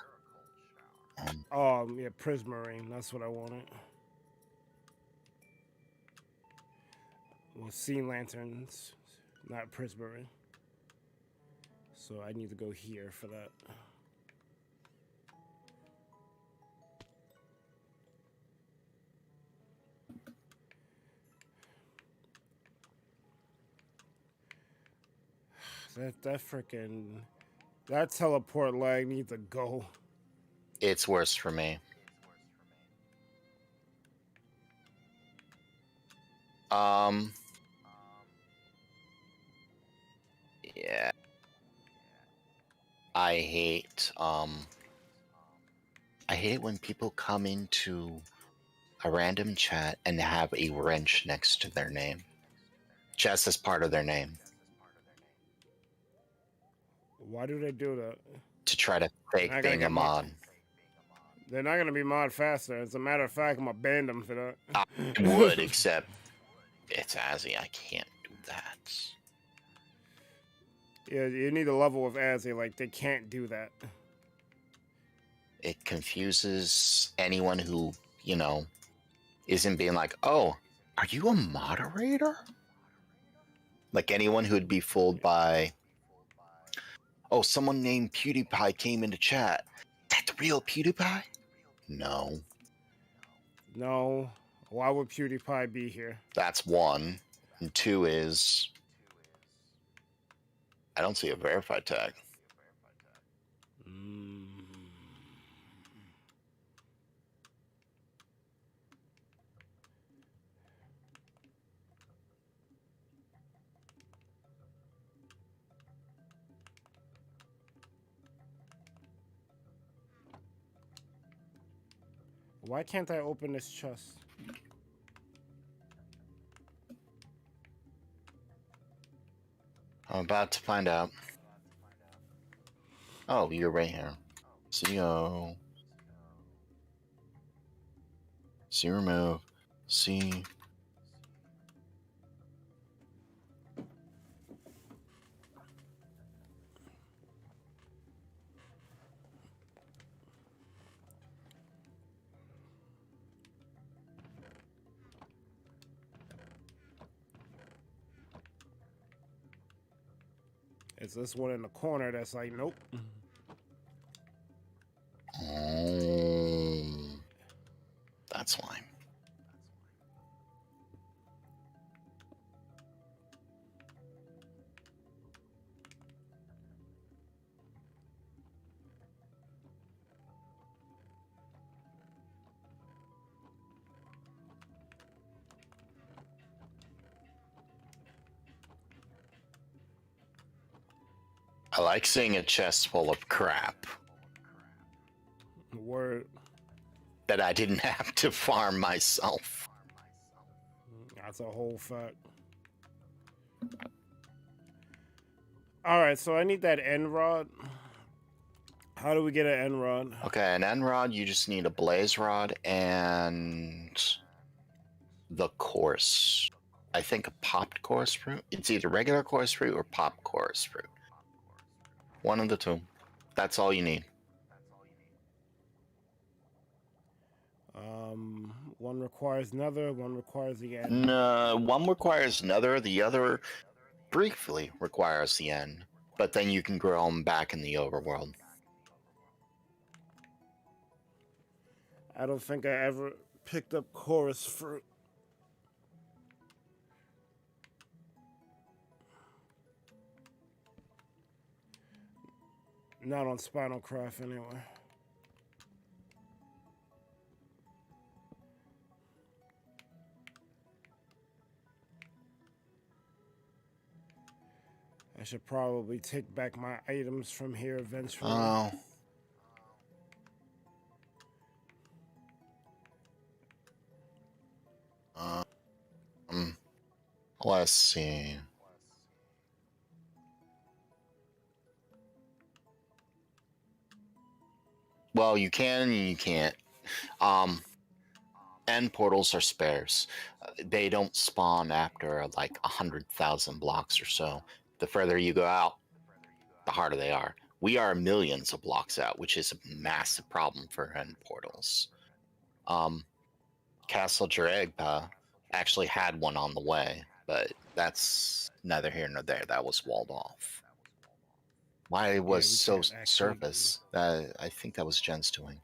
Yeah, Prismarine. That's what I wanted. Well, Sea Lanterns, not Prismarine. So I need to go here for that. That teleport lag needs to go. It's worse for me. Yeah. I hate it when people come into a random chat and have a wrench next to their name. Just as part of their name. Why do they do that? To try to fake being a mod. They're not gonna be mod faster. As a matter of fact, I'm gonna ban them for that. I would, except it's Azzy. I can't do that. Yeah, you need a level with Azzy. Like, they can't do that. It confuses anyone who, isn't being like, oh, are you a moderator? Like anyone who'd be fooled by, oh, someone named PewDiePie came into chat. Is that the real PewDiePie? No. No. Why would PewDiePie be here? That's one. And two is I don't see a verified tag. Why can't I open this chest? I'm about to find out. Oh, you're right here. CO. C remove. C. It's this one in the corner that's like, nope. Oh, that's why. I like seeing a chest full of crap Word. that I didn't have to farm myself. That's a whole fact. Alright, so I need that end rod. How do we get an end rod? Okay, an end rod, you just need a blaze rod and the course. I think a popped chorus fruit. It's either regular chorus fruit or popped chorus fruit. One of the two. That's all you need. One requires nether, one requires the end. No, one requires nether, the other briefly requires the end. But then you can grow them back in the overworld. I don't think I ever picked up chorus fruit. Not on Spinal Craft anyway. I should probably take back my items from here eventually. Oh. Let's see. Well, you can and you can't. End portals are spares. They don't spawn after like 100,000 blocks or so. The further you go out, the harder they are. We are millions of blocks out, which is a massive problem for end portals. Castle Jeroentjeee actually had one on the way, but that's neither here nor there. That was walled off. Why it was so surface? I think that was Jen's doing.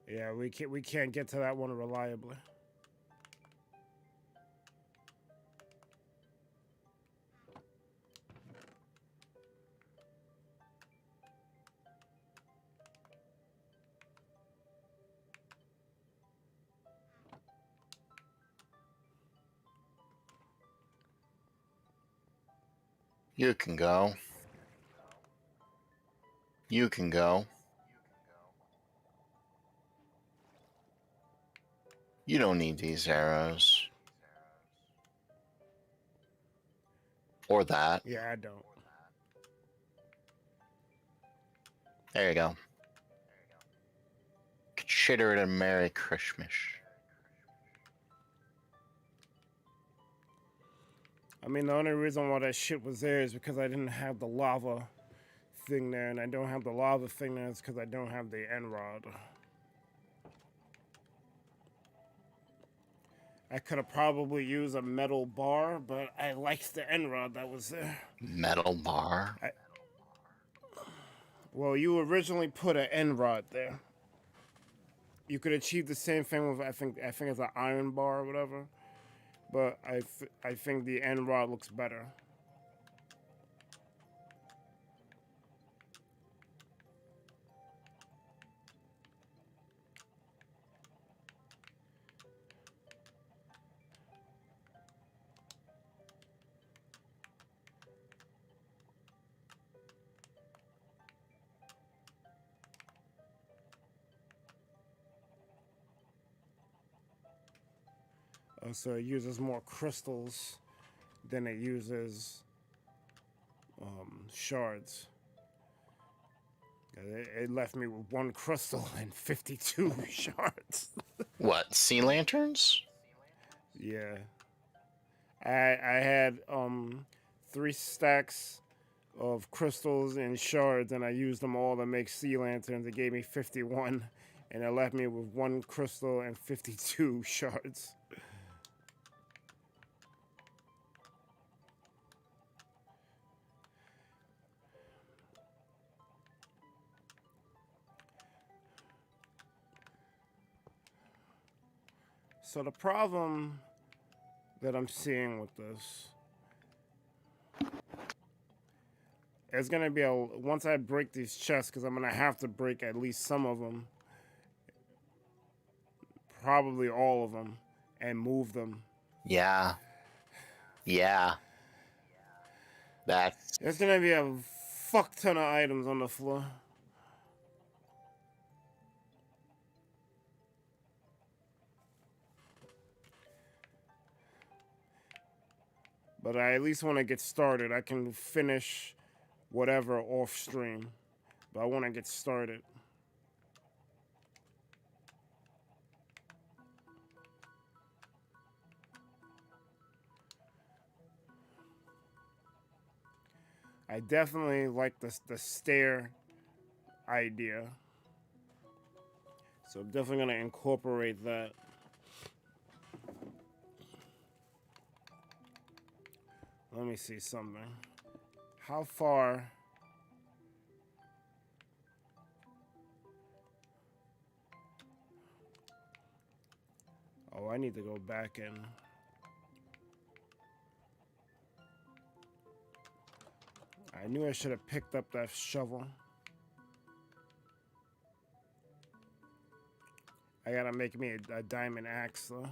Yeah, we can't get to that one reliably. You can go. You can go. You don't need these arrows. Or that. Yeah, I don't. There you go. Consider it a Merry Christmas. I mean, the only reason why that shit was there is because I didn't have the lava thing there, and I don't have the lava thing there is because I don't have the end rod. I could have probably used a metal bar, but I liked the end rod that was there. Metal bar? Well, you originally put an end rod there. you could achieve the same thing with I think it's an iron bar or whatever, but I think the end rod looks better. So it uses more crystals than it uses shards. It left me with 1 crystal and 52 shards. What, sea lanterns? Yeah. I had 3 stacks of crystals and shards, and I used them all to make sea lanterns. It gave me 51, and it left me with 1 crystal and 52 shards. So the problem that I'm seeing with this is going to be once I break these chests, because I'm going to have to break at least some of them, probably all of them, and move them. Yeah. Yeah. That's... There's going to be a fuck ton of items on the floor. But I at least want to get started. I can finish whatever off stream, but I want to get started. I definitely like the stair idea, so I'm definitely going to incorporate that. Let me see something. How far? Oh, I need to go back in. I knew I should have picked up that shovel. I gotta make me a diamond axe though.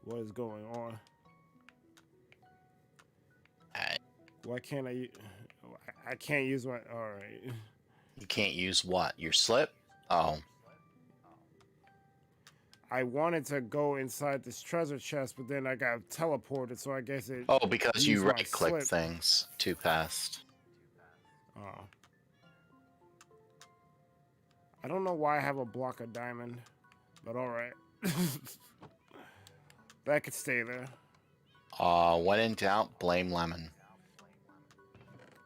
What is going on? Why can't I can't use my... Alright. You can't use what? Your slip? Oh. I wanted to go inside this treasure chest, but then I got teleported, so I guess it... Oh, because you used my right-click slip. things too fast. Oh. I don't know why I have a block of diamond, but alright. That could stay there. When in doubt, blame lemon.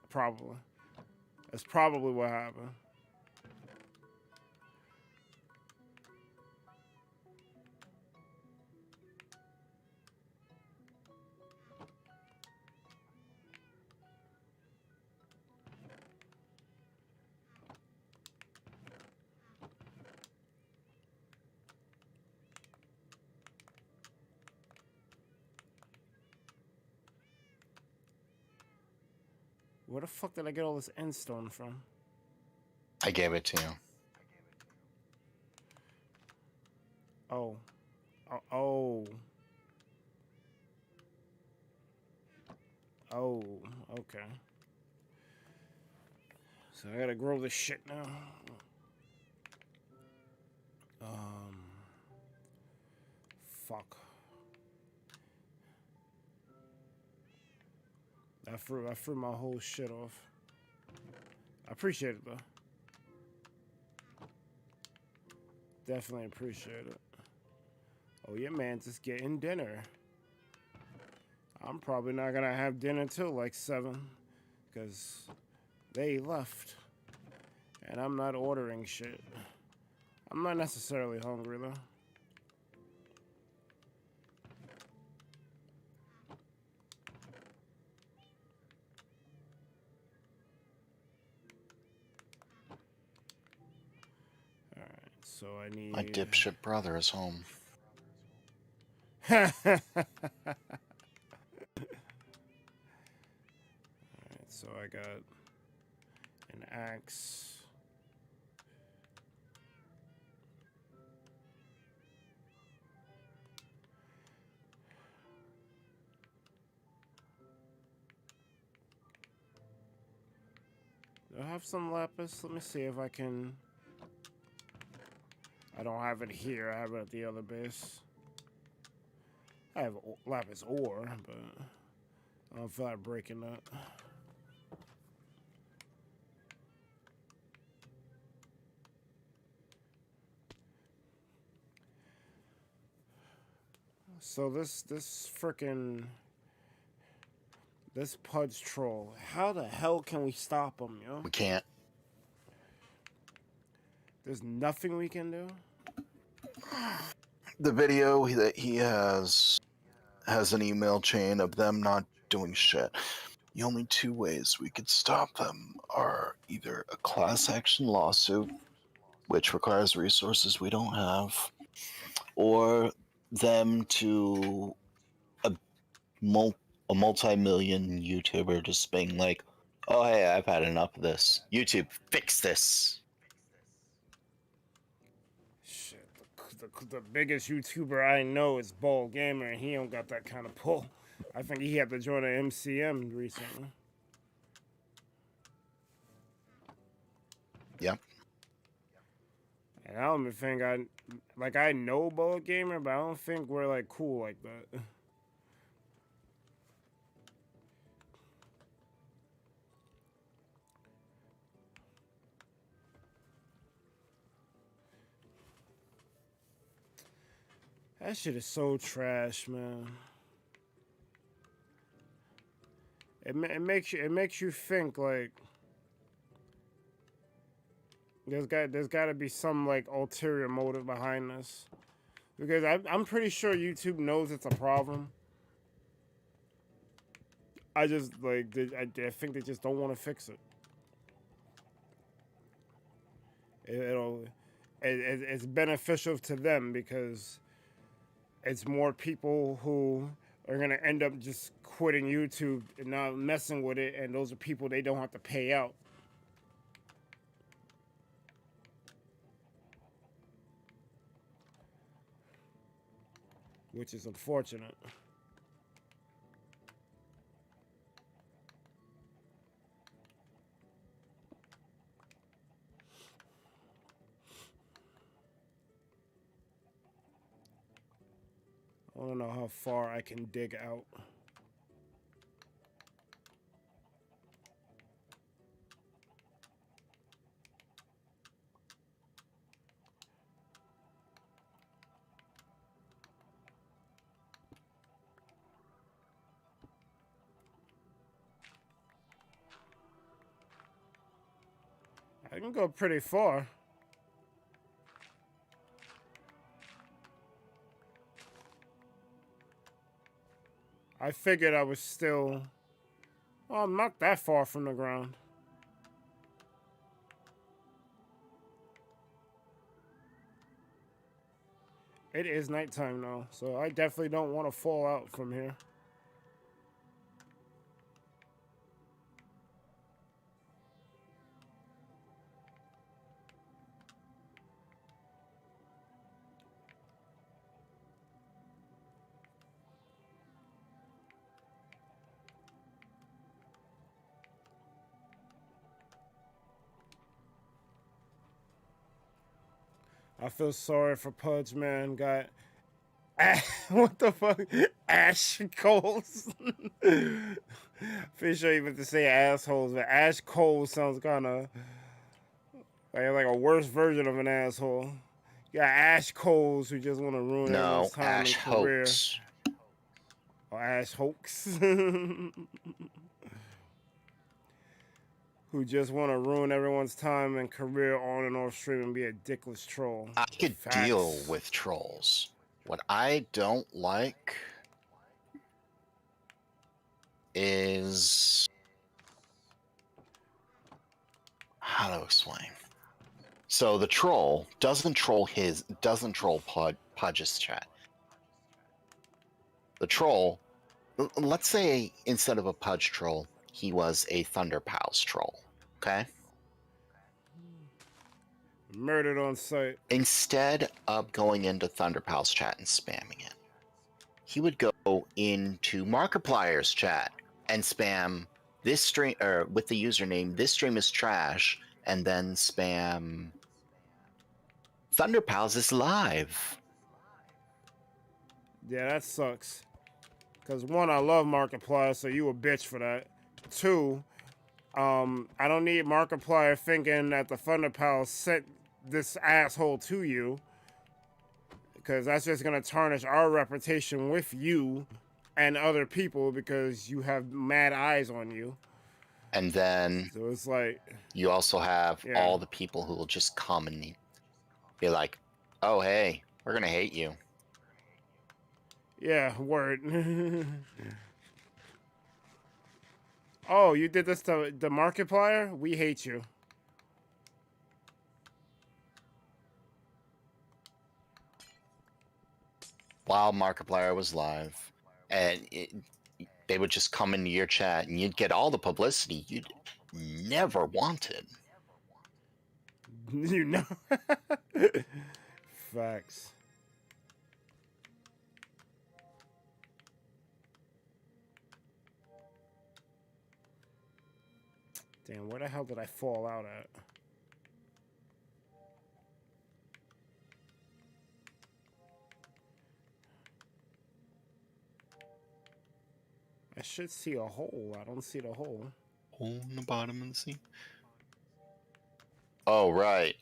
Probably. That's probably what happened. Where the fuck did I get all this end stone from? I gave it to you. Oh. Oh. Oh. Okay. So I gotta grow this shit now. Fuck. I threw my whole shit off. I appreciate it though. Definitely appreciate it. Oh yeah, man, just getting dinner. I'm probably not gonna have dinner till like 7, because they left, and I'm not ordering shit. I'm not necessarily hungry though. so I need... My dipshit brother is home. Alright, so I got an axe. Do I have some lapis? Let me see if I can... I don't have it here. I have it at the other base. I have lapis ore, but I don't feel like breaking that. So this frickin' this Pudge troll, how the hell can we stop him, yo? We can't. There's nothing we can do? The video that he has an email chain of them not doing shit. The only two ways we could stop them are either a class action lawsuit, which requires resources we don't have, or them to a multi-million YouTuber just being like, oh hey, I've had enough of this. YouTube, fix this. Shit, the biggest YouTuber I know is Ball Gamer, and he don't got that kind of pull. I think he had to join an MCM recently. Yep. And I don't even think I know Ball Gamer, but I don't think we're like cool like that. That shit is so trash, man. It makes you think like there's got to be some like ulterior motive behind this, because I'm pretty sure YouTube knows it's a problem. I just like I think they just don't want to fix it. It's beneficial to them because it's more people who are gonna end up just quitting YouTube and not messing with it, and those are people they don't have to pay out. Which is unfortunate. I don't know how far I can dig out. I can go pretty far. I figured I was still... Oh, I'm not that far from the ground. It is nighttime now, so I definitely don't want to fall out from here. I feel sorry for Pudge, man. Got what the fuck? Ash coals. Pretty sure you meant to say assholes, but ash coals sounds kind of like a worse version of an asshole. You got ash coals who just want to ruin everyone's time Ash and career. hoax. Or ash hoax. Who just want to ruin everyone's time and career on and off stream and be a dickless troll. I could Facts. deal with trolls. What I don't like is... how to explain? So the troll doesn't troll Pudge's chat. The troll, let's say instead of a Pudge troll, he was a ThunderPals troll. Okay. Murdered on sight. Instead of going into ThunderPals chat and spamming it, he would go into Markiplier's chat and spam this stream with the username "This stream is trash," and then spam "ThunderPals is live." Yeah, that sucks. Cause one, I love Markiplier, so you a bitch for that. Two, I don't need Markiplier thinking that the ThunderPals sent this asshole to you, because that's just gonna tarnish our reputation with you and other people because you have mad eyes on you. And then so it's like you also have all the people who will just come and be like, "Oh, hey, we're gonna hate you." Yeah, word. Oh, you did this to the Markiplier? We hate you. While Markiplier was live, and they would just come into your chat, and you'd get all the publicity you'd never wanted. You know? Facts. Damn, where the hell did I fall out at? I should see a hole. I don't see the hole. Hole in the bottom of the sea. Oh, right.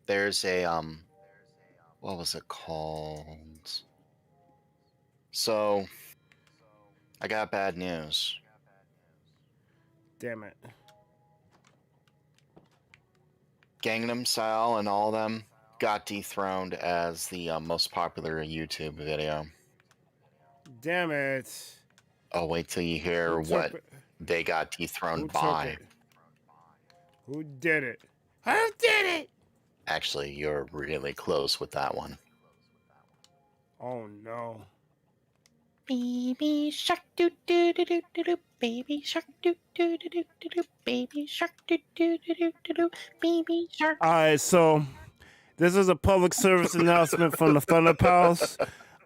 There's a, what was it called? So, I got bad news. Damn it. Gangnam Style and all of them got dethroned as the most popular YouTube video. Damn it. Oh, wait till you hear what they got dethroned by. Who did it? Who did it? Actually, you're really close with that one. Oh no. Baby shark doo doo doo doo doo doo. Baby shark doo doo doo doo doo doo. Baby shark doo doo doo doo doo doo. Baby shark. Alright, so this is a public service announcement from the ThunderPals.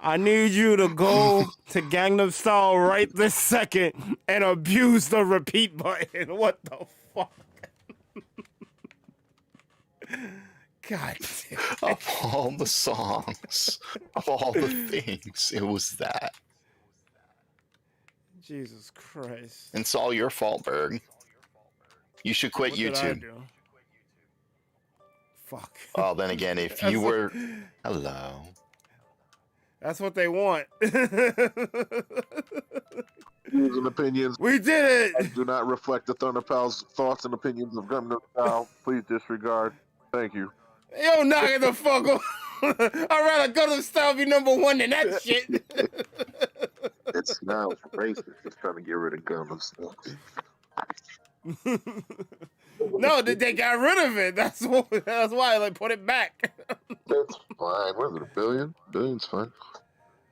I need you to go to Gangnam Style right this second and abuse the repeat button. What the fuck? God damn. Of all the songs, of all the things, it was that. Jesus Christ. It's all your fault, Berg. You should quit What YouTube. did I do? Fuck. Well, then again, if you were... Hello. That's what they want. Views and opinions We did it! do not reflect the ThunderPals' thoughts and opinions of Gangnam Style. Please disregard. Thank you. Yo, knock it the fuck off. I'd rather Gangnam Style be #1 than that shit. It's now racist. Just trying to get rid of Gangnam Style. No, they got rid of it. That's why they put it back. That's fine. What is it, $1 billion? Billion's fine.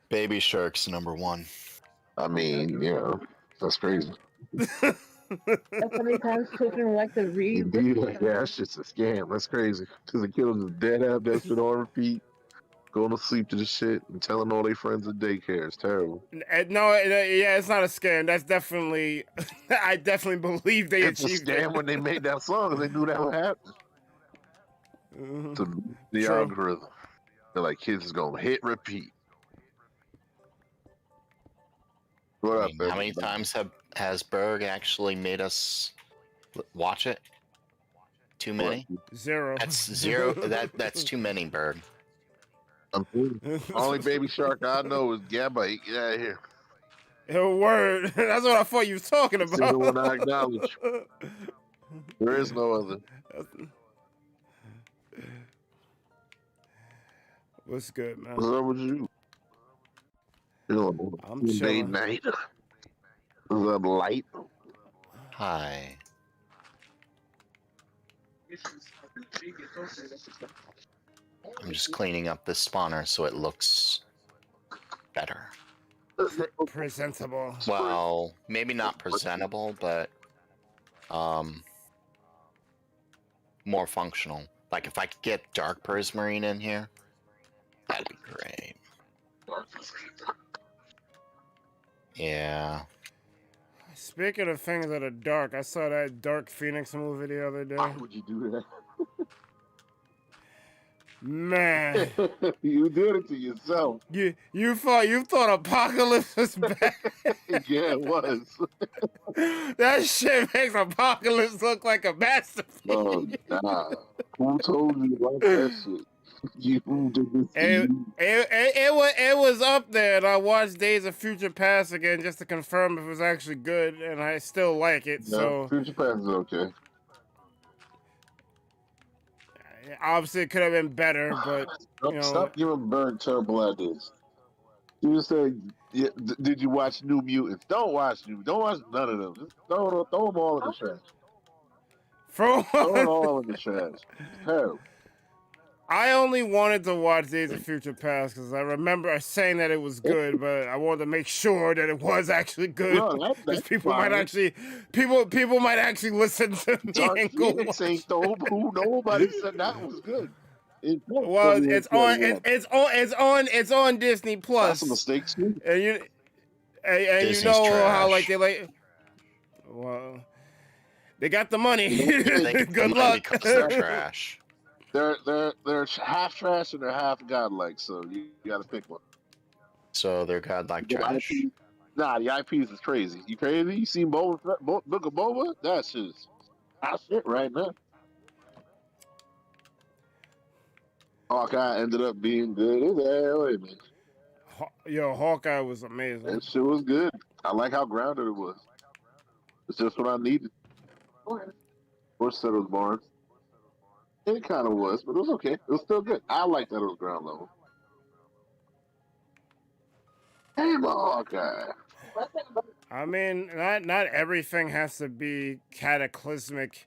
Baby Shark's #1. I mean, you know, that's crazy. That's how many times children like to read. Yeah, that's just a scam. That's crazy. Because the kid was just dead have that shit on repeat, going to sleep to the shit, and telling all their friends at daycare. It's terrible. No, yeah, it's not a scam. That's definitely, I definitely believe they It's a achieved scam it. when they made that song. They knew that would happen. To the True. algorithm. They're like, kids is going to hit repeat. What up, How many times has Berg actually made us watch it? Too many? 0. That's 0. That's too many, Berg. Only Baby Shark I know is Gabite. Get out of here. Word. That's what I thought you was talking It's the only one I about. acknowledge. There is no other. What's good, man? What's up with you? I'm Date chilling. night. What's up, light? Hi. I'm just cleaning up this spawner so it looks better. Presentable. Well, maybe not presentable, but more functional. Like if I could get dark prismarine in here, that'd be great. Yeah. Speaking of things that are dark, I saw that Dark Phoenix movie the other Why day. would you do that? Man, You did it to yourself. you thought Apocalypse was bad. Yeah, it was. That shit makes Apocalypse look like a masterpiece. Oh, nah. Who told you about that shit? You did this to you. It was up there, and I watched Days of Future Past again just to confirm if it was actually good, and I still like it. No, So Future Past is okay. obviously it could have been better, but you know, Stop giving Bird terrible ideas. You just say, yeah, did you watch New Mutants? Don't watch none of them. Just throw them all in the trash. Throw them all in the trash. It's terrible. I only wanted to watch Days of Future Past because I remember saying that it was good, but I wanted to make sure that it was actually good. No, Because people might actually listen to me Dark and go Phoenix watch. ain't though. Who nobody said that was good. Well, it's on Disney Plus. That's a mistake too. And you Disney's know trash. how like they like. Well, they got the money. They get Good the money luck. because they're trash. They're half trash and they're half godlike, so you gotta pick one. So they're godlike trash. Nah, the IPs is crazy. You crazy? You seen Book of Boba? That's just that's it right now. Hawkeye ended up being good as hell, man. Yo, Hawkeye was amazing. That shit was good. I like how grounded it was. It's just what I needed. Or Settlers Barnes. It kind of was, but it was okay. It was still good. I like that it was ground level. Hey, my Hawkeye. I mean, not everything has to be cataclysmic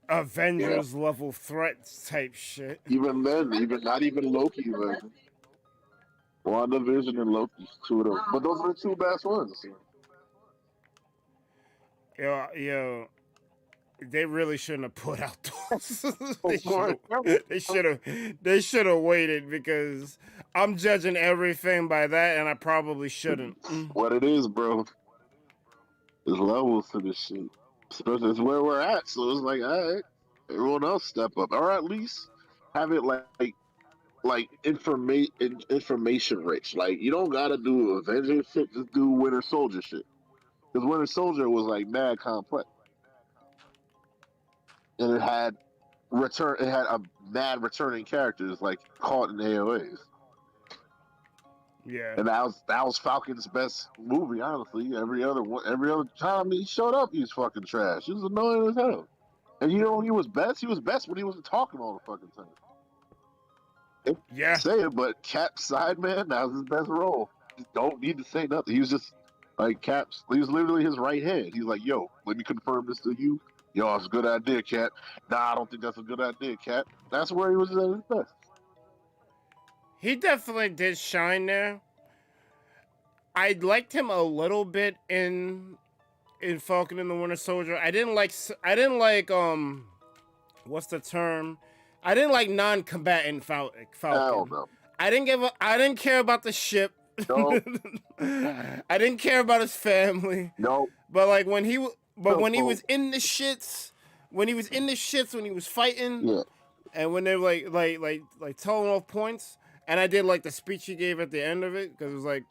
Avengers level threats type shit. Even then, not even Loki. Like, WandaVision and Loki, two of them. But those are the two best ones. Yo, they really shouldn't have put out those. They should have waited because I'm judging everything by that, and I probably shouldn't. What it is, bro. There's levels to this shit. Especially it's where we're at, so it's like, all right, everyone else step up, or at least have it like information rich. Like you don't gotta do Avengers shit, just do Winter Soldier shit. Because Winter Soldier was like mad complex, and it had a mad returning characters like caught in AOAs. Yeah, and that was Falcon's best movie, honestly. Every other time he showed up, he was fucking trash. He was annoying as hell. And you know he was best? He was best when he wasn't talking all the fucking time. Yeah. Say it, but Cap's sideman, that was his best role. You don't need to say nothing. He was just like Cap's. He was literally his right hand. He's like, "Yo, let me confirm this to you. Yo, it's a good idea, Cap. Nah, I don't think that's a good idea, Cap." That's where he was at his best. He definitely did shine there. I liked him a little bit in Falcon and the Winter Soldier. I didn't like what's the term? I didn't like non-combatant Falcon. Hell no. I didn't care about the ship. No. I didn't care about his family. No. But like when he was in the shits, when he was fighting, yeah. And when they were like telling off points, and I did like the speech he gave at the end of it because it was like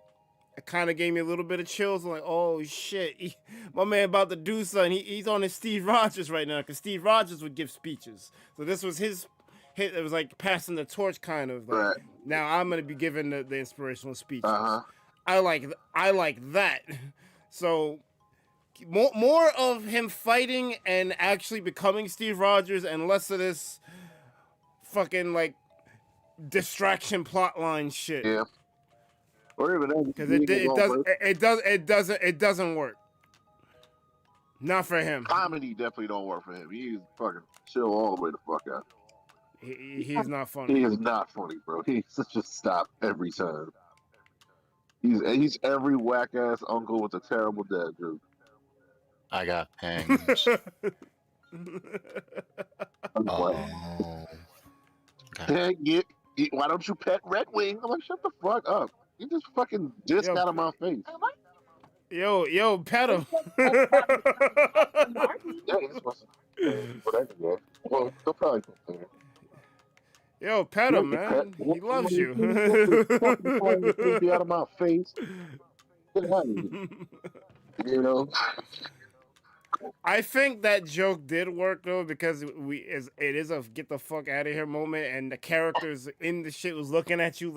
it kind of gave me a little bit of chills. I'm like, oh shit, my man about to do something. He's on his Steve Rogers right now because Steve Rogers would give speeches, so this was his. It was like passing the torch, kind of. Like, right. Now I'm gonna be giving the inspirational speeches. Uh-huh. I like that. So more of him fighting and actually becoming Steve Rogers, and less of this fucking like distraction plotline shit. Yeah. Or even because it doesn't work. Not for him. Comedy definitely don't work for him. He's fucking chill all the way the fuck out. He's not funny. He is not funny, bro. He's such a stop every time. He's every whack ass uncle with a terrible dad joke. I got pings. Oh. Okay. Why don't you pet Red Wing? I'm like, shut the fuck up. You just fucking disc out of my face. Yo, pet him. Yeah, that's what's whatever, yeah. Well, they'll probably put there. Yo, pet him, man. He loves you. Be out of my face. Get out of here. You know? I think that joke did work though because it is a get the fuck out of here moment, and the characters in the shit was looking at you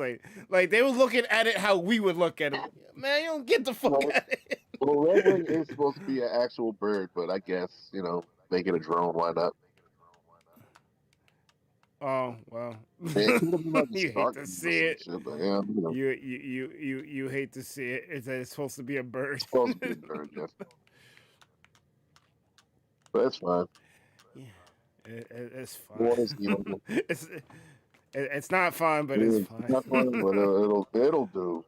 like they were looking at it how we would look at it. Man, you don't get the fuck out of here. Well, Red Wing is supposed to be an actual bird, but I guess, make it a drone, why not? Oh well, you hate to see it. Shit, but yeah, You hate to see it. It's supposed to be a bird. It's supposed to be a bird, yes. But it's fine. Yeah, it's fine. It's not fine, but it's fine. It's not fine, but it'll do.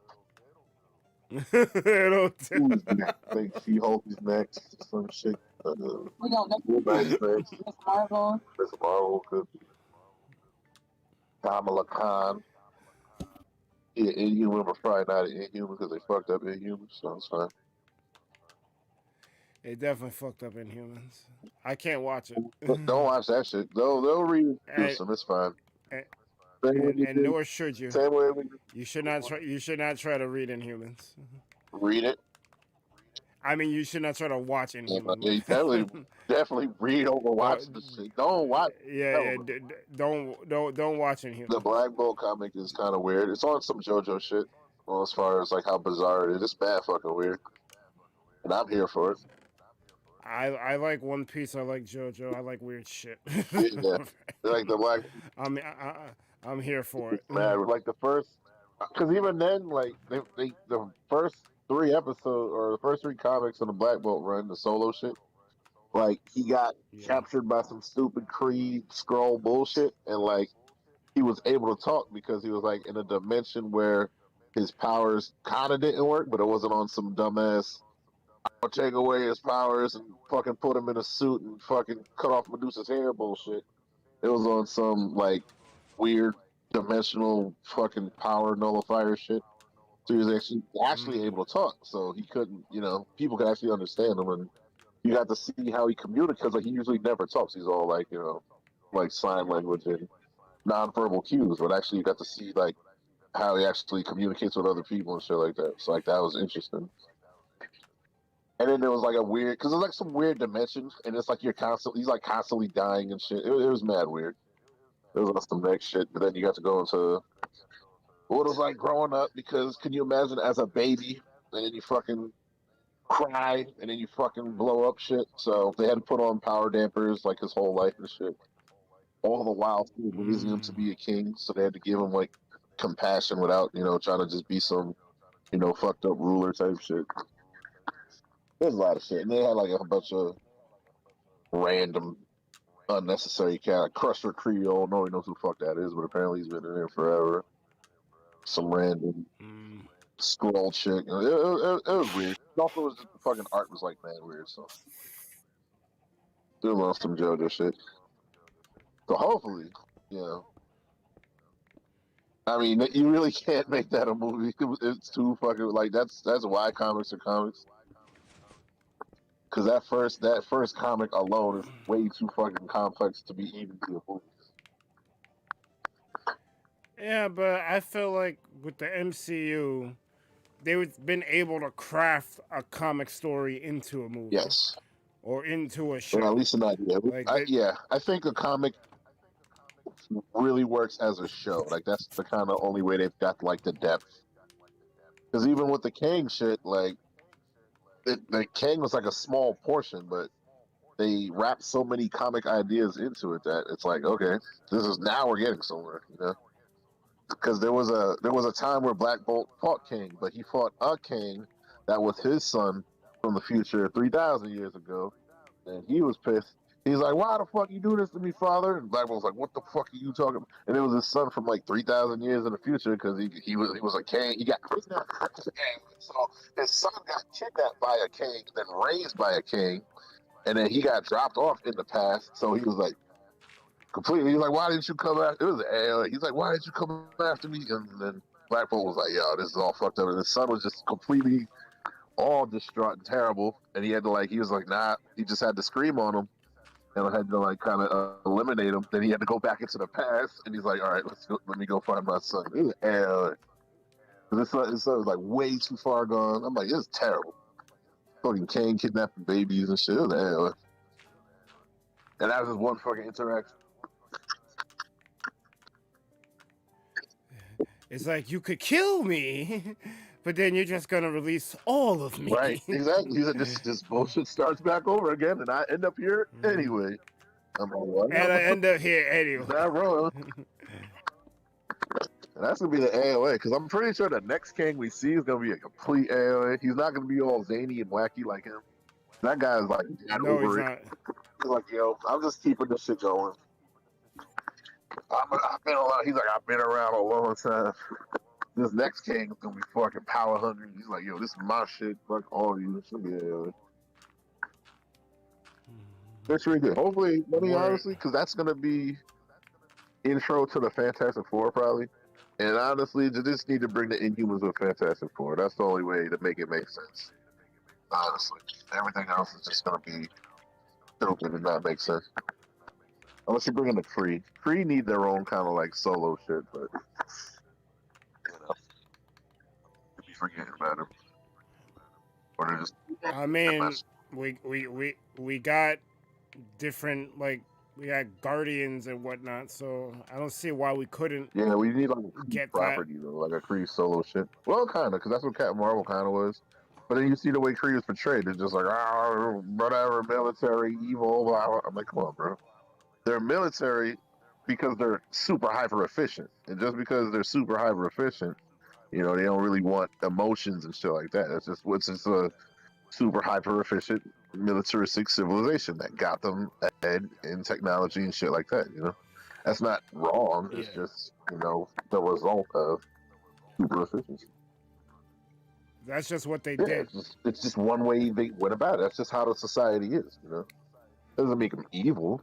It'll do. I think She-Hulk's next, some shit. We don't know. Miss Marvel. Miss Marvel could be. Kamala Khan. Yeah, Inhuman was probably not an Inhuman because they fucked up Inhuman, so it's fine. They definitely fucked up Inhumans. I can't watch it. Don't watch that shit. They'll reintroduce them. It's fine. And nor should you. Same way You should not try. You should not try to read Inhumans. read it. I mean, you should not try to watch Inhumans. Yeah, you definitely read over watch the shit. Don't watch. Don't watch Inhumans. The Black Bolt comic is kind of weird. It's on some JoJo shit. Well, as far as like how bizarre it is, it's bad fucking weird. And I'm here for it. I like One Piece. I like JoJo. I like weird shit. Yeah, like the Black. I'm here for it. Man, like the first, because even then, like the first 3 episodes or the first 3 comics in the Black Bolt run, the solo shit, like he got captured by some stupid Kree scroll bullshit, and like he was able to talk because he was like in a dimension where his powers kind of didn't work, but it wasn't on some dumbass. I'll take away his powers and fucking put him in a suit and fucking cut off Medusa's hair bullshit. It was on some like weird dimensional fucking power nullifier shit. So he was actually able to talk. So he couldn't, people could actually understand him, and you got to see how he communicates. Because like he usually never talks. He's all like like sign language and nonverbal cues. But actually, you got to see like how he actually communicates with other people and shit like that. So like that was interesting. And then there was like a weird, because there's like some weird dimensions, and it's like he's like constantly dying and shit. It was mad weird. It was some next shit, but then you got to go into what it was like growing up, because can you imagine as a baby, and then you fucking cry, and then you fucking blow up shit? So they had to put on power dampers like his whole life and shit. All the while still raising him to be a king, so they had to give him like compassion without, trying to just be some, fucked up ruler type shit. There's a lot of shit. And they had like a bunch of random, unnecessary kind of Crusher Creole. Nobody knows who the fuck that is, but apparently he's been in there forever. Some random scroll chick. It was weird. Also, it was just the fucking art was like mad weird. So, doing some JoJo shit. So hopefully, I mean, you really can't make that a movie. It's too fucking like that's why comics are comics. Because that first comic alone is way too fucking complex to be even to a movie. Yeah, but I feel like with the MCU, they've been able to craft a comic story into a movie. Yes. Or into a show. Well, at least an idea. Like I think a comic really works as a show. Like that's the kind of only way they've got like the depth. Because even with the Kang shit, like. The Kang was like a small portion, but they wrapped so many comic ideas into it that it's like, okay, now we're getting somewhere, Because there was a time where Black Bolt fought Kang, but he fought a Kang that was his son from the future 3,000 years ago, And he was pissed. He's like, "Why the fuck you do this to me, father?" And Black Bolt was like, "What the fuck are you talking about?" And it was his son from like 3,000 years in the future because he was a king. He got kidnapped by a king. So his son got kidnapped by a king, then raised by a king, and then he got dropped off in the past. So he was like completely. He's like, "Why didn't you come after?" It was an alien. He's like, "Why didn't you come after me?" And then Black Bolt was like, "Yo, this is all fucked up." And his son was just completely all distraught and terrible. And he had to he was like, "Nah." He just had to scream on him and had to kind of eliminate him. Then he had to go back into the past, and he's like, "All right, let me go find my son." It was his son was like way too far gone. I'm like, it's terrible. Fucking Kane kidnapping babies and shit. It was and that was just one fucking interaction. It's like you could kill me, but then you're just gonna release all of me. Right, exactly. He said, this bullshit starts back over again, and I end up here anyway. I'm like, what? And I end up here anyway. Not wrong. And that's gonna be the AOA because I'm pretty sure the next king we see is gonna be a complete AOA. He's not gonna be all zany and wacky like him. That guy's like, No, he's not. He's like, yo, I'm just keeping this shit going. I've been around. He's like, I've been around a long time. This next king is gonna be fucking power hungry. He's like, yo, this is my shit. Fuck all of you. It's gonna be AOA. That's really good. Hopefully, honestly, because that's gonna be intro to the Fantastic Four probably. And honestly, they just need to bring the Inhumans with Fantastic Four. That's the only way to make it make sense. Honestly, everything else is just gonna be stupid and not make sense. Unless you bring in the Kree. Kree need their own kind of solo shit, but you be forgetting about them. Or they're just. I mean, we got different we got Guardians and whatnot, so I don't see why we couldn't. Yeah, we need a get property though, like a Kree solo shit. Well, kind of, because that's what Captain Marvel kind of was. But then you see the way Kree was portrayed. It's just like, whatever, military, evil. Blah, blah. I'm like, come on, bro. They're military because they're super hyper efficient, and just because they're super hyper efficient, they don't really want emotions and shit like that. It's just a super hyper efficient militaristic civilization that got them ahead in technology and shit like that. That's not wrong. It's just the result of super efficiency. That's just what they did. It's just one way they went about it. That's just how the society is. Doesn't make them evil.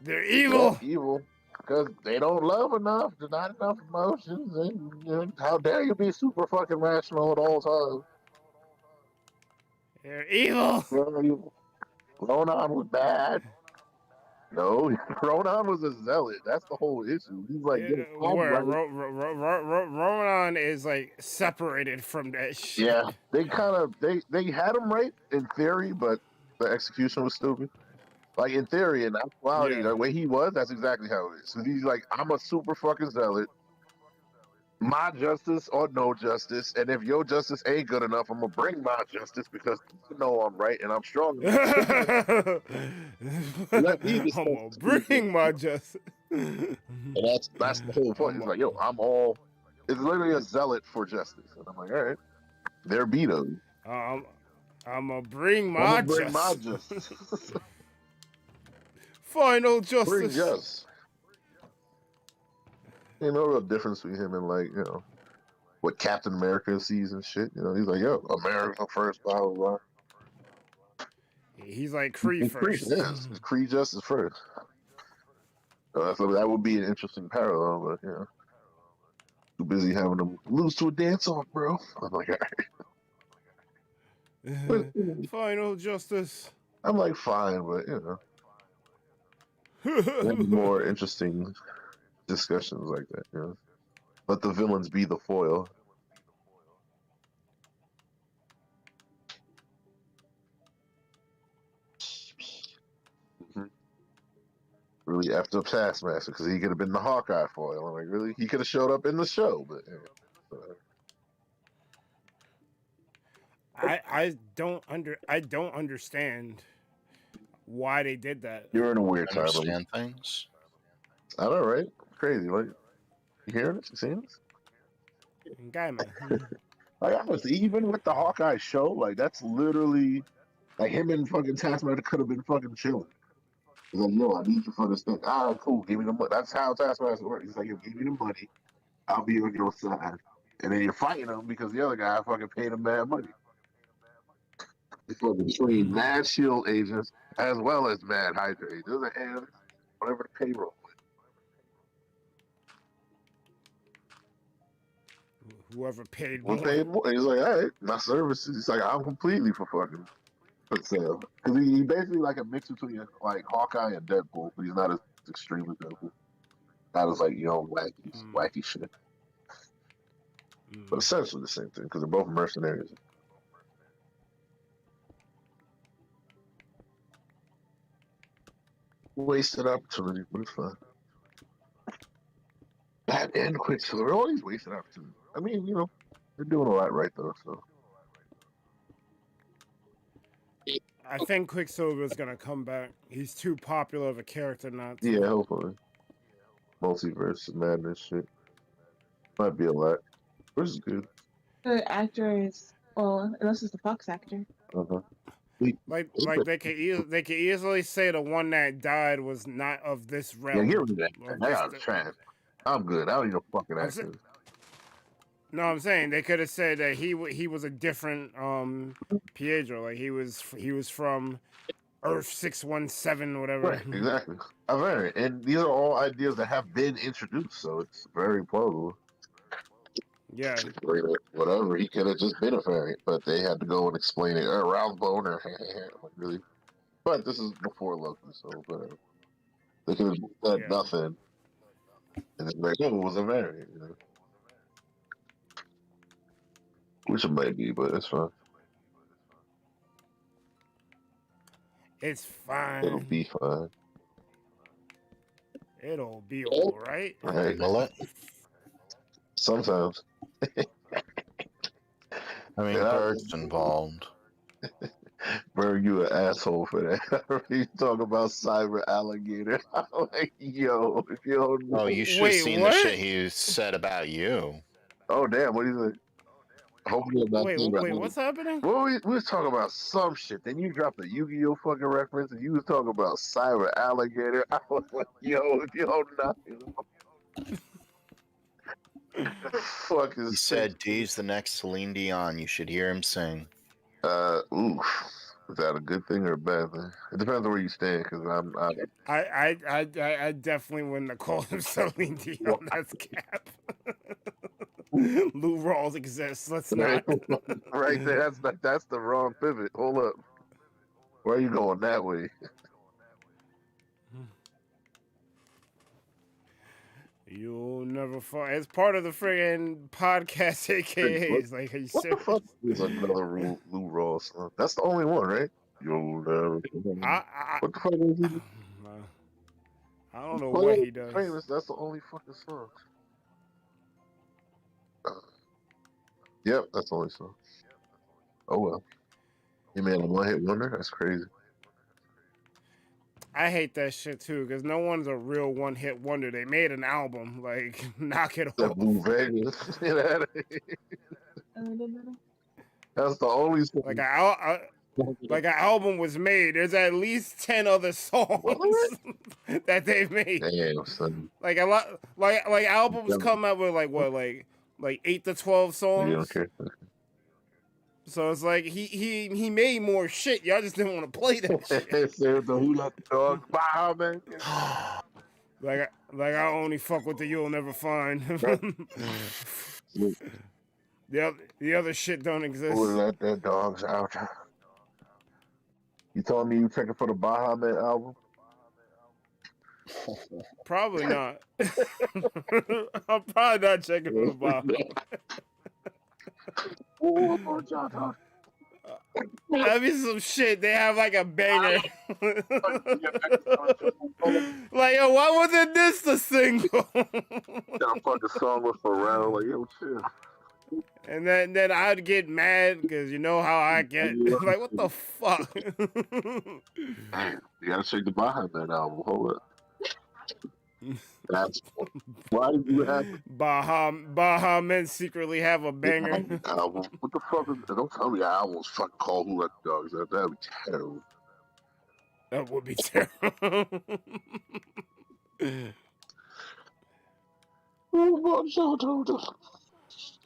They're evil. They're evil because they don't love enough. There's not enough emotions. And how dare you be super fucking rational at all times? They're evil. Ronan was bad. No, Ronan was a zealot. That's the whole issue. He's like, Ronan is separated from that shit. Yeah, they had him right in theory, but the execution was stupid. In theory, in actuality, the way he was, that's exactly how it is. So he's like, I'm a super fucking zealot. My justice or no justice, and if your justice ain't good enough, I'm gonna bring my justice because you know I'm right and I'm strong. I'm gonna bring my justice. And that's the whole point. It's like, yo, it's literally a zealot for justice, and I'm like, all right, they're Beto. I'm gonna bring my justice. Final justice. Bring justice. No real difference between him and what Captain America sees and shit. He's like, yo, America first, blah blah blah. He's like Kree first. Yes, Kree justice first. So that would be an interesting parallel, but too busy having them lose to a dance off, bro. I'm like, all right. Final justice. I'm like, fine, but more interesting discussions like that. Let the villains be the foil. Really after Taskmaster, because he could have been the Hawkeye foil. I'm like, really? He could have showed up in the show, but I don't understand why they did that. You're in a weird time. Understand things. I know, right? Crazy. You hearing this? You seeing this? Guy, man. Honestly, even with the Hawkeye show, that's literally Like him and fucking Taskmaster could have been fucking chilling. He's like, yo, I need you for this thing. All right, cool. Give me the money. That's how Taskmaster works. He's like, yo, give me the money. I'll be on your side. And then you're fighting him because the other guy fucking paid him mad money. He fucking trained mad shield agents as well as mad Hydra agents and whatever the payroll. Whoever paid more. We'll pay more. He's like, all right, my services. He's like, I'm completely for fucking for sale. Because he basically like a mix between like Hawkeye and Deadpool, but he's not as extreme as Deadpool. Not as like, wacky shit. But essentially the same thing because they're both mercenaries. Wasted opportunity, but it's fine. That and Quicksilver, always wasted opportunity. I mean, they're doing a lot right though. So I think Quicksilver's gonna come back. He's too popular of a character not to. yeah, hopefully. Multiverse madness shit might be a lot, which is good. The actor is unless it's the Fox actor. Like they could easily say the one that died was not of this realm. Yeah, get rid of that. I got trash. I'm good. I don't need a fucking actor. No, I'm saying they could have said that he was a different Pietro. Like he was from Earth 617, whatever. Right, exactly. And these are all ideas that have been introduced, so it's very plausible. Yeah. Whatever, he could have just been a variant, but they had to go and explain it. Round bone or like really. But this is before Loki, so whatever. They could have said nothing. And it's like, oh, it was a variant, Which it might be, but it's fine. It's fine. It'll be fine. It'll be alright. Right. Sometimes. I mean, Berg's involved. Berg, you an asshole for that. You talk about cyber alligator. I'm like, yo, if you don't know. Oh, you should have seen the shit he said about you. Oh, damn, what do you think? Hopefully I'm not wait, what's happening? Well, we was talking about some shit. Then you dropped a Yu-Gi-Oh fucking reference, and you was talking about cyber alligator. I was like, yo, if you don't know. Fucking he said D's the next Celine Dion. You should hear him sing. Oof. Is that a good thing or a bad thing? It depends on where you stand, because I definitely wouldn't have called him Celine Dion. That's cap. Lou Rawls exists. Let's not. Right there. That's the wrong pivot. Hold up. Where are you going that way? You'll never find. It's part of the friggin' podcast, AKAs. Like, are you serious? What the fuck is another Lou Rawls song? That's the only one, right? You'll never. What the fuck is he? I don't know what he does. Famous. That's the only fucking song. Yep, that's the only song. Oh well. You made a one-hit wonder? That's crazy. I hate that shit too, because no one's a real one-hit wonder. They made an album, like, knock it off. Blue Vegas. That's the only song. Like an album was made. There's at least 10 other songs that they've made. Damn, son. Like a lot, like albums come out with like 8 to 12 songs. You don't care. So it's like he made more shit. Y'all just didn't want to play that shit. The Who Let the Dog Wow, man. Like I only fuck with the You'll Never Find. The other shit don't exist. Who Let the Dogs Out? You told me you checking for the Baha Man album? Probably not. I'm probably not checking for the Baha. That'd be some shit. They have like a banger. Like, yo, why wasn't this the single? Got a fucking song with Pharrell. Like, yo, chill. And then I'd get mad because you know how I get. Like, what the fuck? Damn, you gotta check the Baha Man album. Hold up. That's why did you have Baha men secretly have a banger. an album? What the fuck is? Don't tell me I almost fucking call Who Let the Dogs Out. That'd be terrible. That would be terrible. You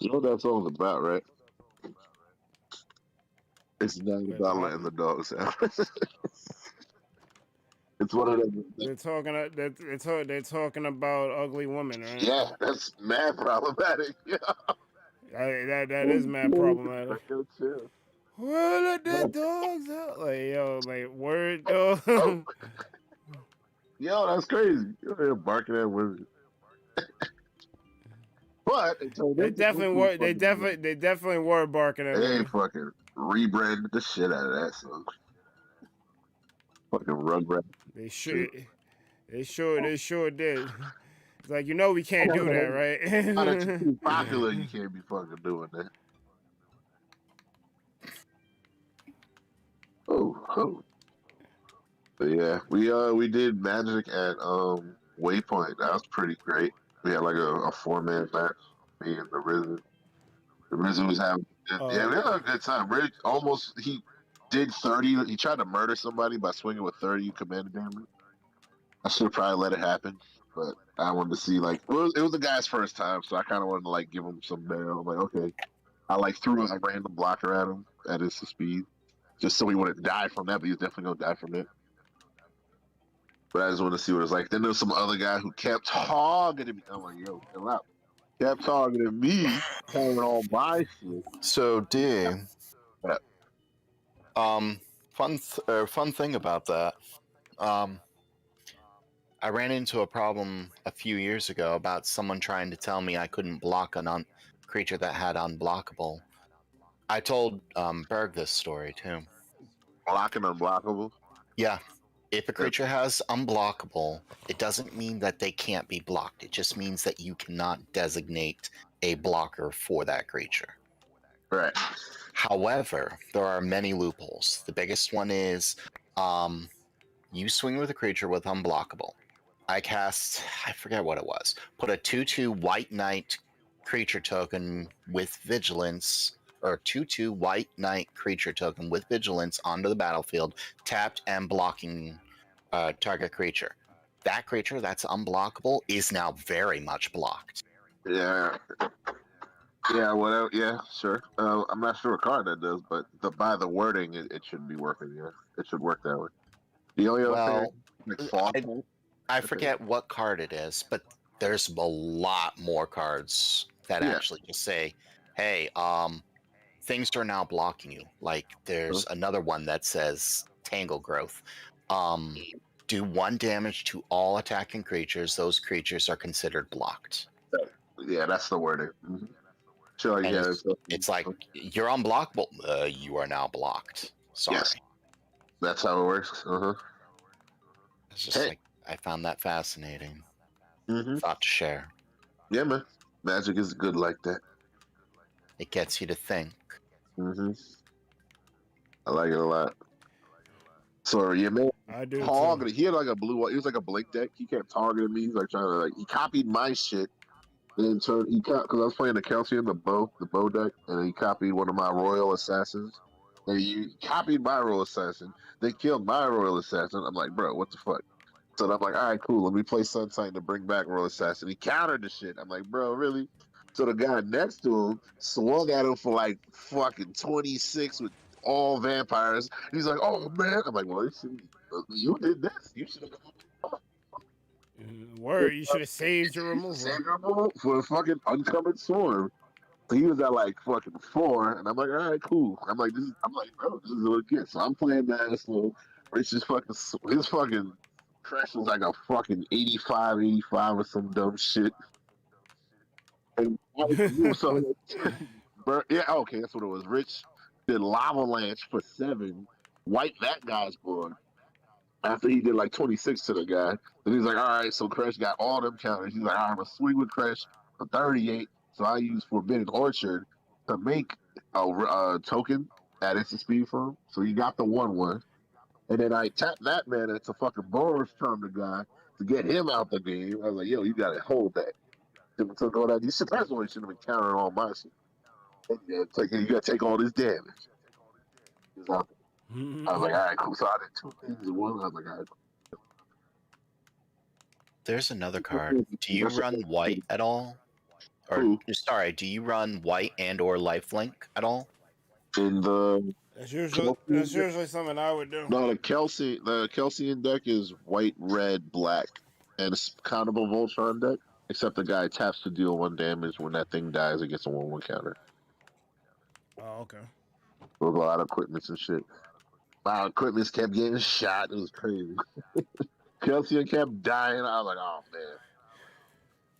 know what that song's about, right? It's not about letting the dogs out. It's one of them. They're talking about ugly women, right? Yeah, that's mad problematic. Yeah. That is mad problematic. Yo, chill. Well, let the dogs out. Like, yo, like, word, though. Oh. Yo, that's crazy. You're here barking at women. But They definitely were. They definitely were barking at They women. fucking rebranded the shit out of that song. Fucking Rugrat. They sure did. It's like, you know, we can't do that, right? Now that you're too popular, you can't be fucking doing that. Oh. But yeah, we did Magic at Waypoint. That was pretty great. We had like a 4-man match. Me and the Risen. The Risen was having we had a good time. Rick he did 30. He tried to murder somebody by swinging with 30 command damage. I should have probably let it happen, but I wanted to see it was the guy's first time, so I kind of wanted to give him some bail. I'm like, okay, I threw a random blocker at him at his speed, just so he wouldn't die from that. But he's definitely gonna die from it. But I just wanted to see what it was like. Then there was some other guy who kept targeting me. I'm like, yo, chill out. Kept targeting me, calling all my shit. So, D. Yeah. Fun thing about that. I ran into a problem a few years ago about someone trying to tell me I couldn't block a creature that had unblockable. I told Berg this story too. Blocking unblockable? Yeah. If a creature has unblockable, it doesn't mean that they can't be blocked. It just means that you cannot designate a blocker for that creature. Right. However, there are many loopholes. The biggest one is you swing with a creature with unblockable. I forget what it was, put a 2/2 white knight creature token with vigilance, or 2/2 white knight creature token with vigilance onto the battlefield, tapped and blocking target creature. That creature that's unblockable is now very much blocked. Yeah. Yeah, whatever. Yeah, sure. I'm not sure what card that does, but by the wording, it should be working. Yeah, it should work that way. The only other thing, I forget what card it is, but there's a lot more cards that actually just say, "Hey, things are now blocking you." Like there's another one that says Tangle Growth. Do 1 damage to all attacking creatures. Those creatures are considered blocked. Yeah, that's the wording. Mm-hmm. Sure, yeah. It's like you're unblockable. You are now blocked. Sorry. Yes. That's how it works. It's just I found that fascinating. Thought to share. Yeah, man. Magic is good like that. It gets you to think. I like it a lot. So yeah, man. I do. He had a blue. He was like a blink deck. He kept targeting me. He's trying to he copied my shit. And then because I was playing the Calcium, the bow deck, and he copied one of my Royal Assassins. And he copied my Royal Assassin. They killed my Royal Assassin. I'm like, bro, what the fuck? So I'm like, all right, cool. Let me play Sun Titan to bring back Royal Assassin. He countered the shit. I'm like, bro, really? So the guy next to him swung at him for fucking 26 with all vampires. He's like, oh man. I'm like, well, you did this. You should have. Word, you should have saved your removal. Saved your removal for a fucking uncovered swarm. He was at fucking 4, and I'm like, all right, cool. I'm like, bro, this is what it gets. So I'm playing that. So his fucking crash was like a fucking 85 or some dumb shit. And so, yeah, okay, that's what it was. Rich did Lava Lance for 7, wiped that guy's board. After he did 26 to the guy, then he's like, all right, so Crash got all them counters. He's like, all right, I'm going to swing with Crash for 38. So I use Forbidden Orchard to make a token at instant speed for him. So he got the 1/1. And then I tapped that man. It's a fucking bonus turn the guy to get him out the game. I was like, yo, you gotta hold that. Took all that. You should personally should have been countering all my shit. Yeah, it's like, you gotta take all this damage. I was like, all right, cool. So I did two things in one. I was like, all right. There's another card. Do you run white at all? Or Who? sorry, do you run white and or lifelink at all? In the That's usually something I would do. no, the Kelsey deck is white, red, black, and it's kind of a Voltron deck. Except the guy taps to deal 1 damage. When that thing dies, it gets a 1/1 counter. Oh, okay. With a lot of equipments and shit. My equipments kept getting shot. It was crazy. Kelsey kept dying. I was like, oh man.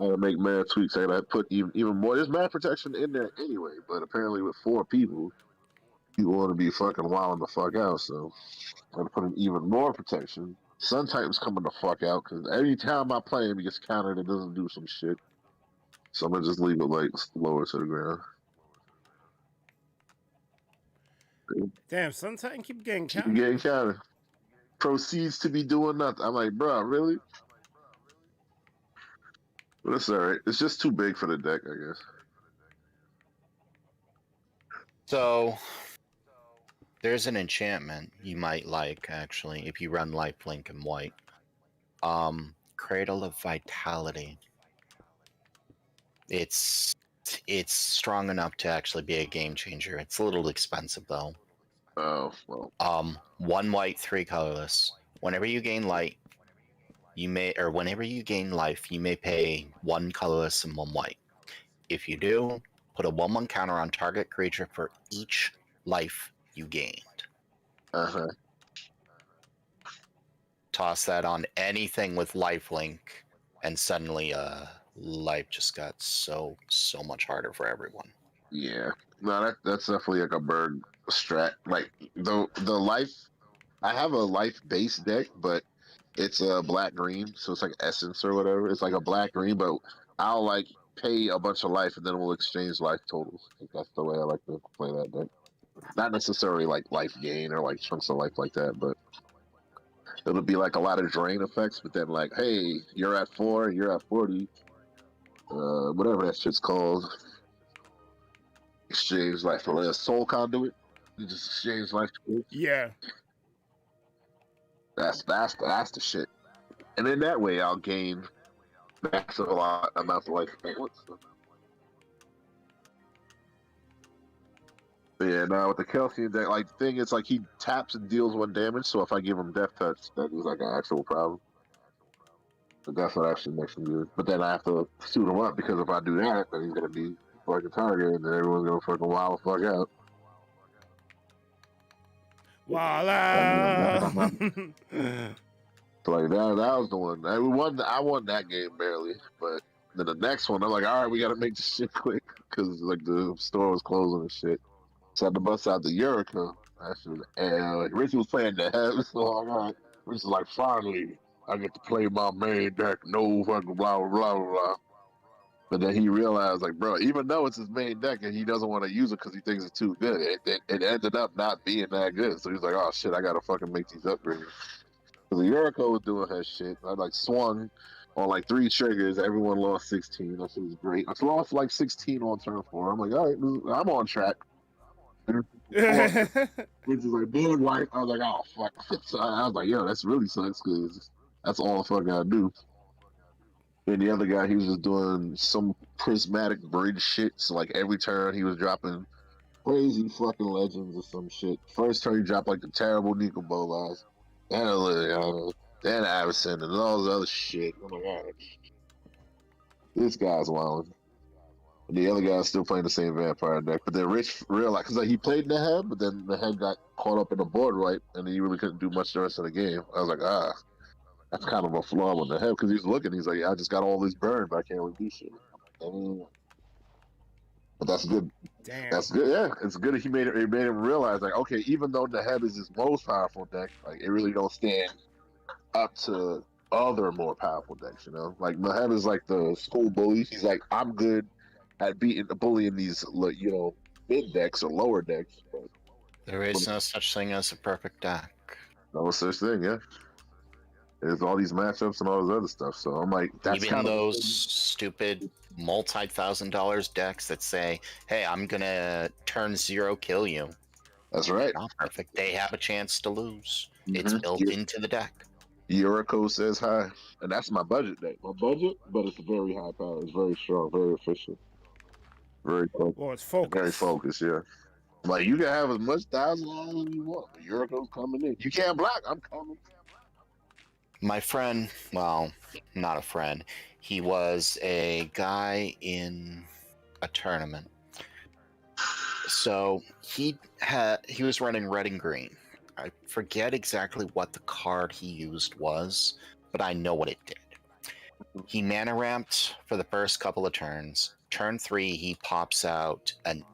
I gotta make mad tweaks. I gotta put even more. There's mad protection in there anyway, but apparently with 4 people, you want to be fucking wilding the fuck out. So I gotta put in even more protection. Sun Titan's coming the fuck out because every time I play him, he gets countered and doesn't do some shit. So I'm gonna just leave it like lower to the ground. Damn, Sun Titan keep getting Keep counted. getting countered. Proceeds to be doing nothing. I'm like, bro, really? But it's alright. It's just too big for the deck, I guess. So there's an enchantment you might like actually if you run lifelink and white. Cradle of Vitality. It's strong enough to actually be a game changer. It's a little expensive though. Oh, well. 1 white, 3 colorless. Whenever you gain light, whenever you gain life, you may pay 1 colorless and 1 white. If you do, put a 1/1 counter on target creature for each life you gained. Uh-huh. Toss that on anything with lifelink, and suddenly life just got so much harder for everyone. Yeah. No, that's definitely like a bird strat. Like the life, I have a life base deck, but it's a black green, so it's like essence or whatever. It's like a black green, but I'll like pay a bunch of life and then we'll exchange life totals. Like, that's the way I like to play that deck. Not necessarily like life gain or like chunks of life like that, but it'll be like a lot of drain effects. But then like, hey, you're at 4, you're at 40, whatever that shit's called. Exchange life for a soul conduit. You just exchange life. Yeah. That's the shit. And in that way, I'll gain massive amount of life at once. But yeah, now with the Kelsey deck, like the thing is, like he taps and deals 1 damage. So if I give him Death Touch, that is like an actual problem. But that's what actually makes him good. But then I have to suit him up because if I do that, then he's gonna be fucking target, and then everyone's gonna fucking wild the fuck out. Voila! So like that was the one. I won that game barely, but then the next one, I'm like, all right, we gotta make this shit quick because like the store was closing and shit. So I had to bust out the Eureka. And like Richie was playing the head, so all right. Richie was like, finally, I get to play my main deck. No fucking blah blah blah blah. But then he realized, like, bro, even though it's his main deck and he doesn't want to use it because he thinks it's too good, it ended up not being that good. So he's like, oh shit, I gotta fucking make these upgrades. Because the Eureka was doing her shit. I like swung on like 3 triggers. Everyone lost 16. That shit was great. I lost like 16 on turn 4. I'm like, all right, I'm on track. Which is like being white. I was like, oh fuck. So I was like, yo, that's really sucks because that's all the fuck I do. And the other guy, he was just doing some prismatic bridge shit. So like every turn he was dropping crazy fucking legends or some shit. First turn he dropped like the terrible Nico Bolas. And Avison and all this other shit. Oh my god. This guy's wild. And the other guy's still playing the same vampire deck. But then Rich realized, because like, he played in the head, but then the head got caught up in the board wipe, and he really couldn't do much the rest of the game. I was like, that's kind of a flaw with the head, because he's looking, he's like, I just got all this burn, but I can't really do shit. But that's good. Damn. That's good, yeah. It's good that he made him realize, like, okay, even though the head is his most powerful deck, like, it really don't stand up to other more powerful decks, you know? Like, Maheb is like the school bully. He's like, I'm good at beating the bully in these, you know, mid decks or lower decks. But there is no such thing as a perfect deck. no such thing, yeah. There's all these matchups and all this other stuff. So I'm like, that's Even kind of those stupid multi-$1,000 decks that say, "Hey, I'm gonna turn 0 kill you." that's right. Not perfect. They have a chance to lose. It's Mhm. built into the deck. Yuriko says hi, and that's my budget deck. My budget, but it's very high power. It's very strong, very efficient, very focused. Well, it's Very focused. focused. Yeah. Like you can have as much $1,000 as you want, but Yuriko's coming in. You can't block. I'm coming. My friend, well, not a friend. He was a guy in a tournament. So he was running red and green. I forget exactly what the card he used was, but I know what it did. He mana ramped for the first couple of turns. Turn 3, he pops out an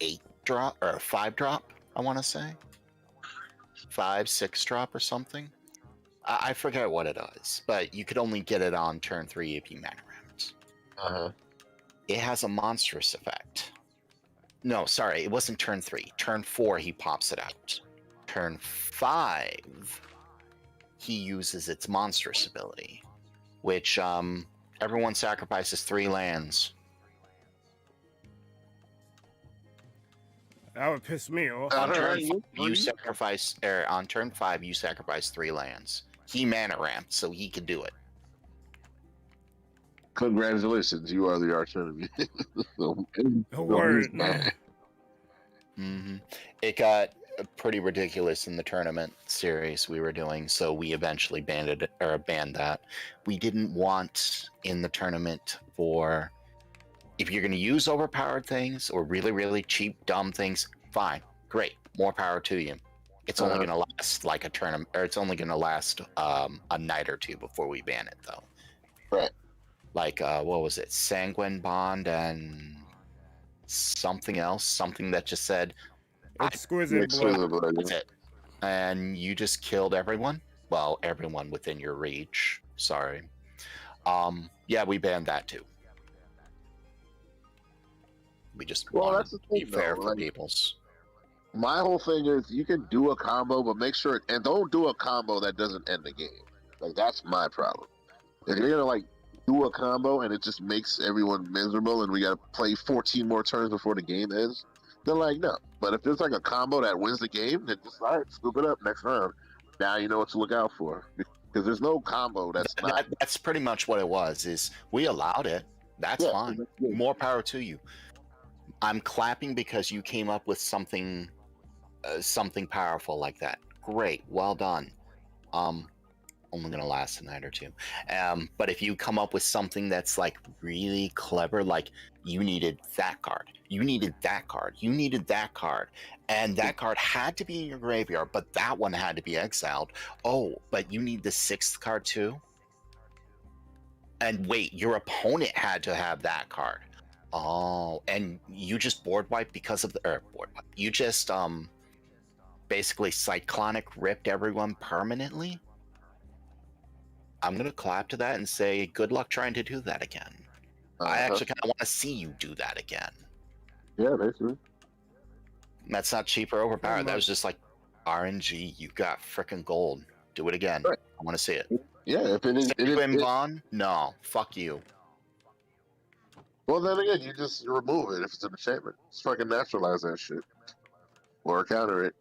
8 drop or a 5 drop, I want to say. 5, 6 drop or something. I forget what it is, but you could only get it on turn 3 if you mana ramped. It has a monstrous effect. No, sorry, it wasn't turn 3. Turn 4, he pops it out. Turn 5, he uses its monstrous ability, which everyone sacrifices 3 lands. That would piss me off. On turn Alright, you sacrifice, or on turn 5, you sacrifice 3 lands. He mana ramped, so he could do it. Congratulations, you are the arch enemy. So, Word. It got pretty ridiculous in the tournament series we were doing, so we eventually banned that. We didn't want in the tournament for, if you're going to use overpowered things or really, really cheap, dumb things, fine, great, more power to you. It's only going to last like a tournament, or it's only going to last a night or two before we ban it, though. Right. Like, what was it? Sanguine Bond and something else, something that just said, Exquisite blood. that's it. And you just killed everyone? Well, everyone within your reach. Sorry. Yeah, we banned that too. We just Well, wanted that's the to be thing, fair though, for like- people's. My whole thing is you can do a combo, but make sure and don't do a combo that doesn't end the game. Like that's my problem. If you're gonna like do a combo and it just makes everyone miserable and we gotta play 14 more turns before the game ends, then like no. But if there's like a combo that wins the game, then just all right, scoop it up next round. Now you know what to look out for. Because there's no combo that's not That's pretty much what it was. Is we allowed it. That's fine. that's good. More power to you. I'm clapping because you came up with something powerful like that. Great, well done. Only gonna last a night or two. But if you come up with something that's like really clever, like you needed that card, you needed that card, you needed that card, and that card had to be in your graveyard, but that one had to be exiled. Oh, but you need the 6th card too? And wait, your opponent had to have that card. Oh, and you just board wipe because of the board wipe. You just basically cyclonic ripped everyone permanently. I'm gonna clap to that and say good luck trying to do that again. I actually kind of want to see you do that again. Yeah, basically. That's not cheap or overpowered. That was just like RNG. You got frickin' gold. Do it again. Right. I want to see it. Yeah, if it is Bond? No, fuck you. well then again, you just remove it if it's an enchantment. Just fucking naturalize that shit. Or counter it.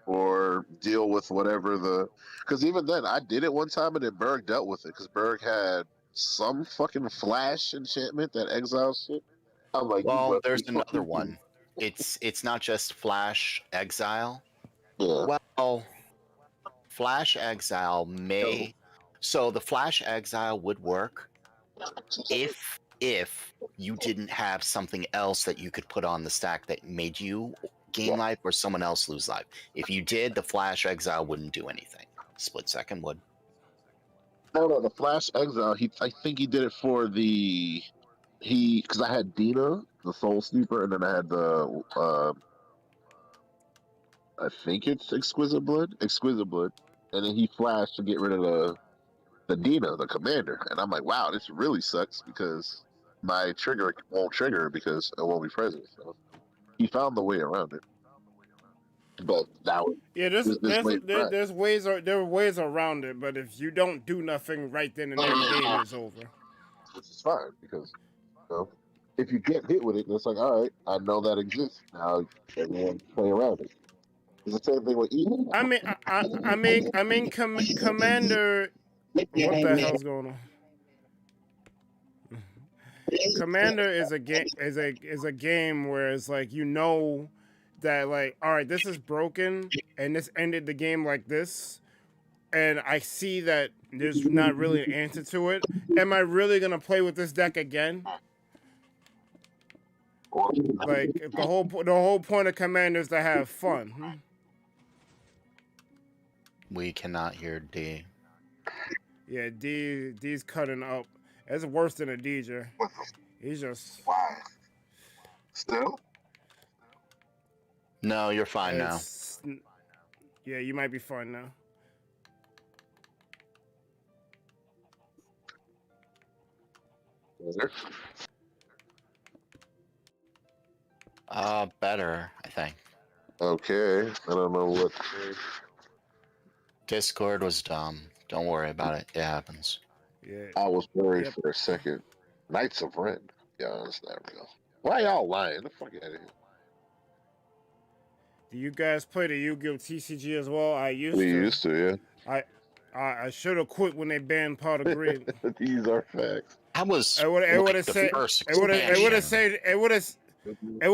Or deal with whatever because even then I did it one time and then Berg dealt with it because Berg had some fucking flash enchantment that exiles shit. I'm like, Well, there's another one. It's not just flash exile. Yeah. Well, flash exile may. So the flash exile would work if you didn't have something else that you could put on the stack that made you gain life or someone else lose life. If you did, the flash exile wouldn't do anything. Split second would. No, the flash exile. I think he did it for because I had Dina, the Soul Steeper, and then I had the I think it's Exquisite Blood, and then he flashed to get rid of the Dina, the commander, and I'm like, wow, this really sucks because my trigger won't trigger because it won't be present. So he found the way around it. But that was Yeah, this late track. there are ways around it, but if you don't do nothing right then and there, the game is over. Which is fine because you know, if you get hit with it, it's like, all right, I know that exists. Now everyone play around it. It's the same thing with eating. Commander. What the hell's going on? Commander is a game where it's like you know that like all right, this is broken and this ended the game like this, and I see that there's not really an answer to it. Am I really gonna play with this deck again? Like the whole point of Commander is to have fun. We cannot hear D. Yeah, D's cutting up. It's worse than a DJ. He's just Why? Still? No, you're fine now. Yeah, you might be fine now. Better, I think. Okay. I don't know what. Discord was dumb. Don't worry about it. It happens. Yeah. I was worried for a second. Knights of Ren. Yeah, that's not real. Why y'all lying? The fuck out of here. Do you guys play the Yu-Gi-Oh TCG as well? We used to, yeah. I should have quit when they banned Pot of Greed. These are facts. I was. It would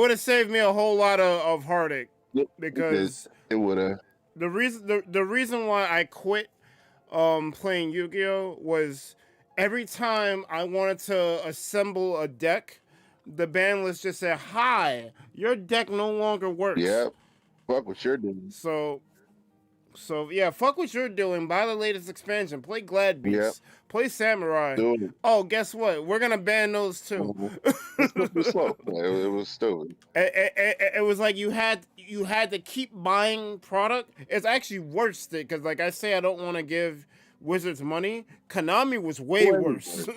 have saved me a whole lot of heartache because it would have. The reason why I quit playing Yu-Gi-Oh was every time I wanted to assemble a deck, the ban list just said, "Hi, your deck no longer works." Yeah, fuck what you're doing. So yeah, fuck what you're doing. Buy the latest expansion. Play Glad Beast. Yep. Play Samurai. Dude. Oh, guess what? We're gonna ban those too. It was slow. It was stupid. It was like you had to keep buying product. It's actually worse because, like I say, I don't want to give Wizards money. Konami was way worse.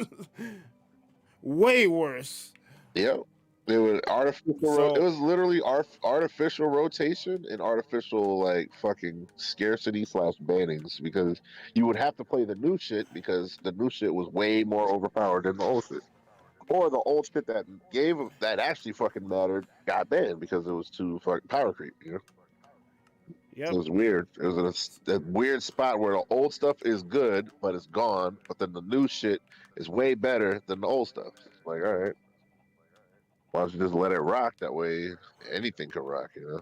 Way worse. Yep. It was artificial. It was literally artificial rotation and artificial like fucking scarcity / bannings because you would have to play the new shit because the new shit was way more overpowered than the old shit, or the old shit that actually fucking mattered got banned because it was too fucking power creep. You know. Yep. It was weird. It was a weird spot where the old stuff is good but it's gone, but then the new shit is way better than the old stuff. It's like, all right. Why don't you just let it rock? That way anything can rock, you know?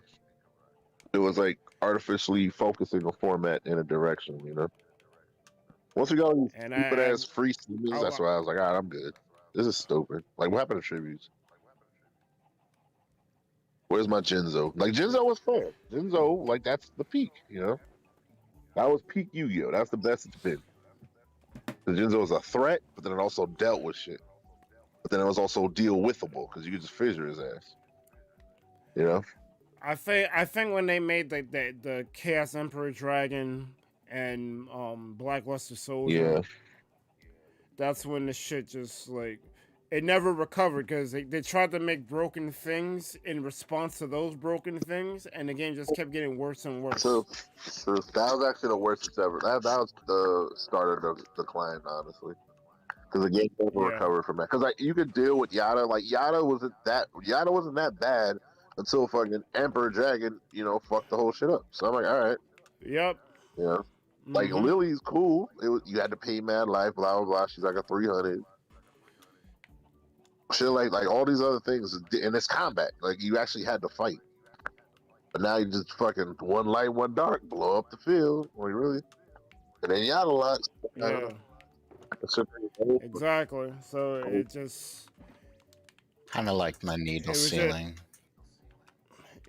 It was like artificially focusing a format in a direction, you know? Once we got these stupid ass free seasons, that's why I was like, all right, I'm good. This is stupid. Like, what happened to tributes? Where's my Jinzo? Like, Jinzo was fair. Jinzo, like, that's the peak, you know? That was peak Yu-Gi-Oh! That's the best it's been. The Jinzo was a threat, but then it also dealt with shit. But then it was also deal withable because you could just fissure his ass. You know? I think when they made the Chaos Emperor Dragon and Blackluster Soldier, yeah, that's when the shit just like it never recovered because they tried to make broken things in response to those broken things, and the game just kept getting worse and worse. So that was actually the worst it's ever. That was the start of the decline, honestly. Because the game never recovered from that. Because like you could deal with Yada. Like Yada wasn't that bad until fucking Emperor Dragon, you know, fucked the whole shit up. So I'm like, all right. Yep. You know, like Lily's cool. You had to pay mad life, blah blah blah. She's like a 300. Shit like all these other things, and it's combat. Like you actually had to fight. But now you just fucking one light, one dark, blow up the field. Like really? And then Yada locks. Yeah. Exactly. So it just kind of like my needle ceiling.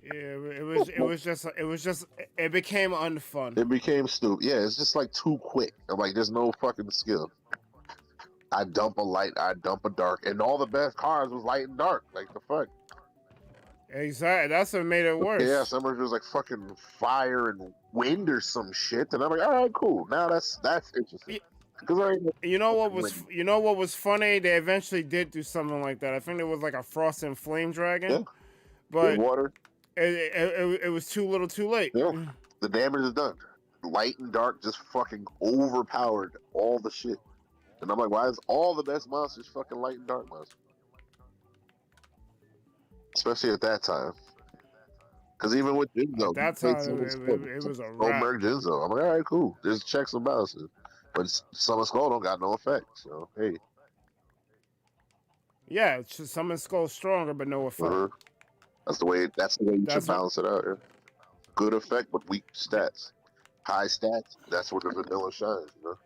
It became unfun. It became stupid. Yeah, it's just like too quick. Like there's no fucking skill. I dump a light, I dump a dark, and all the best cards was light and dark. Like the fuck. Exactly. That's what made it worse. Yeah, some of it was like fucking fire and wind or some shit, and I'm like, all right, cool. Now that's interesting. You know what was funny? They eventually did do something like that. I think it was like a Frost and Flame Dragon. Yeah. But water. it was too little, too late. Yeah. The damage is done. Light and dark just fucking overpowered all the shit. And I'm like, why is all the best monsters fucking light and dark monsters? Especially at that time. Because even with Jinzo, At that time, it was a wrap. Goldberg Jinzo. I'm like, all right, cool. There's checks and balances. But Summon Skull don't got no effect. So, hey. Yeah, it's just Summon Skull stronger, but no effect. That's the way you should balance it out. Yeah. Good effect, but weak stats. High stats, that's where the vanilla shines, you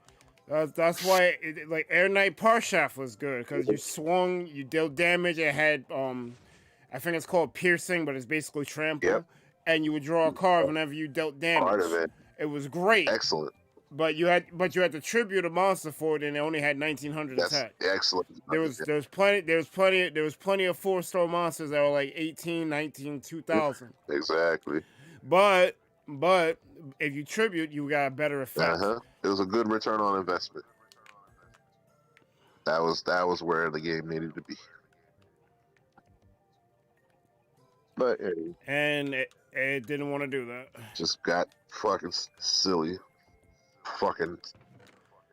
know? That's why, like, Air Knight Parshaft was good, because you swung, you dealt damage, it had, I think it's called Piercing, but it's basically Trample, and you would draw a card whenever you dealt damage. Part of it. It was great. Excellent. But you had to tribute a monster for it, and it only had 1900 attack. Excellent. There was plenty of 4-star monsters that were like 18, 19, 2000. Exactly. But if you tribute, you got a better effect. It was a good return on investment. That was where the game needed to be. But and it didn't want to do that. Just got fucking silly. Fucking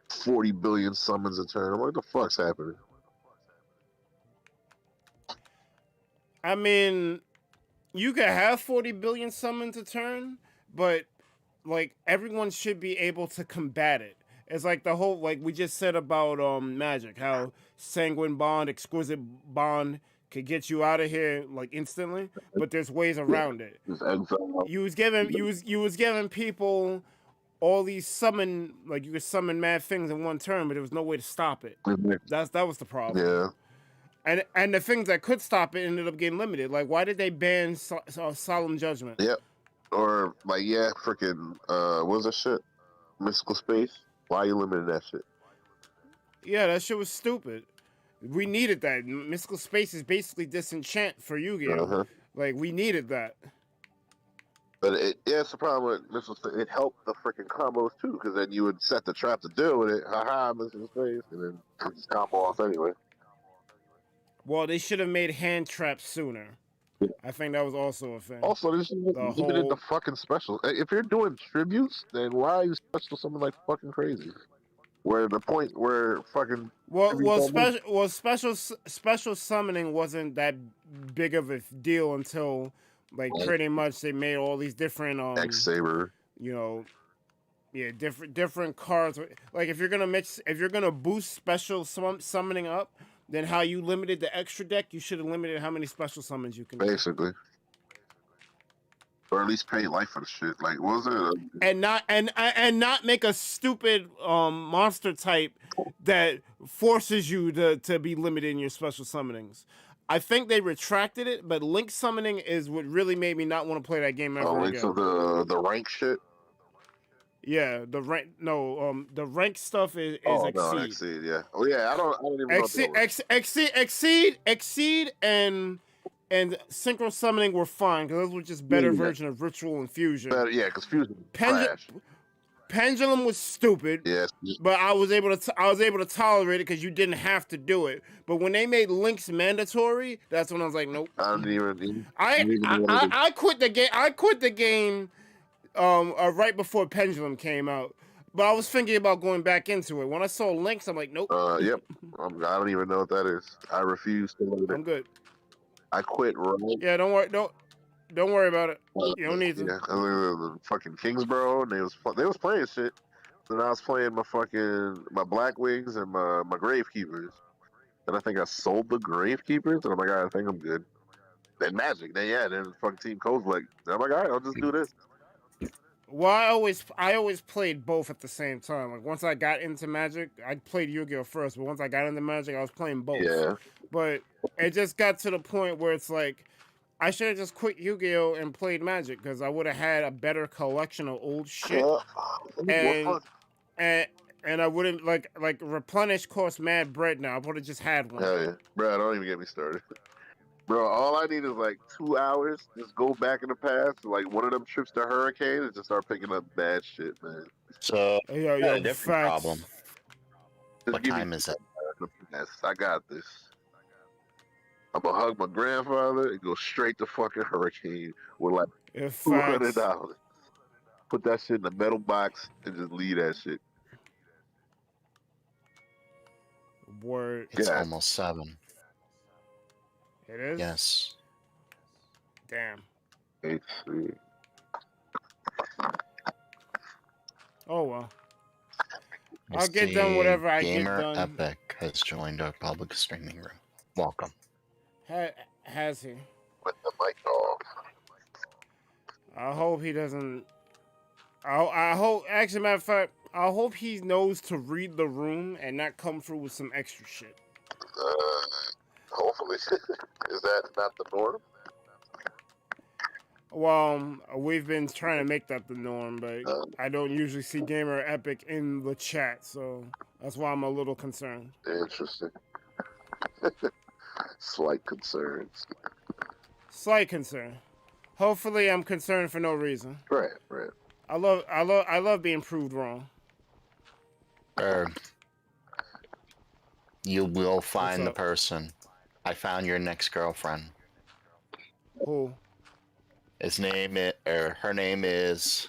40 billion summons a turn. I'm like, what the fuck's happening? I mean, you could have 40 billion summons a turn, but like everyone should be able to combat it. It's like the whole, like we just said about Magic, how Sanguine Bond, Exquisite Bond could get you out of here like instantly, but there's ways around it. You was giving people all these summon, like you could summon mad things in one turn, but there was no way to stop it. That was the problem. Yeah. And the things that could stop it ended up getting limited. Like, why did they ban Solemn Judgment? Yep. Or like, freaking what was that shit? Mystical Space. Why you limiting that shit? Yeah, that shit was stupid. We needed that. Mystical Space is basically disenchant for Yu-Gi-Oh. Like, we needed that. But it's the problem with Mystical Space. It helped the freaking combos too, because then you would set the trap to deal with it. Haha, Mystical Space, and then just combo off anyway. Well, they should have made hand traps sooner. I think that was also a thing. Also, this is limited to fucking specials. If you're doing tributes, then why are you special something like fucking crazy? Where the point where fucking special summoning wasn't that big of a deal until like pretty much they made all these different X-Saber. You know, yeah, different cards. Like if you're gonna boost special summoning up, then how you limited the extra deck, you should have limited how many special summons you can do. Basically. Or at least pay life for the shit. Like, what was it? And not make a stupid monster type that forces you to be limited in your special summonings. I think they retracted it, but link summoning is what really made me not want to play that game ever again. So the rank shit. Yeah, the rank stuff is Exceed. No, Exceed, yeah. Oh yeah, I don't even know. Exceed and synchro summoning were fine because those were just better version of Ritual and Fusion. Because Fusion trash. Pendulum was stupid. Yes. But I was able to tolerate it because you didn't have to do it. But when they made links mandatory, that's when I was like, nope. I didn't even. I quit the game. I quit the game. Right before Pendulum came out, but I was thinking about going back into it. When I saw links, I'm like, nope. Yep. I don't even know what that is. I refuse to load it. I'm good. I quit. Right. Yeah, don't worry about it. You don't need to. Yeah, the fucking Kingsborough, and they was playing shit. Then I was playing my Black Wings and my Gravekeepers. And I think I sold the Gravekeepers, and I'm like, all right, I think I'm good. Then Magic, then fucking Team Code's like, I'm like, all right, I'll just do this. Well, I always played both at the same time. Like once I got into Magic, I played Yu-Gi-Oh first, but once I got into Magic, I was playing both. Yeah. But it just got to the point where it's like, I should have just quit Yu-Gi-Oh and played Magic because I would have had a better collection of old shit, and I wouldn't like Replenish cost mad bread now. I would have just had one. Hell yeah, bro! Don't even get me started. Bro, all I need is like 2 hours. Just go back in the past, like one of them trips to Hurricane, and just start picking up bad shit, man. So, a different problem. Just what time is it? Yes, I got this. I'm gonna hug my grandfather and go straight to fucking Hurricane with like In $200. facts, Put that shit in a metal box and just leave that shit. word. It's Yeah. almost 7. It is. Yes. Damn. Let's see. Oh well. I I'll get done see whatever I get Gamer done. Epic has joined our public streaming room. Welcome. Has he? With the mic off. I hope he doesn't. I hope. Actually, matter of fact, I hope he knows to read the room and not come through with some extra shit. Hopefully. Is that not the norm? Well, we've been trying to make that the norm, but I don't usually see Gamer Epic in the chat, so that's why I'm a little concerned. Interesting. Slight concerns. Slight concern. Hopefully, I'm concerned for no reason. Right. I love being proved wrong. You will find the up? person. I found your next girlfriend. Who? Her name is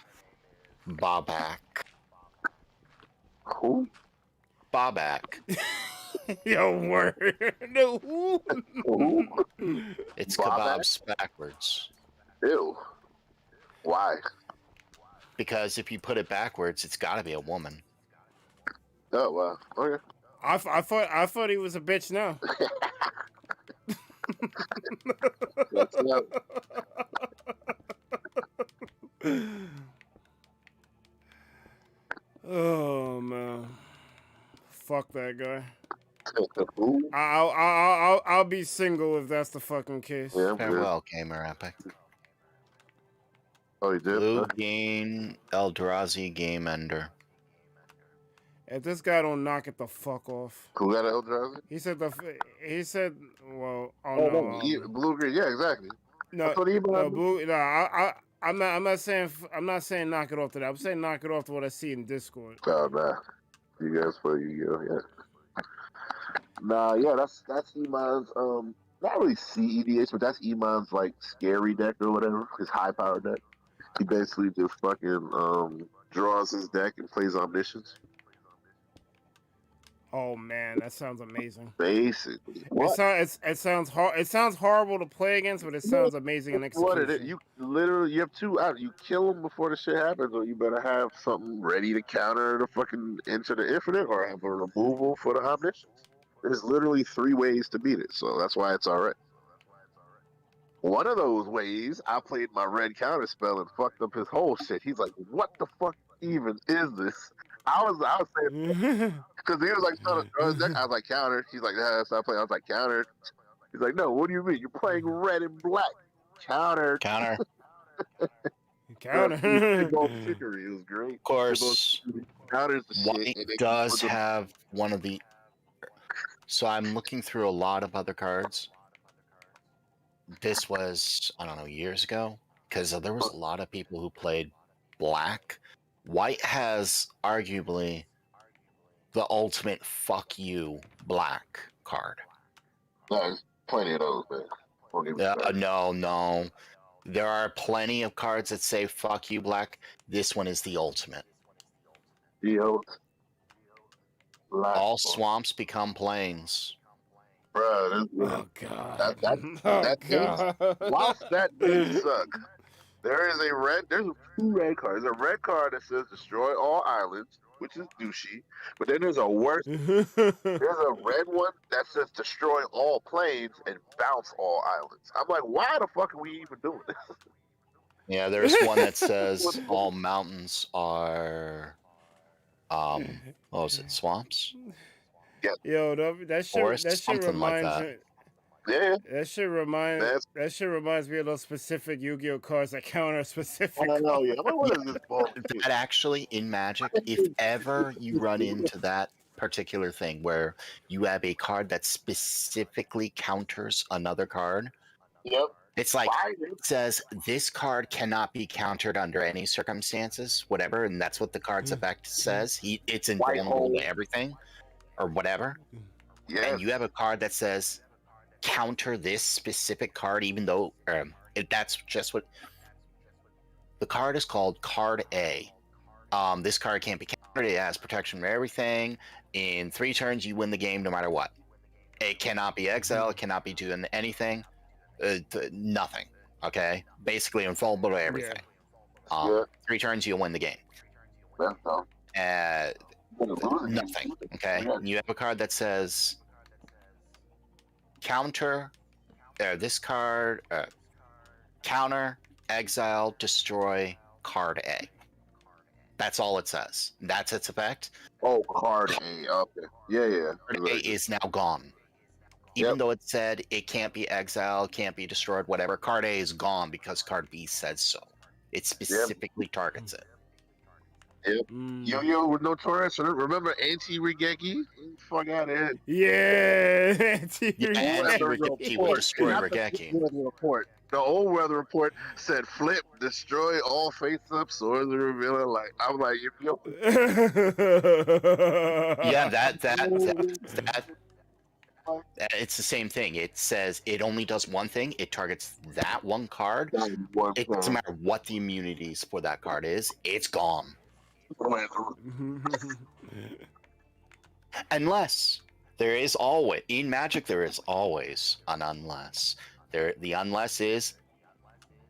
Bobak. Who? Bobak. Yo, word. No. Who? It's Bobak? kebabs backwards. Ew. Why? Because if you put it backwards, it's got to be a woman. Oh wow. Okay. I thought he was a bitch now. That's not. Oh man, fuck that guy. Who? I'll be single if that's the fucking case. Yeah, I'm good. Farewell, Gamer Epic. Oh, he did. Blue Huh? Gain Eldrazi Game Ender. If this guy don't knock it the fuck off. Who got an Eldrazi? He said well, Blue green. Yeah, exactly. no, That's what he no, blue, no, I'm not saying knock it off to that. I'm saying knock it off to what I see in Discord. Oh nah. You guys play Yu-Gi-Oh, yeah. Nah, yeah, that's Iman's not really CEDH, but that's Iman's like scary deck or whatever, his high power deck. He basically just fucking draws his deck and plays omniscience. Oh man, that sounds amazing. Basically. What? It sounds horrible to play against, but it sounds amazing in execution. What it is, you literally you have two out. You kill him before the shit happens, or you better have something ready to counter the fucking Into the Infinite, or have a removal for the omniscience. There's literally 3 ways to beat it, so that's why it's alright. One of those ways, I played my red counter spell and fucked up his whole shit. He's like, "What the fuck even is this?" I was saying, because he was like, "I was like, counter." He's like, "Yeah, stop playing." I was like, "Counter." He's like, "No, what do you mean? You're playing red and black." Counter. Counter. Counter. Big old trickery. It was great. Of course, Counters the White shit. and they does put them- have one of the. So I'm looking through a lot of other cards. This was, I don't know, years ago, because there was a lot of people who played black. White has arguably the ultimate fuck you black card. No, there's plenty of those, man. Don't get me started. No. There are plenty of cards that say fuck you black. This one is the ultimate. Yo. All swamps become plains. Bruh, Oh god. that God. whilst that did suck, there's 2 red cards. There's a red card that says destroy all islands, which is douchey. But then there's a worse, there's a red one that says destroy all plains and bounce all islands. I'm like, why the fuck are we even doing this? Yeah, there's one that says all mountains are what was it, swamps? Yo, that shit Forest, something like reminds that. me. Yeah. That shit reminds me of those specific Yu-Gi-Oh cards that counter specific. I don't know, yeah. I'm like, what is this bullshit? That actually, in Magic, if ever you run into that particular thing where you have a card that specifically counters another card, Yep. it's like Why? it says this card cannot be countered under any circumstances, whatever, and that's what the card's effect says. It's invulnerable to everything, or whatever. Yeah. And you have a card that says counter this specific card, even though that's just what the card is called. Card A. This card can't be countered. It has protection for everything. In 3 turns, you win the game no matter what. It cannot be exiled. It cannot be doing anything. Nothing. Okay? Basically invulnerable to everything. Yeah. 3 turns, you'll win the game. Nothing. Okay? You have a card that says counter. This card. Counter, exile, destroy, card A. That's all it says. That's its effect. Oh, card A. Okay. Yeah. Card A is now gone. Even though it said it can't be exiled, can't be destroyed, whatever, card A is gone because card B says so. It specifically targets it. Yep. Yo with no Taurus. Remember anti-Regeki? Fuck out of here. Yeah, Anti-Regeki will destroy Regeki. The old weather report said flip, destroy all face-up swords and revealing. Like I'm like, yo. Yeah, that. It's the same thing. It says it only does one thing. It targets that one card. It doesn't matter what the immunities for that card is. It's gone. Unless there is always in Magic, there is always an unless. The unless is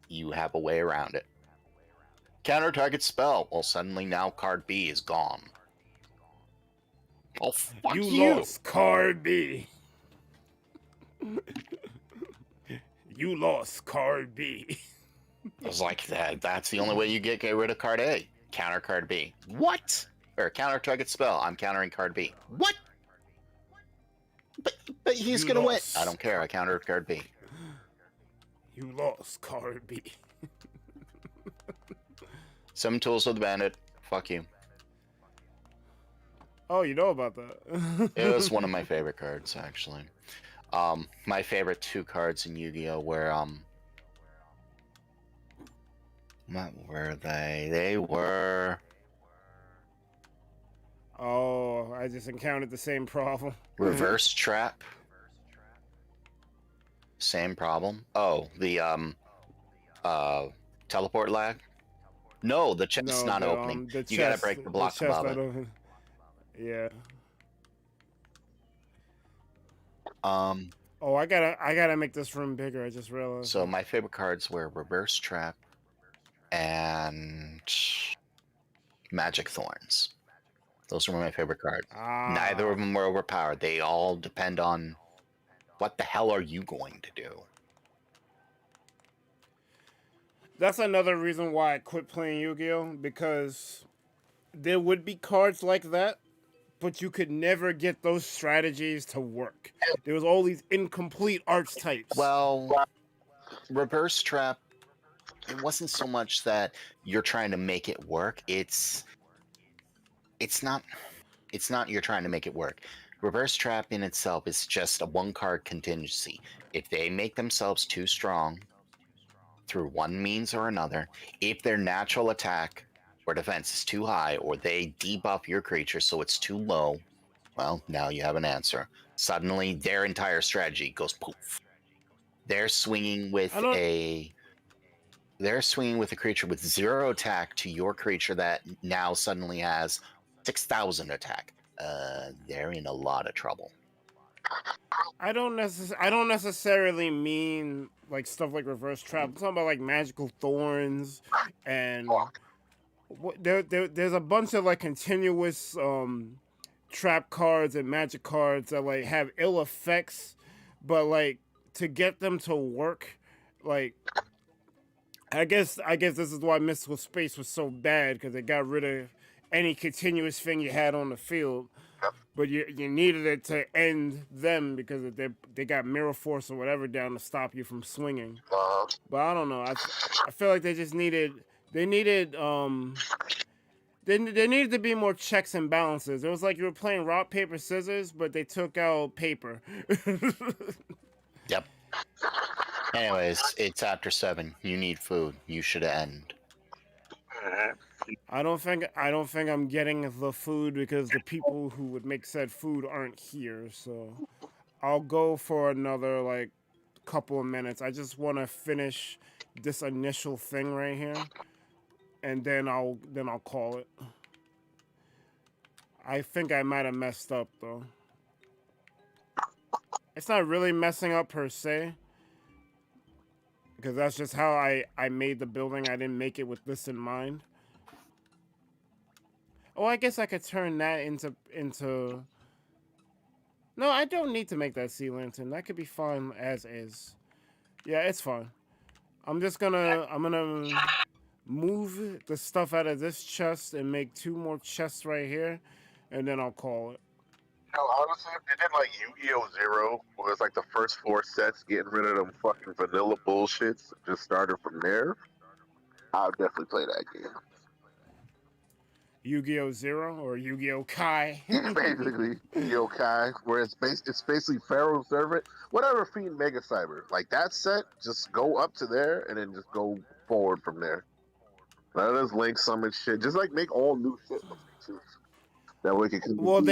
you have a way around it. Counter target spell. Well, suddenly now card B is gone. Oh, fuck you! Lost card B. You lost card B. I was like, that's the only way you get rid of card A. Counter card B. What? Or counter target spell. I'm countering card B. What? But he's gonna win. I don't care. I countered card B. You lost card B. 7 tools of the bandit. Fuck you. Oh, you know about that. It was one of my favorite cards, actually. My favorite 2 cards in Yu-Gi-Oh! Were what were they? They were. Oh, I just encountered the same problem. Reverse trap. Same problem. Oh, the teleport lag. No, the chest's not opening. You gotta break the block above it. Yeah. Oh, I gotta make this room bigger. I just realized. So my favorite cards were Reverse Trap and Magic Thorns. Those were my favorite cards. Neither of them were overpowered. They all depend on what the hell are you going to do. That's another reason why I quit playing Yu-Gi-Oh! Because there would be cards like that, but you could never get those strategies to work. There was all these incomplete archetypes. Well, Reverse Trap, it wasn't so much that you're trying to make it work. It's not you're trying to make it work. Reverse Trap in itself is just a 1-card contingency. If they make themselves too strong through one means or another, if their natural attack or defense is too high, or they debuff your creature so it's too low, well, now you have an answer. Suddenly, their entire strategy goes poof. They're swinging with a creature with 0 attack to your creature that now suddenly has 6,000 attack. They're in a lot of trouble. I don't necessarily mean like stuff like Reverse Trap. I'm talking about like Magical Thorns and there's a bunch of like continuous trap cards and magic cards that like have ill effects, but like to get them to work, like I guess this is why Mystical Space was so bad, because it got rid of any continuous thing you had on the field, but you needed it to end them because they got Mirror Force or whatever down to stop you from swinging. But I don't know. I feel like they needed to be more checks and balances. It was like you were playing rock, paper, scissors, but they took out paper. Yep. Anyways, it's after 7. You need food. You should end. I don't think I'm getting the food because the people who would make said food aren't here. So I'll go for another like couple of minutes. I just want to finish this initial thing right here, and then I'll call it. I think I might have messed up though. It's not really messing up per se, because that's just how I made the building. I didn't make it with this in mind. Oh, I guess I could turn that into. No, I don't need to make that sea lantern. That could be fine as is. Yeah, it's fine. I'm gonna move the stuff out of this chest and make 2 more chests right here, and then I'll call it. Hell, honestly, if they did like Yu-Gi-Oh! Zero, where it's like the first 4 sets, getting rid of them fucking vanilla bullshits, just started from there, I would definitely play that game. Yu-Gi-Oh! Zero or Yu-Gi-Oh! Kai. Yeah, basically, Yokai, where it's basically Pharaoh's Servant, whatever Fiend Mega Cyber. Like that set, just go up to there and then just go forward from there. Let us link summon shit. Just like make all new shit. That way it can Well,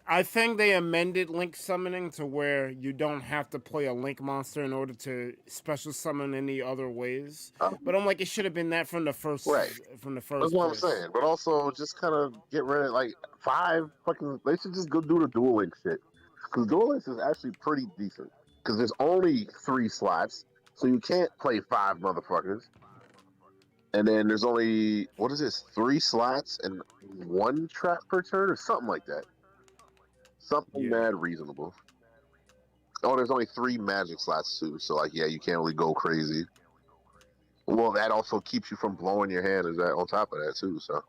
I think they amended link summoning to where you don't have to play a link monster in order to special summon any other ways. But I'm like, it should have been that from the first. Right. From the first. That's what I'm place. saying. But also, just kind of get rid of like 5 fucking. They should just go do the Duel Link shit. Because Duel Links is actually pretty decent. Because there's only 3 slots, so you can't play 5 motherfuckers. And then there's only, what is this, 3 slots and 1 trap per turn or something like that. Something mad reasonable. Oh, there's only 3 magic slots too. So like, yeah, you can't really go crazy. Well, that also keeps you from blowing your hand is that on top of that too. So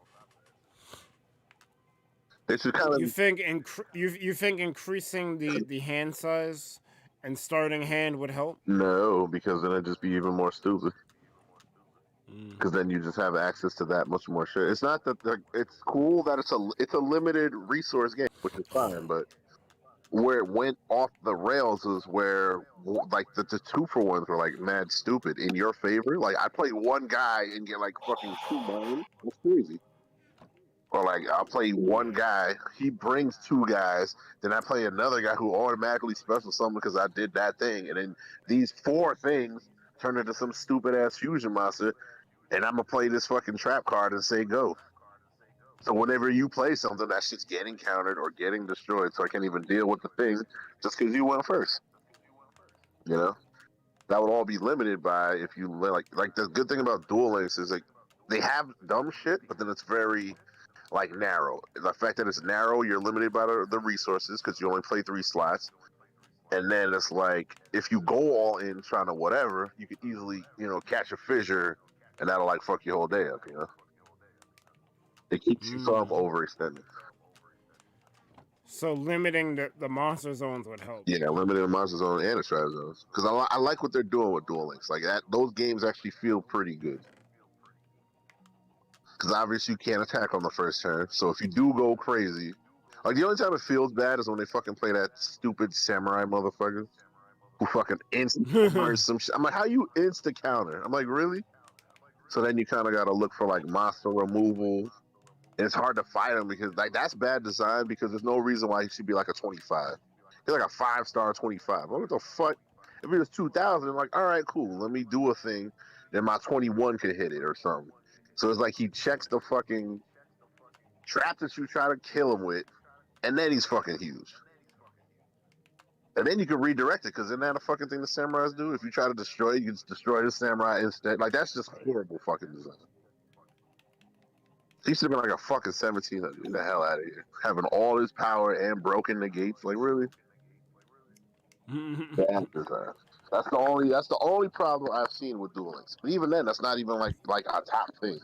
they should kind of. You think increasing the hand size and starting hand would help? No, because then it'd just be even more stupid. Because then you just have access to that much more shit. It's not that it's cool that it's a limited resource game, which is fine, but where it went off the rails is where like the 2-for-1s were like mad stupid in your favor. Like I play 1 guy and get like fucking 2 mines. That's crazy. Or like I'll play 1 guy, he brings 2 guys, then I play another guy who automatically special summon because I did that thing, and then these 4 things turn into some stupid ass fusion monster. And I'm gonna play this fucking trap card and say go. So whenever you play something, that shit's getting countered or getting destroyed. So I can't even deal with the thing just because you went first. You know, that would all be limited by if you like the good thing about Duel Links is like they have dumb shit, but then it's very like narrow. The fact that it's narrow, you're limited by the resources because you only play 3 slots. And then it's like if you go all in trying to whatever, you could easily catch a fissure. And that'll like fuck your whole day up, It keeps you from overextending. So limiting the monster zones would help. Yeah, limiting the monster zone and the strat zones. Because I like what they're doing with Duel Links. Like that, those games actually feel pretty good. Because obviously you can't attack on the first turn. So if you do go crazy, like the only time it feels bad is when they fucking play that stupid samurai motherfucker who fucking instant counters some shit. I'm like, how you insta counter? I'm like, really? So then you kind of got to look for like monster removal. And it's hard to fight him because like that's bad design because there's no reason why he should be like a 25. He's like a 5-star 25. What the fuck? If it was 2,000, I'm like, all right, cool. Let me do a thing. Then my 21 could hit it or something. So it's like he checks the fucking trap that you try to kill him with, and then he's fucking huge. And then you can redirect it because isn't that a fucking thing the samurais do? If you try to destroy it, you just destroy the samurai instead. Like that's just horrible fucking design. He should have been like a fucking 17. Get the hell out of here. Having all his power and broken negates. Like really? Bad design. That's the only problem I've seen with Duel Links. But even then, that's not even like a top thing.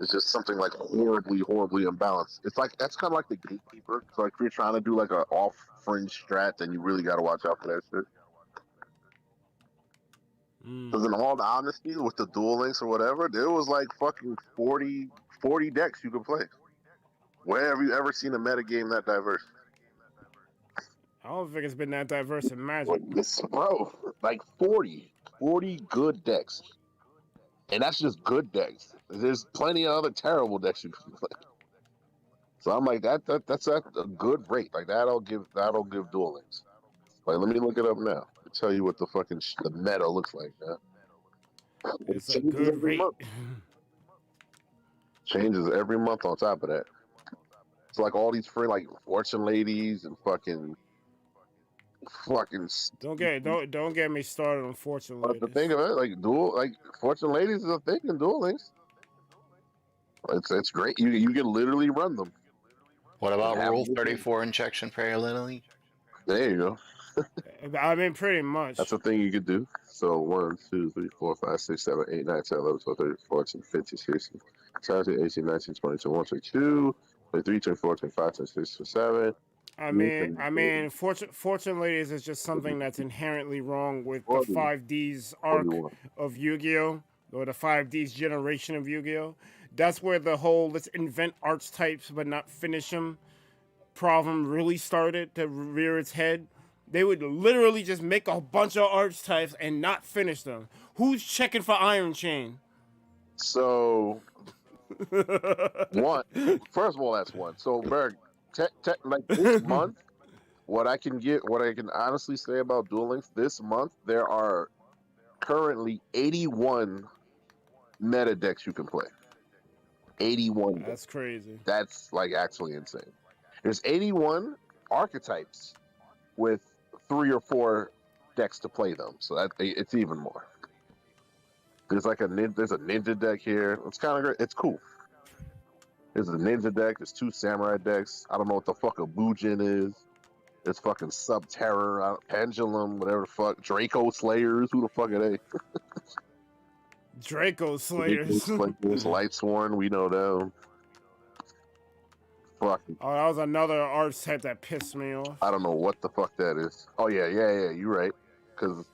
It's just something like horribly imbalanced. It's like that's kind of like the gatekeeper. So like if you're trying to do like an off fringe strat, then you really got to watch out for that shit. Because in all the honesty, with the Duel Links or whatever, there was like fucking 40 decks you could play. Where have you ever seen a metagame that diverse? I don't think it's been that diverse in Magic. Bro, like 40 good decks. And that's just good decks. There's plenty of other terrible decks you can play. So I'm like, that's a good rate. Like that'll give Duel Links. Like, let me look it up now. I'll tell you what the fucking the meta looks like now. It It's a changes good every rate. month. Changes every month on top of that. It's like all these free like fortune ladies and fucking. Don't get me started on fortune But the ladies. thing of it, like fortune ladies is a thing in Duel Links. It's great. You can literally run them. What about Have Rule them. 34 injection parallelly? There you go. I mean, pretty much. That's a thing you could do. So 1, 2, 3, 4, 5, 6, 7, 8, 9, 10, 11, 12, 13, 14, 15, 16, 17, 18, 19, 20, 21, 22, 23, 24, 25, 26, 27. I mean, fortune ladies is just something that's inherently wrong with the 5D's arc 41. of Yu-Gi-Oh, or the 5D's generation of Yu-Gi-Oh. That's where the whole let's invent archetypes but not finish them problem really started to rear its head. They would literally just make a bunch of archetypes and not finish them. Who's checking for Iron Chain? So one, first of all, that's one. So Berg, like this month, what I can honestly say about Duel Links this month, there are currently 81 meta decks you can play. 81. That's crazy. That's like actually insane. There's 81 archetypes with 3 or 4 decks to play them, so that it's even more. There's like a ninja deck here. It's kind of great. It's cool. There's a ninja deck. There's 2 samurai decks. I don't know what the fuck a Bujin is. There's fucking Sub-Terror, Pendulum, whatever the fuck. Draco Slayers. Who the fuck are they? Draco Slayers. Lightsworn. We know them. Fuck. Oh, that was another archetype that pissed me off. I don't know what the fuck that is. Oh yeah. You're right. Because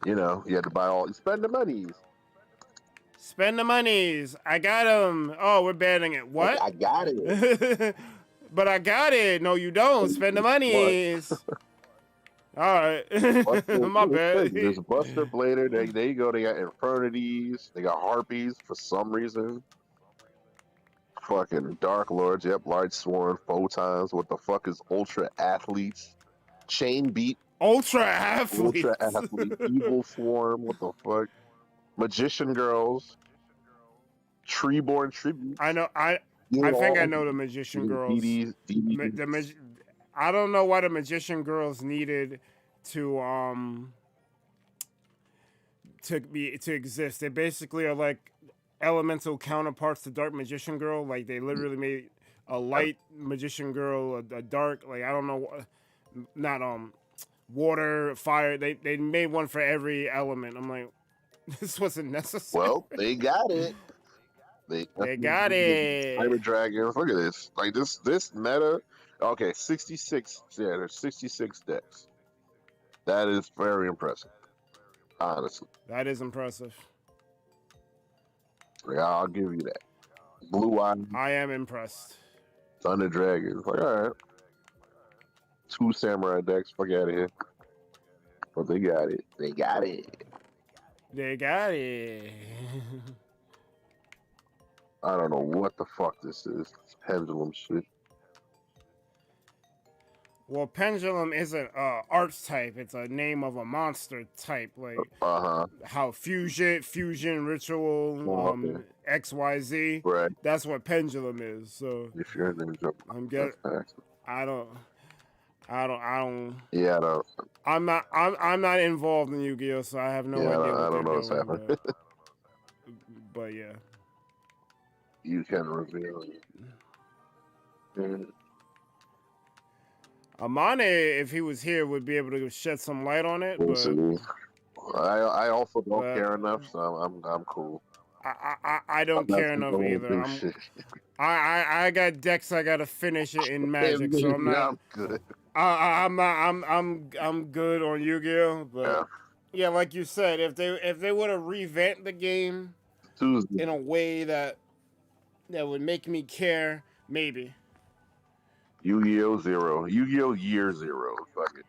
you had to buy all. Spend the monies. Spend the monies. I got them. Oh, we're banning it. What? I got it. But I got it. No, you don't. Spend the monies. All right. My bad. There's Buster Blader. There you go. They got Infernities. They got Harpies for some reason. Fucking Dark Lords. Yep. Large Sworn. Photons. What the fuck is Ultra Athletes? Chain Beat. Ultra Athletes. Ultra Athlete. Evil Swarm. What the fuck? Magician Girls. Treeborn Tribute. I know. I think I know the Magician Girls. I don't know why the Magician Girls needed to exist. They basically are like elemental counterparts to Dark Magician Girl. Like they literally made a light Magician Girl, a dark, like I don't know, not water, fire. They made one for every element. I'm like, this wasn't necessary. Well, they got it. They got it. Cyber Dragons. Look at this. Like this meta. Okay, 66. Yeah, there's 66 decks. That is very impressive. Honestly. That is impressive. Yeah, I'll give you that. Blue Eye. I am impressed. Thunder Dragons. Like, all right. 2 samurai decks. Fuck out of here. But they got it. They got it. They got it. I don't know what the fuck this is. It's pendulum shit. Well, Pendulum isn't archetype. It's a name of a monster type, like how fusion ritual, XYZ. Right. That's what Pendulum is. So if you're in the I don't. Yeah, I don't. I'm not involved in Yu-Gi-Oh, so I have no idea. I don't know what's happening. But yeah. You can reveal it. Amane, if he was here, would be able to shed some light on it. But I also don't care enough, so I'm cool. I don't care enough either. I got decks I gotta finish it in Magic, so I'm not. I'm good. I'm good on Yu-Gi-Oh, but yeah, like you said, if they would have revamped the game in a way that would make me care, maybe. Yu-Gi-Oh! 0. Yu-Gi-Oh! Year 0. Fuck it.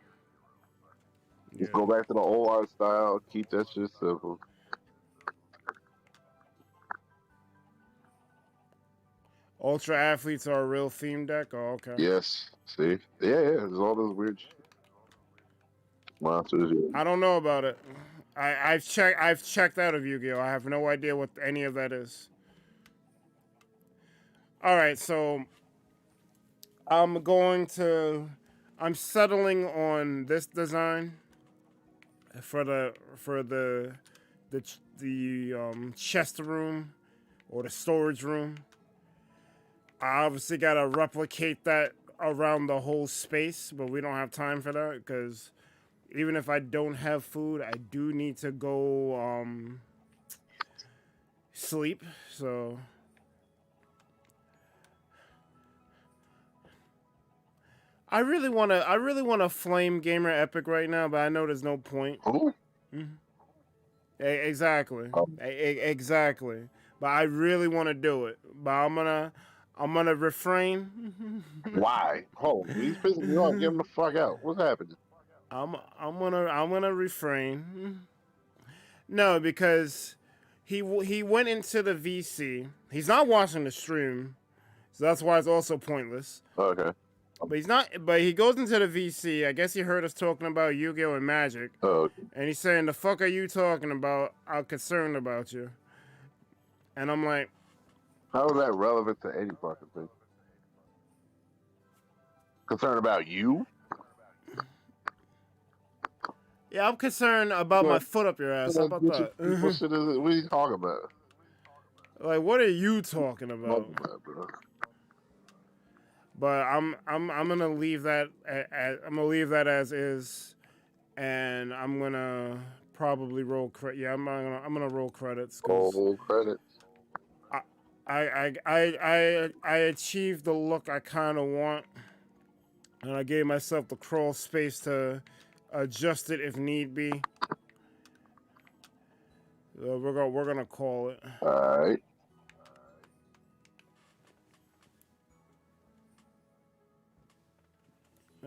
Just go back to the old art style. Keep that shit simple. Ultra Athletes are a real theme deck? Oh, okay. Yes. See? Yeah. There's all those weird shit. Monsters. Yeah. I don't know about it. I've checked out of Yu-Gi-Oh! I have no idea what any of that is. All right, so I'm settling on this design for the chest room or the storage room. I obviously gotta replicate that around the whole space, but we don't have time for that because even if I don't have food, I do need to go sleep. So I really wanna flame Gamer Epic right now, but I know there's no point. Oh. Exactly. Exactly. But I really want to do it. But I'm gonna refrain. Why? Oh, he's pissing me off. Get him the fuck out. What's happening? I'm gonna refrain. No, because he went into the VC. He's not watching the stream, so that's why it's also pointless. Okay. But he's not. But he goes into the VC. I guess he heard us talking about Yu-Gi-Oh! And Magic. Oh, okay. And he's saying, "The fuck are you talking about? I'm concerned about you." And I'm like, How is that relevant to any fucking thing? Concerned about you? "Yeah, I'm concerned about my foot up your ass. How about that?" What shit is it? What are you talking about? Like, what are you talking about? Bro. But I'm gonna leave that. I'm gonna leave that as is, and I'm gonna probably roll credit. Yeah, I'm gonna roll credits. Roll credits. I achieved the look I kind of want, and I gave myself the crawl space to adjust it if need be. So we're gonna call it. All right.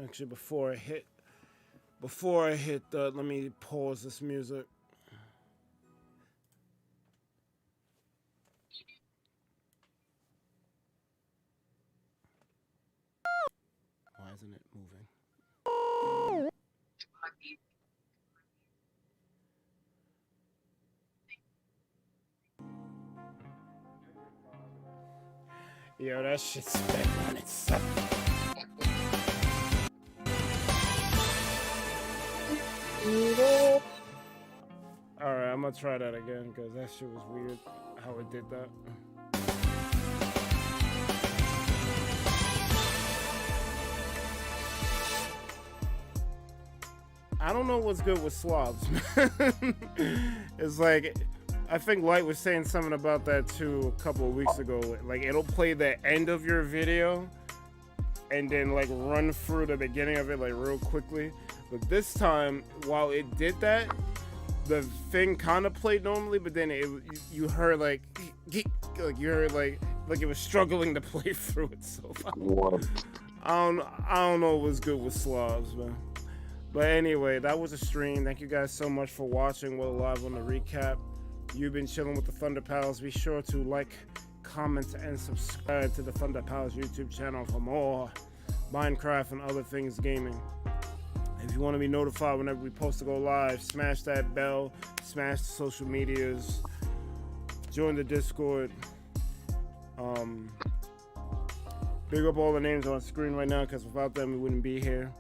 Actually, before I hit let me pause this music. Why isn't it moving? Yo, that shit's spent on itself. Alright, I'm gonna try that again because that shit was weird how it did that. I don't know what's good with slobs, man. It's like, I think Light was saying something about that too a couple of weeks ago. Like, it'll play the end of your video and then like run through the beginning of it like real quickly. But this time, while it did that, the thing kind of played normally, but then you heard like you heard like it was struggling to play through it. So I don't know what's good with slobs, man. But anyway, that was a stream. Thank you guys so much for watching. We're live on the recap. You've been chilling with the ThunderPals. Be sure to like, comment, and subscribe to the ThunderPals YouTube channel for more Minecraft and other things gaming. If you want to be notified whenever we post to go live, smash that bell, smash the social medias, join the Discord. Big up all the names on screen right now, because without them we wouldn't be here.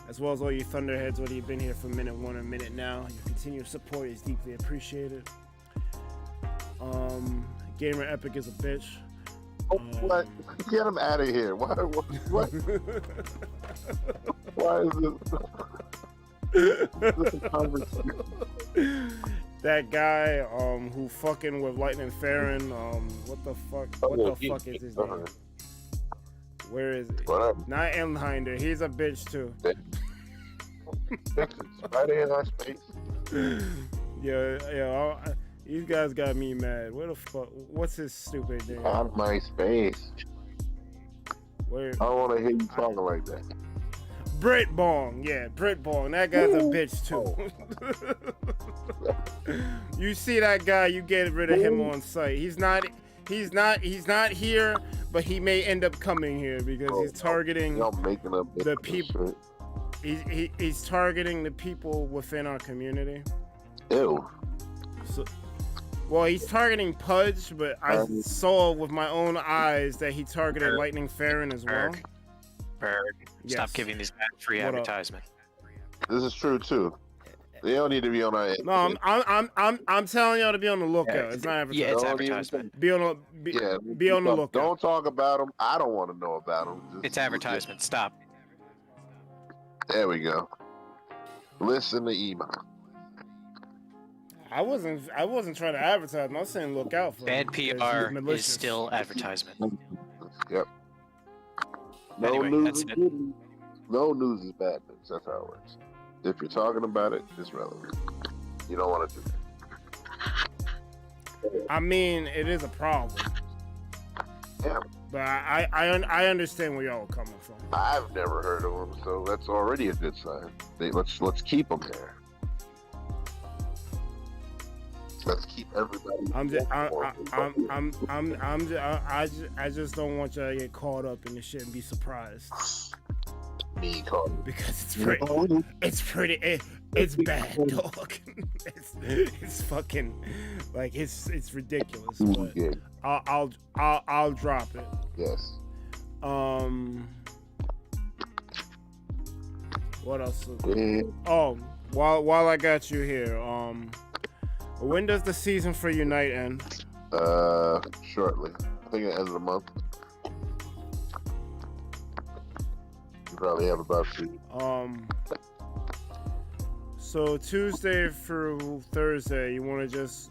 As well as all you Thunderheads, whether you've been here for minute 1 or minute now. Your continued support is deeply appreciated. Gamer Epic is a bitch. What? Get him out of here. What? Why is this a conversation? That guy who fucking with Lightning Farron, what the fuck is his name? Where is it? Whatever. Not Elmhinder, he's a bitch too. Right in our space. Yeah, these guys got me mad. Where the fuck? What's his stupid name? Out of my space. Where? I don't want to hear you talking like that. Brit Bong, yeah, Brit Bong. That guy's a bitch too. You see that guy, you get rid of him on sight. He's not here, but he may end up coming here because he's targeting Y'all making up the people. he's targeting the people within our community. Ew. So, well, he's targeting Pudge, but I saw with my own eyes that he targeted Lightning Farron as well. Berg, Yes. stop giving these guys free What up? advertisement. This is true too. They don't need to be on our end. No, I'm telling y'all to be on the lookout. It's not advertising. Yeah, it's Don't even advertisement. Be on the lookout. Don't talk about them. I don't want to know about them. It's advertisement. Stop. There we go. Listen to Ema. I wasn't trying to advertise. I was saying look out for Bad him because he's PR is malicious. still advertisement. Yep. No Anyway, news that's is it. good news. No news is bad news. That's how it works. If you're talking about it, it's relevant. You don't want to do that. I mean, it is a problem. Yeah. But I understand where y'all are coming from. I've never heard of them, so that's already a good sign. Let's keep them there. Let's keep everybody. I just don't want y'all to get caught up in this shit and be surprised Me calling. because it's bad, dog. it's fucking like it's ridiculous. But Yeah. I'll drop it. Yes. What else? Yeah. Oh, while I got you here, when does the season for Unite end? Shortly. I think at the end of the month. You probably have about 2. So Tuesday through Thursday, you want to just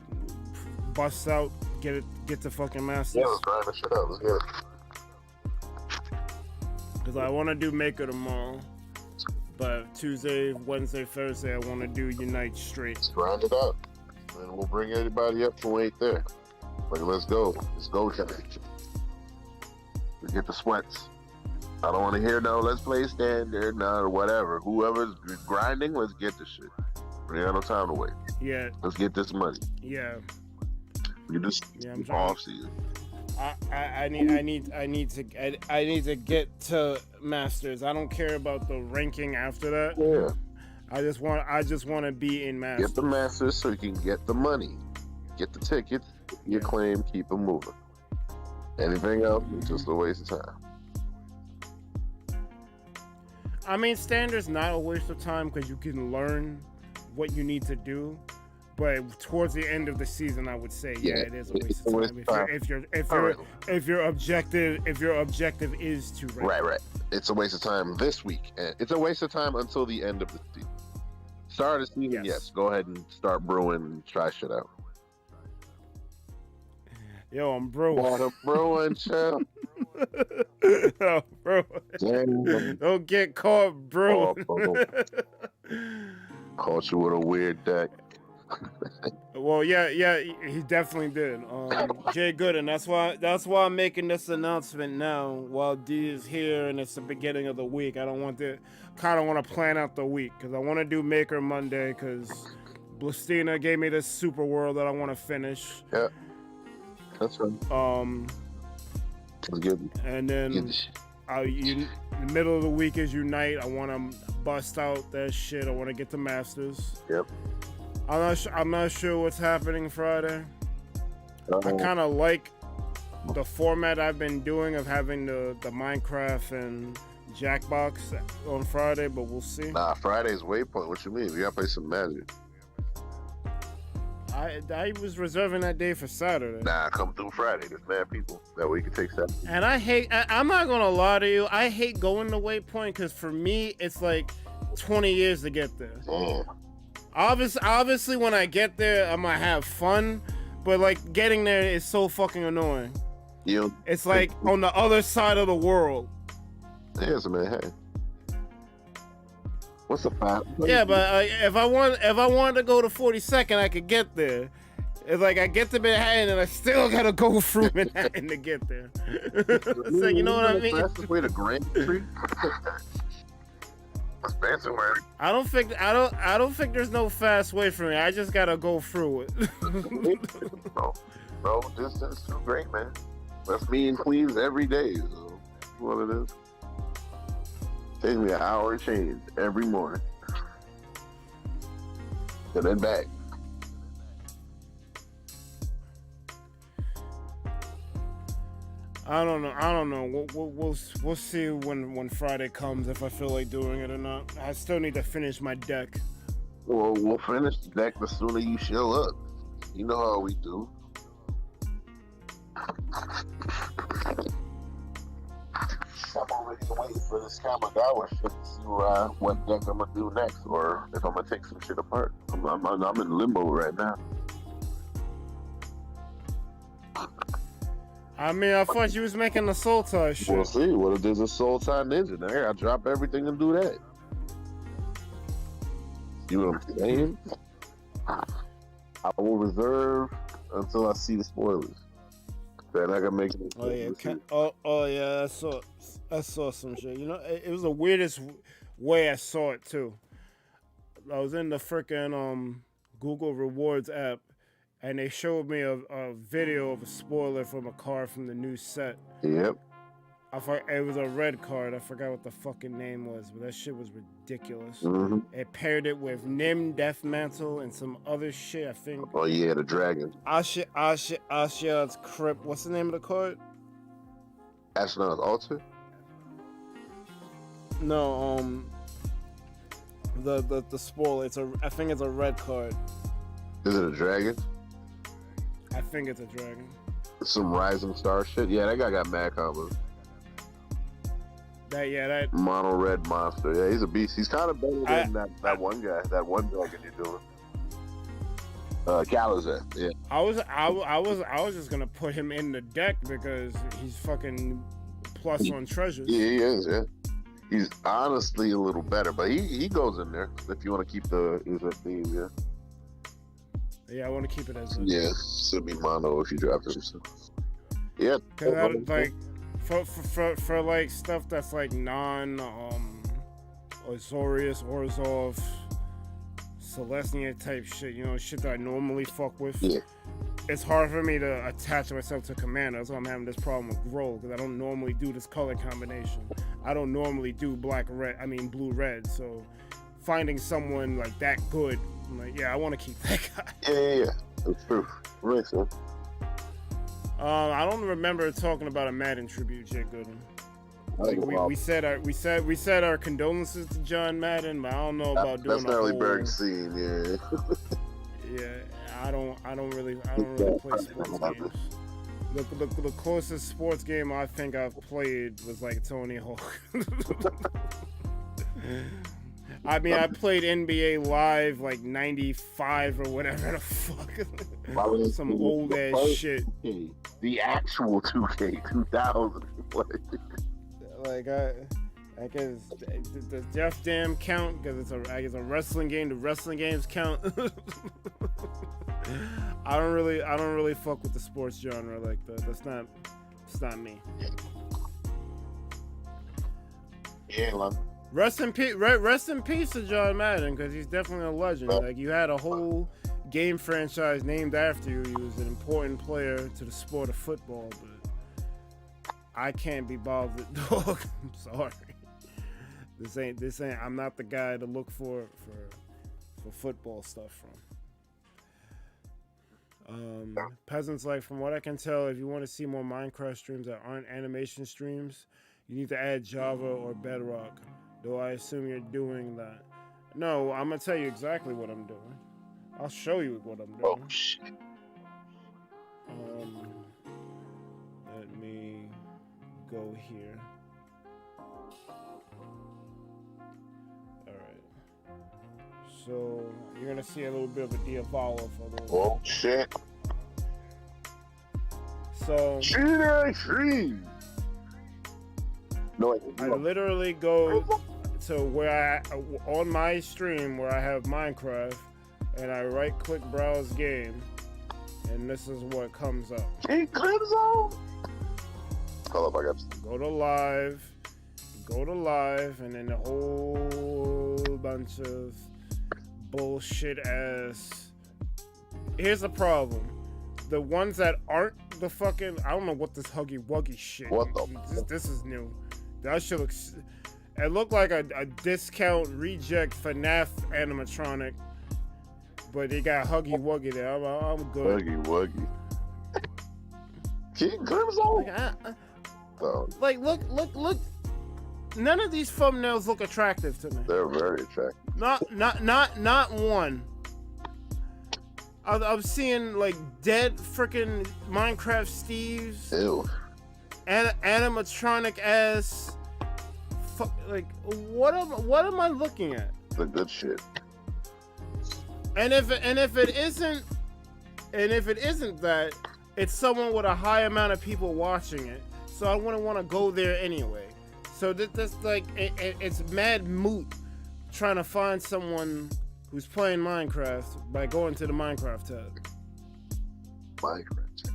bust out, get the fucking Masters? Yeah, let's grind this shit out. Let's get it. Because I want to do Maker tomorrow, but Tuesday, Wednesday, Thursday, I want to do Unite straight. Let's grind it out. And we'll bring everybody up from ain't there. Like, let's go. Let's go, Txbergy. Let's get the sweats. I don't want to hear no, let's play standard, no, whatever. Whoever's grinding, let's get this shit. We ain't got no time to wait. Yeah, Let's get this money. yeah. You just I'm trying. off season. I need to get to Masters. I don't care about the ranking after that. Yeah. I just want to be in Masters. Get the Masters so you can get the money. Get the tickets, your claim, keep them moving. Anything else, it's just a waste of time. I mean, standard's not a waste of time because you can learn what you need to do. But towards the end of the season, I would say, yeah, it is a waste of time. If your objective is to rank. Right. It's a waste of time this week. And it's a waste of time until the end of the season. Start of the season, yes. Go ahead and start brewing and try shit out. Yo, I'm brewing. Water brewing, chill. No, bro. Damn. Don't get caught brewing. Caught you with a weird deck. Well, yeah, he definitely did. Jay Gooden, that's why I'm making this announcement now while D is here and it's the beginning of the week. I don't want to plan out the week because I want to do Maker Monday because Blastina gave me this super world that I want to finish. Yeah, that's right. That's good. And then the middle of the week is Unite. I want to bust out that shit. I want to get the Masters. Yep. I'm not sure what's happening Friday. I kind of like the format I've been doing of having the Minecraft and Jackbox on Friday, but we'll see. Nah, Friday's Waypoint. What you mean? We gotta play some Magic. I was reserving that day for Saturday. Nah, come through Friday. There's mad people that we can take Saturday. And I'm not gonna lie to you, I hate going to Waypoint because for me it's like 20 years to get there. Damn. Obviously, when I get there, I'm gonna have fun, but like getting there is so fucking annoying. It's like on the other side of the world. Yes, man. Hey, what's the five? Yeah, but if I wanted to go to 42nd, I could get there. It's like I get to Manhattan and I still gotta go through Manhattan to get there. So you know what I mean? Fastest way to Grand Street. Fancy word. I don't think there's no fast way for me. I just gotta go through it. No distance too great, man. That's me in Queens every day. So that's what it is. Takes me an hour and change every morning. And then back. I don't know. We'll see when Friday comes if I feel like doing it or not. I still need to finish my deck. Well, we'll finish the deck the sooner you show up. You know how we do. I'm already waiting for this Kamigawa shit to see what deck I'm gonna do next, or if I'm gonna take some shit apart. I'm in limbo right now. I mean, I thought you was making the Soul Tie shit. We'll see. What if there's a Soul Tie Ninja there? I drop everything and do that. You know what I'm saying? I will reserve until I see the spoilers. Then I can make it. Oh yeah, yeah. I saw some shit. You know, it was the weirdest way I saw it too. I was in the freaking Google Rewards app, and they showed me a video of a spoiler from a card from the new set. Yep. It was a red card. I forgot what the fucking name was, but that shit was ridiculous. Mm-hmm. It paired it with Nim Deathmantle and some other shit, I think. Oh yeah, the dragon. Ashia's Crypt. What's the name of the card? Astronaut's Altar? No, the spoiler. I think it's a red card. Is it a dragon? I think it's a dragon. Some Rising Star shit? Yeah, that guy got mad combos. That Mono red monster. Yeah, he's a beast. He's kind of better than that one guy, that one dragon you're doing. Calazar. Yeah. I was just gonna put him in the deck because he's fucking plus on treasures. Yeah, he is. Yeah. He's honestly a little better, but he goes in there if you want to keep the theme. Yeah. Yeah, I want to keep it as a... Yeah, should be mono if you draft him. So. Yeah. Cause I, like for like stuff that's like Azorius, Orzhov, Celestia type shit, you know, shit that I normally fuck with. Yeah. It's hard for me to attach myself to Commander. That's why I'm having this problem with Grohl, because I don't normally do this color combination. I don't normally do blue red. So finding someone like that good, I'm like, yeah, I want to keep that guy. Yeah. That's true. Right, so. I don't remember talking about a Madden tribute, Jay Gooden. Like we said our condolences to John Madden, but I don't know about doing that's early Berg scene, yeah. Yeah, I don't really play sports games. The closest sports game I think I've played was like Tony Hawk. I mean, I played NBA Live like 95 or whatever the fuck. Some old ass shit. The actual 2K 2000. Like I guess does Jeff Dam count? Because I guess a wrestling game. Do wrestling games count? I don't really fuck with the sports genre like that. It's not me. Yeah, love. Rest in peace to John Madden, because he's definitely a legend. Like, you had a whole game franchise named after you. He was an important player to the sport of football, but I can't be bothered, dog. I'm sorry. This ain't. I'm not the guy to look for football stuff from. Peasants, like, from what I can tell, if you want to see more Minecraft streams that aren't animation streams, you need to add Java or Bedrock. Though I assume you're doing that. No, I'm gonna tell you exactly what I'm doing. I'll show you what I'm doing. Oh shit. Let me go here. Alright. So you're gonna see a little bit of a Diavolo for those. Oh shit. So no, I literally go to where on my stream where I have Minecraft, and I right click browse game, and this is what comes up. Hey, Clemson! Hold up, I got go to live, and then a whole bunch of bullshit ass. Here's the problem. The ones that aren't the fucking, I don't know what this Huggy Wuggy shit. What the this is new. That shit looks. It looked like a discount reject FNAF animatronic, but they got Huggy Wuggy there. I'm good. Huggy Wuggy. King Crimson. Like, look. None of these thumbnails look attractive to me. They're very attractive. Not one. I'm seeing like dead freaking Minecraft Steves. Ew. And animatronic ass. Like, what am I looking at? The good shit. And if it isn't that, it's someone with a high amount of people watching it. So I wouldn't want to go there anyway. So this like it's mad moot trying to find someone who's playing Minecraft by going to the Minecraft tab. Minecraft.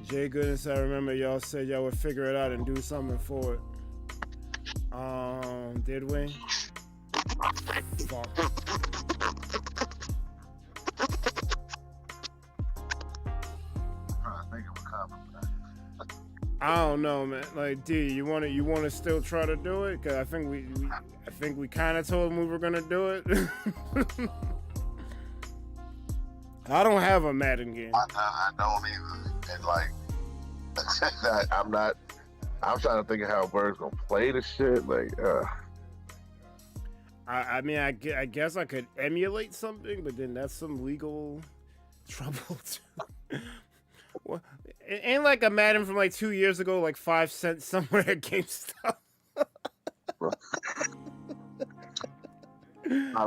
Jay Goodness, I remember y'all said y'all would figure it out and do something for it. Did we? Fuck. I don't know, man. Like, D, you wanna still try to do it? Cause I think we kind of told them we were gonna do it. I don't have a Madden game. I don't either. And like, I'm trying to think of how Bird's gonna play the shit. Like, I mean, I guess I could emulate something, but then that's some legal trouble too. Well, it ain't like a Madden from like 2 years ago, like 5 cents somewhere at GameStop. I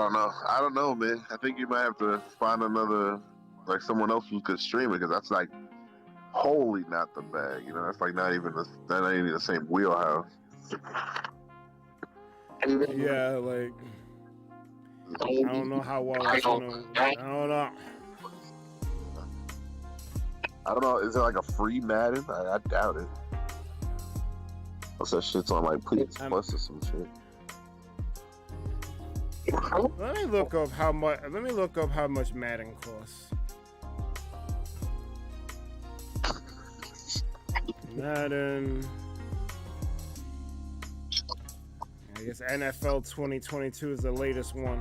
don't know, man. I think you might have to find another, like someone else who could stream it, because that's like wholly not the bag. You know, that's like not even the same wheelhouse. Yeah, like I don't know how well it's gonna. I don't know. I don't know. Is it like a free Madden? I doubt it. Unless that shit's on like PS Plus or some shit. Let me look up how much Madden costs. Madden. I guess NFL 2022 is the latest one.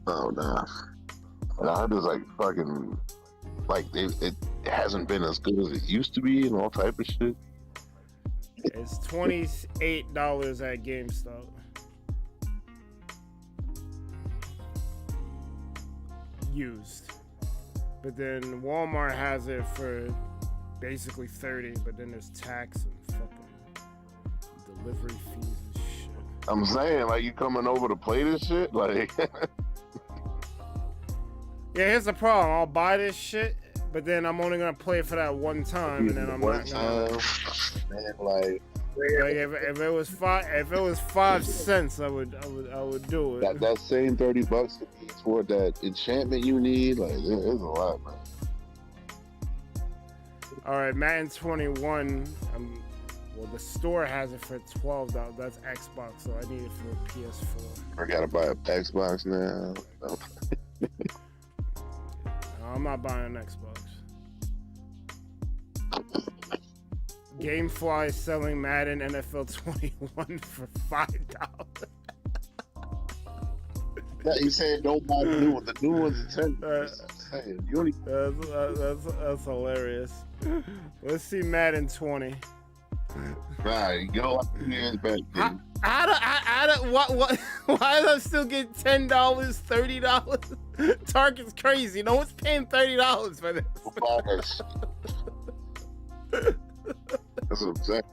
Oh nah. I heard there's like fucking like it hasn't been as good as it used to be and all type of shit. It's $28 at GameStop. Used. But then Walmart has it for basically $30, but then there's tax and fucking delivery fees and shit. I'm saying, like, you coming over to play this shit? Like yeah, here's the problem. I'll buy this shit, but then I'm only gonna play it for that one time, and then I'm not gonna. Man, like if it was 5 cents, I would do it. that same $30 for that enchantment you need, like there's a lot, man. All right, Madden 21. Well, the store has it for $12. That's Xbox, so I need it for PS4. I gotta buy an Xbox now. I'm not buying an Xbox. GameFly is selling Madden NFL 21 for $5. Yeah, he said don't buy the new one. The new one's $10. You only... That's hilarious. Let's see Madden 20. Right, go up 2 years back. Why do I still get $10, $30? Target's crazy. No one's paying $30 for this. That's what I'm saying.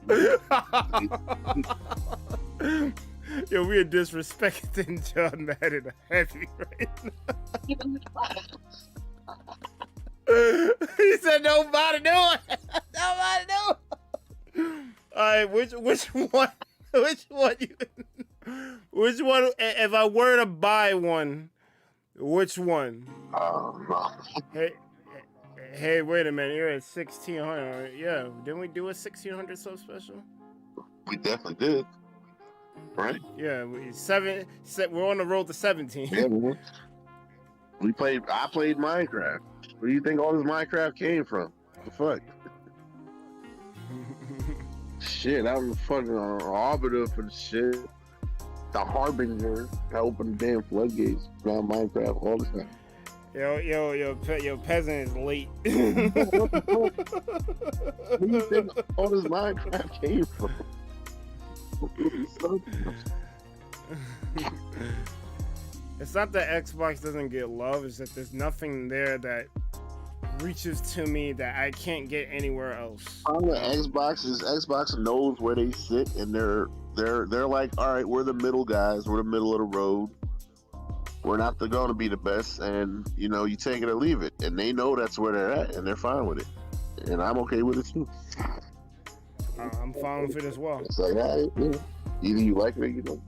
Yo, we are disrespecting John Madden heavy right now. He said nobody do it. Nobody do it. Alright, which one if I were to buy one, which one? Hey, wait a minute, you're at 1600. Yeah, didn't we do a 1600 sub special? We definitely did. Right? Yeah, we're on the road to 17. Yeah, I played Minecraft. Where do you think all this Minecraft came from? What the fuck? Shit, I'm fucking arbiter for the shit. The harbinger. I open the damn floodgates around Minecraft all the time. Yo, peasant is late. Where do you think all this Minecraft came from? It's not that Xbox doesn't get love, it's that there's nothing there that reaches to me that I can't get anywhere else. On the Xbox knows where they sit, and they're like, all right, we're the middle guys, we're the middle of the road. We're not going to be the best, and you know, you take it or leave it, and they know that's where they're at, and they're fine with it, and I'm okay with it too. I'm fine with it as well. It's like, all right, yeah. Either you like it or you don't.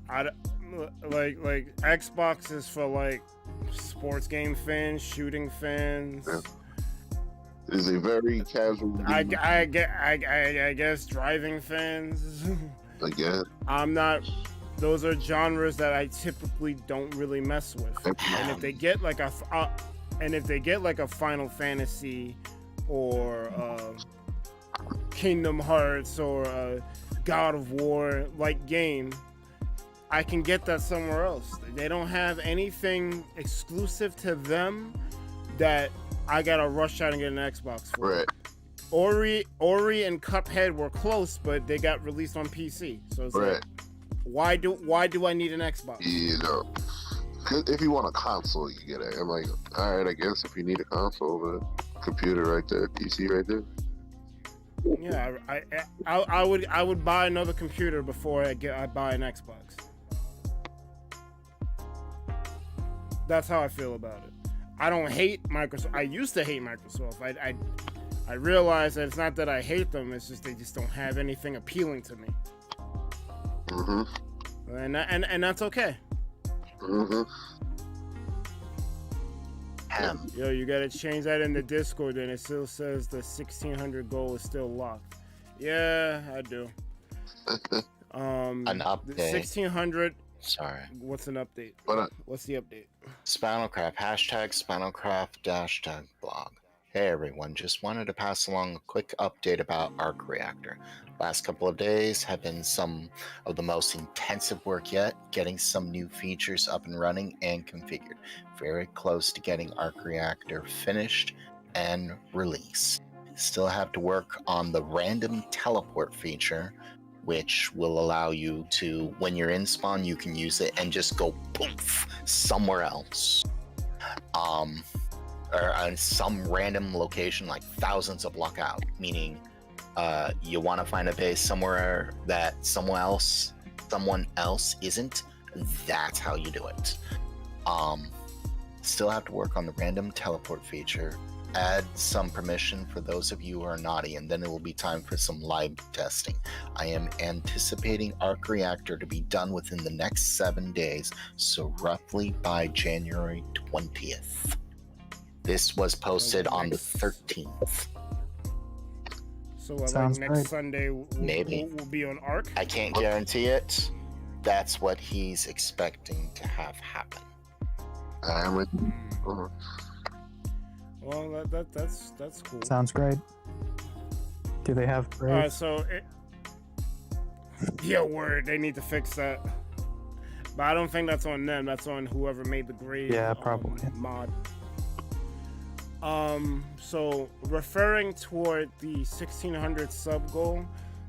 Like Xbox is for like sports game fans, shooting fans. Yeah. It's a very casual. I guess driving fans. I guess. I'm not. Those are genres that I typically don't really mess with. And if they get like a Final Fantasy or Kingdom Hearts or a God of War like game, I can get that somewhere else. They don't have anything exclusive to them that I gotta rush out and get an Xbox for. Right. Ori and Cuphead were close, but they got released on PC. So it's Right. like, why do I need an Xbox? You know, 'cause if you want a console, you get it. I'm like, all right, I guess if you need a console, but computer right there, PC right there. Yeah, I would buy another computer before I buy an Xbox. That's how I feel about it. I don't hate Microsoft. I used to hate Microsoft. I realize that it's not that I hate them. It's just they just don't have anything appealing to me. Mm-hmm. And that's okay. Mm-hmm. Yo, you gotta change that in the Discord, and it still says the 1600 goal is still locked. Yeah, I do. An update. The 1600. Sorry. What's an update? What's the update? Spinalcraft. #Spinalcraft-blog. Hey everyone, just wanted to pass along a quick update about Arc Reactor. Last couple of days have been some of the most intensive work yet, getting some new features up and running and configured. Very close to getting Arc Reactor finished and released. Still have to work on the random teleport feature, which will allow you to, when you're in spawn, you can use it and just go poof somewhere else. Or on some random location like thousands of block out, meaning you want to find a base somewhere that someone else isn't, that's how you do it. Still have to work on the random teleport feature, add some permission for those of you who are naughty, and then it will be time for some live testing. I am anticipating Arc Reactor to be done within the next 7 days, so roughly by January 20th. This was posted on the 13th. So like Sounds next great. Sunday Maybe. we'll be on Arc. I can't guarantee it. That's what he's expecting to have happen. I'm with you. Uh-huh. Well, that's cool. Sounds great. Do they have All right, grades? so yeah, word. They need to fix that. But I don't think that's on them. That's on whoever made the grade. Yeah, probably. Mod. So referring toward the 1600 sub goal,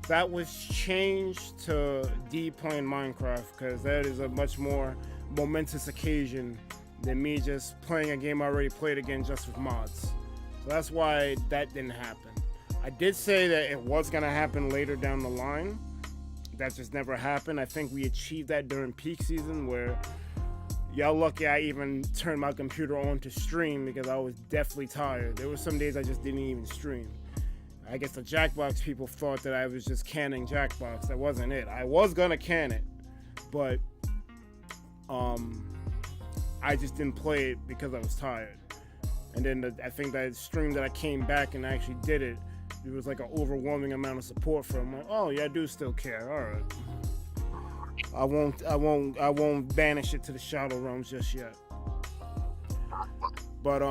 that was changed to D playing Minecraft because that is a much more momentous occasion than me just playing a game I already played again just with mods. So that's why that didn't happen. I did say that it was gonna happen later down the line. That just never happened. I think we achieved that during peak season where y'all lucky I even turned my computer on to stream because I was definitely tired. There were some days I just didn't even stream. I guess the Jackbox people thought that I was just canning Jackbox. That wasn't it. I was gonna can it, but I just didn't play it because I was tired. And then I think that stream that I came back and actually did it, it was like an overwhelming amount of support from. I'm like, oh yeah, I do still care. All right. I won't banish it to the shadow realms just yet. But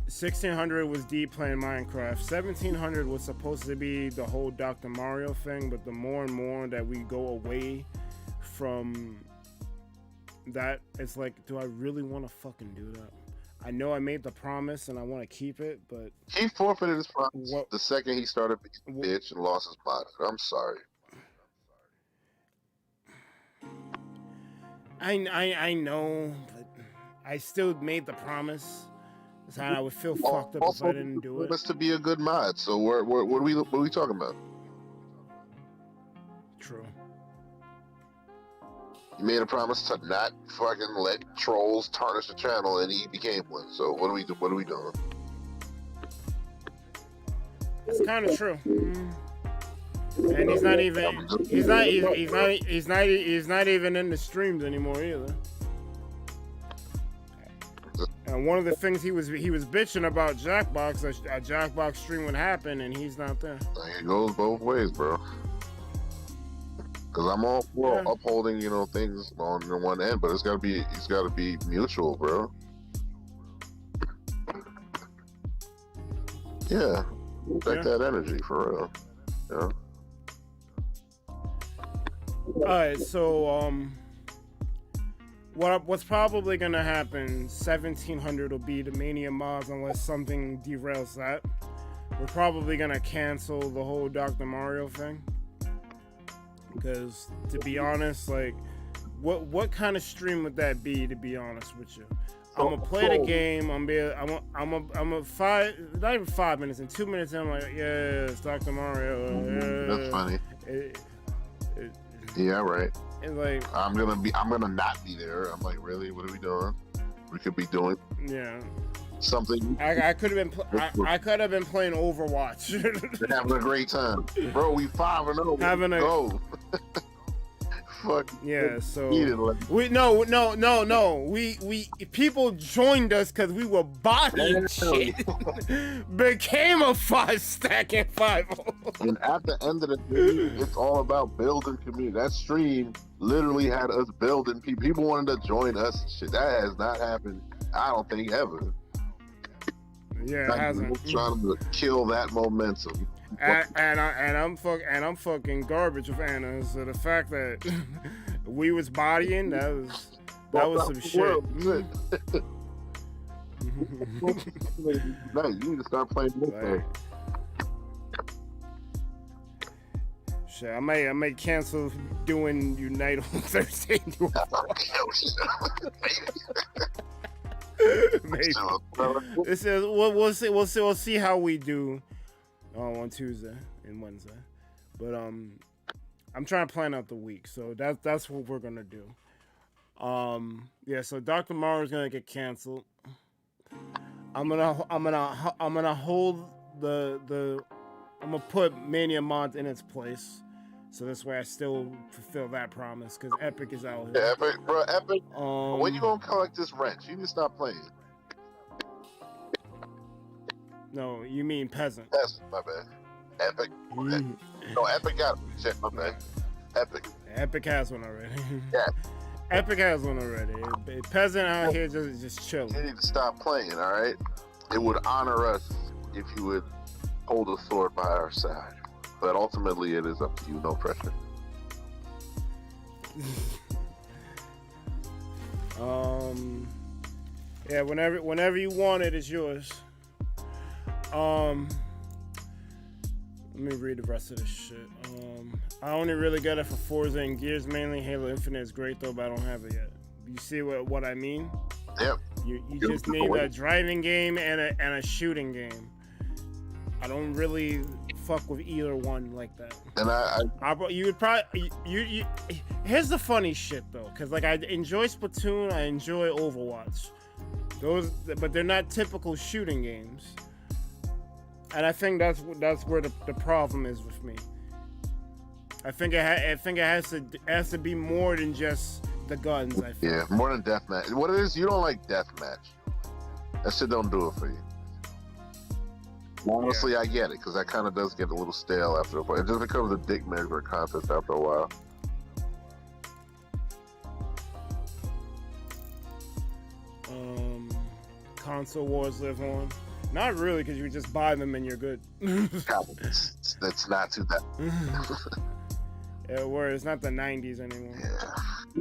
1600 was D playing Minecraft. 1700 was supposed to be the whole Dr. Mario thing, but the more and more that we go away from that, it's like, do I really want to fucking do that? I know I made the promise and I want to keep it, but He forfeited his promise What- the second he started being a bitch and lost his mind. I'm sorry. I know, but I still made the promise. That's how I would feel fucked up if Also, I didn't do it. This to be a good mod. So what are we talking about? True. He made a promise to not fucking let trolls tarnish the channel, and he became one. So what are we doing? That's kind of true. And he's not even in the streams anymore either. And one of the things he was bitching about Jackbox, a Jackbox stream would happen, and he's not there. It goes both ways, bro. Because I'm all for Yeah. upholding, things on the one end, but it's gotta be mutual, bro. Yeah, protect that energy for real. Yeah. All right, so what's probably gonna happen? 1700 will be the Mania mods unless something derails that. We're probably gonna cancel the whole Dr. Mario thing because, to be honest, like, what kind of stream would that be? To be honest with you, I'm gonna play the game. I'm a not even 5 minutes. In 2 minutes, I'm like, yeah, it's Dr. Mario. That's funny. It, Yeah, right. it's like, I'm gonna not be there. I'm like, really? What are we doing? We could be doing yeah. something. I could have been I could have been playing Overwatch. Having a great time, bro. We 5-0. Having a- go. Fuck. Yeah, so Eat it, like, we no. We people joined us because we were bodying shit. Became a 5-stack and 5-0. and at the end of the day, it's all about building community. That stream literally had us building people. People wanted to join us and shit. That has not happened, I don't think, ever. Yeah, it hasn't. Trying to kill that momentum. And I'm fucking garbage with Anna. So the fact that we was bodying, that was some shit. Man, you need to start playing this thing. Shit, I may cancel doing Unite on Thursday. Maybe. This is we'll see how we do on Tuesday and Wednesday. But I'm trying to plan out the week, so that's what we're gonna do. Yeah, so Dr. Mario's gonna get canceled. I'm gonna hold I'm gonna put Mania Mod in its place. So this way I still fulfill that promise, because Epic is out here. Yeah, Epic, bro, Epic. When you Um, gonna collect this rent? You need to stop playing. No, you mean Peasant. That's my bad. Epic. No, Epic got it. Shit, my bad. Epic. Epic has one already. Yeah. Epic has one already. Peasant out here just chilling. You need to stop playing, all right? It would honor us if you would hold a sword by our side. But ultimately, it is up to you. No pressure. Yeah, whenever you want it, it's yours. Let me read the rest of this shit. I only really got it for Forza and Gears mainly. Halo Infinite is great though, but I don't have it yet. You see what I mean? Yep. You just need a driving game and a shooting game. I don't really fuck with either one like that. And You would probably you. Here's the funny shit though, because like I enjoy Splatoon, I enjoy Overwatch. Those, but they're not typical shooting games. And I think that's where the problem is with me. I think it has to be more than just the guns. I think. yeah, more than deathmatch. What it is, you don't like deathmatch. That shit don't do it for you. Honestly, yeah. I get it, because that kind of does get a little stale after a while. It just becomes a dick measure contest after a while. Console wars live on. Not really, because you just buy them and you're good. That's not too bad. Yeah, where it's not the 90s anymore. Yeah.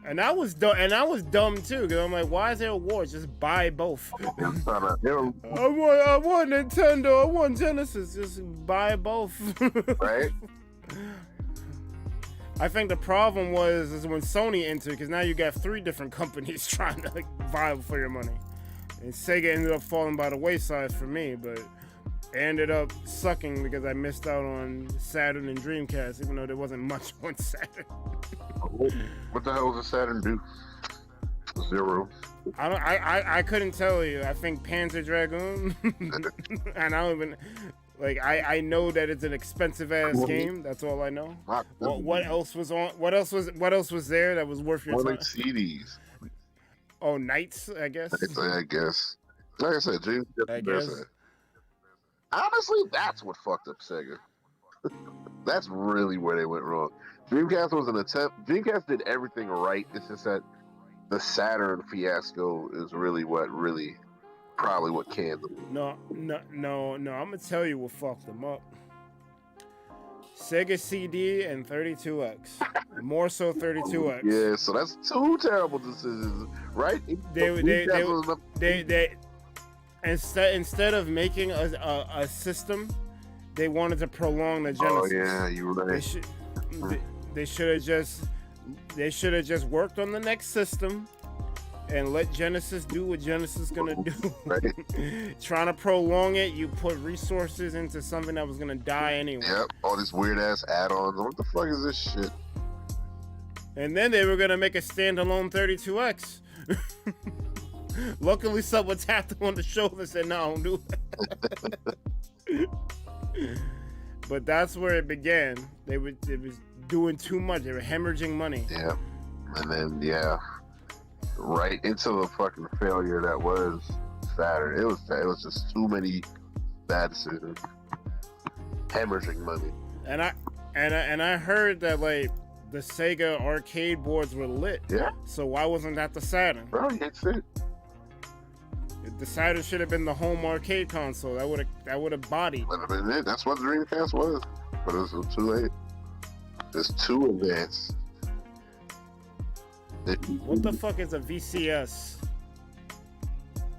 And I was dumb. And I was dumb too, because I'm like, why is there awards? Just buy both. I want Nintendo. I want Genesis. Just buy both. Right? I think the problem is when Sony entered, because now you got 3 different companies trying to vie for your money. And Sega ended up falling by the wayside for me, but it ended up sucking because I missed out on Saturn and Dreamcast, even though there wasn't much on Saturn. What the hell does a Saturn do? 0. I couldn't tell you. I think Panzer Dragoon, and I don't even I know that it's an expensive ass game. That's all I know. What else was on? What else was there that was worth your time? CDs. Oh, Knights, I guess. I guess. Like I said, James. I guess. Honestly, that's what fucked up Sega. That's really where they went wrong. Dreamcast was an attempt. Dreamcast did everything right. It's just that the Saturn fiasco is really probably what canned them. No. I'm gonna tell you what fucked them up. Sega CD and 32X. More so 32X. Yeah, so that's 2 terrible decisions, right? They instead of making a system, they wanted to prolong the Genesis. Oh yeah, you're right. They should have just worked on the next system and let Genesis do what Genesis is gonna do. Right. Trying to prolong it, you put resources into something that was gonna die anyway. Yep, all these weird ass add-ons. What the fuck is this shit? And then they were gonna make a standalone 32X. Luckily, someone tapped them on the shoulder and said, "No, don't do that." But that's where it began. It was doing too much. They were hemorrhaging money. Yeah, and then right into the fucking failure that was Saturn. It was just too many bad decisions. Hemorrhaging money. And I heard that the Sega arcade boards were lit. Yeah. So why wasn't that the Saturn? Bro, it's it. The Saturn should have been the home arcade console. That would have bodied. Would have been it. That's what the Dreamcast was. But it was too late. It's too advanced. What the fuck is a VCS?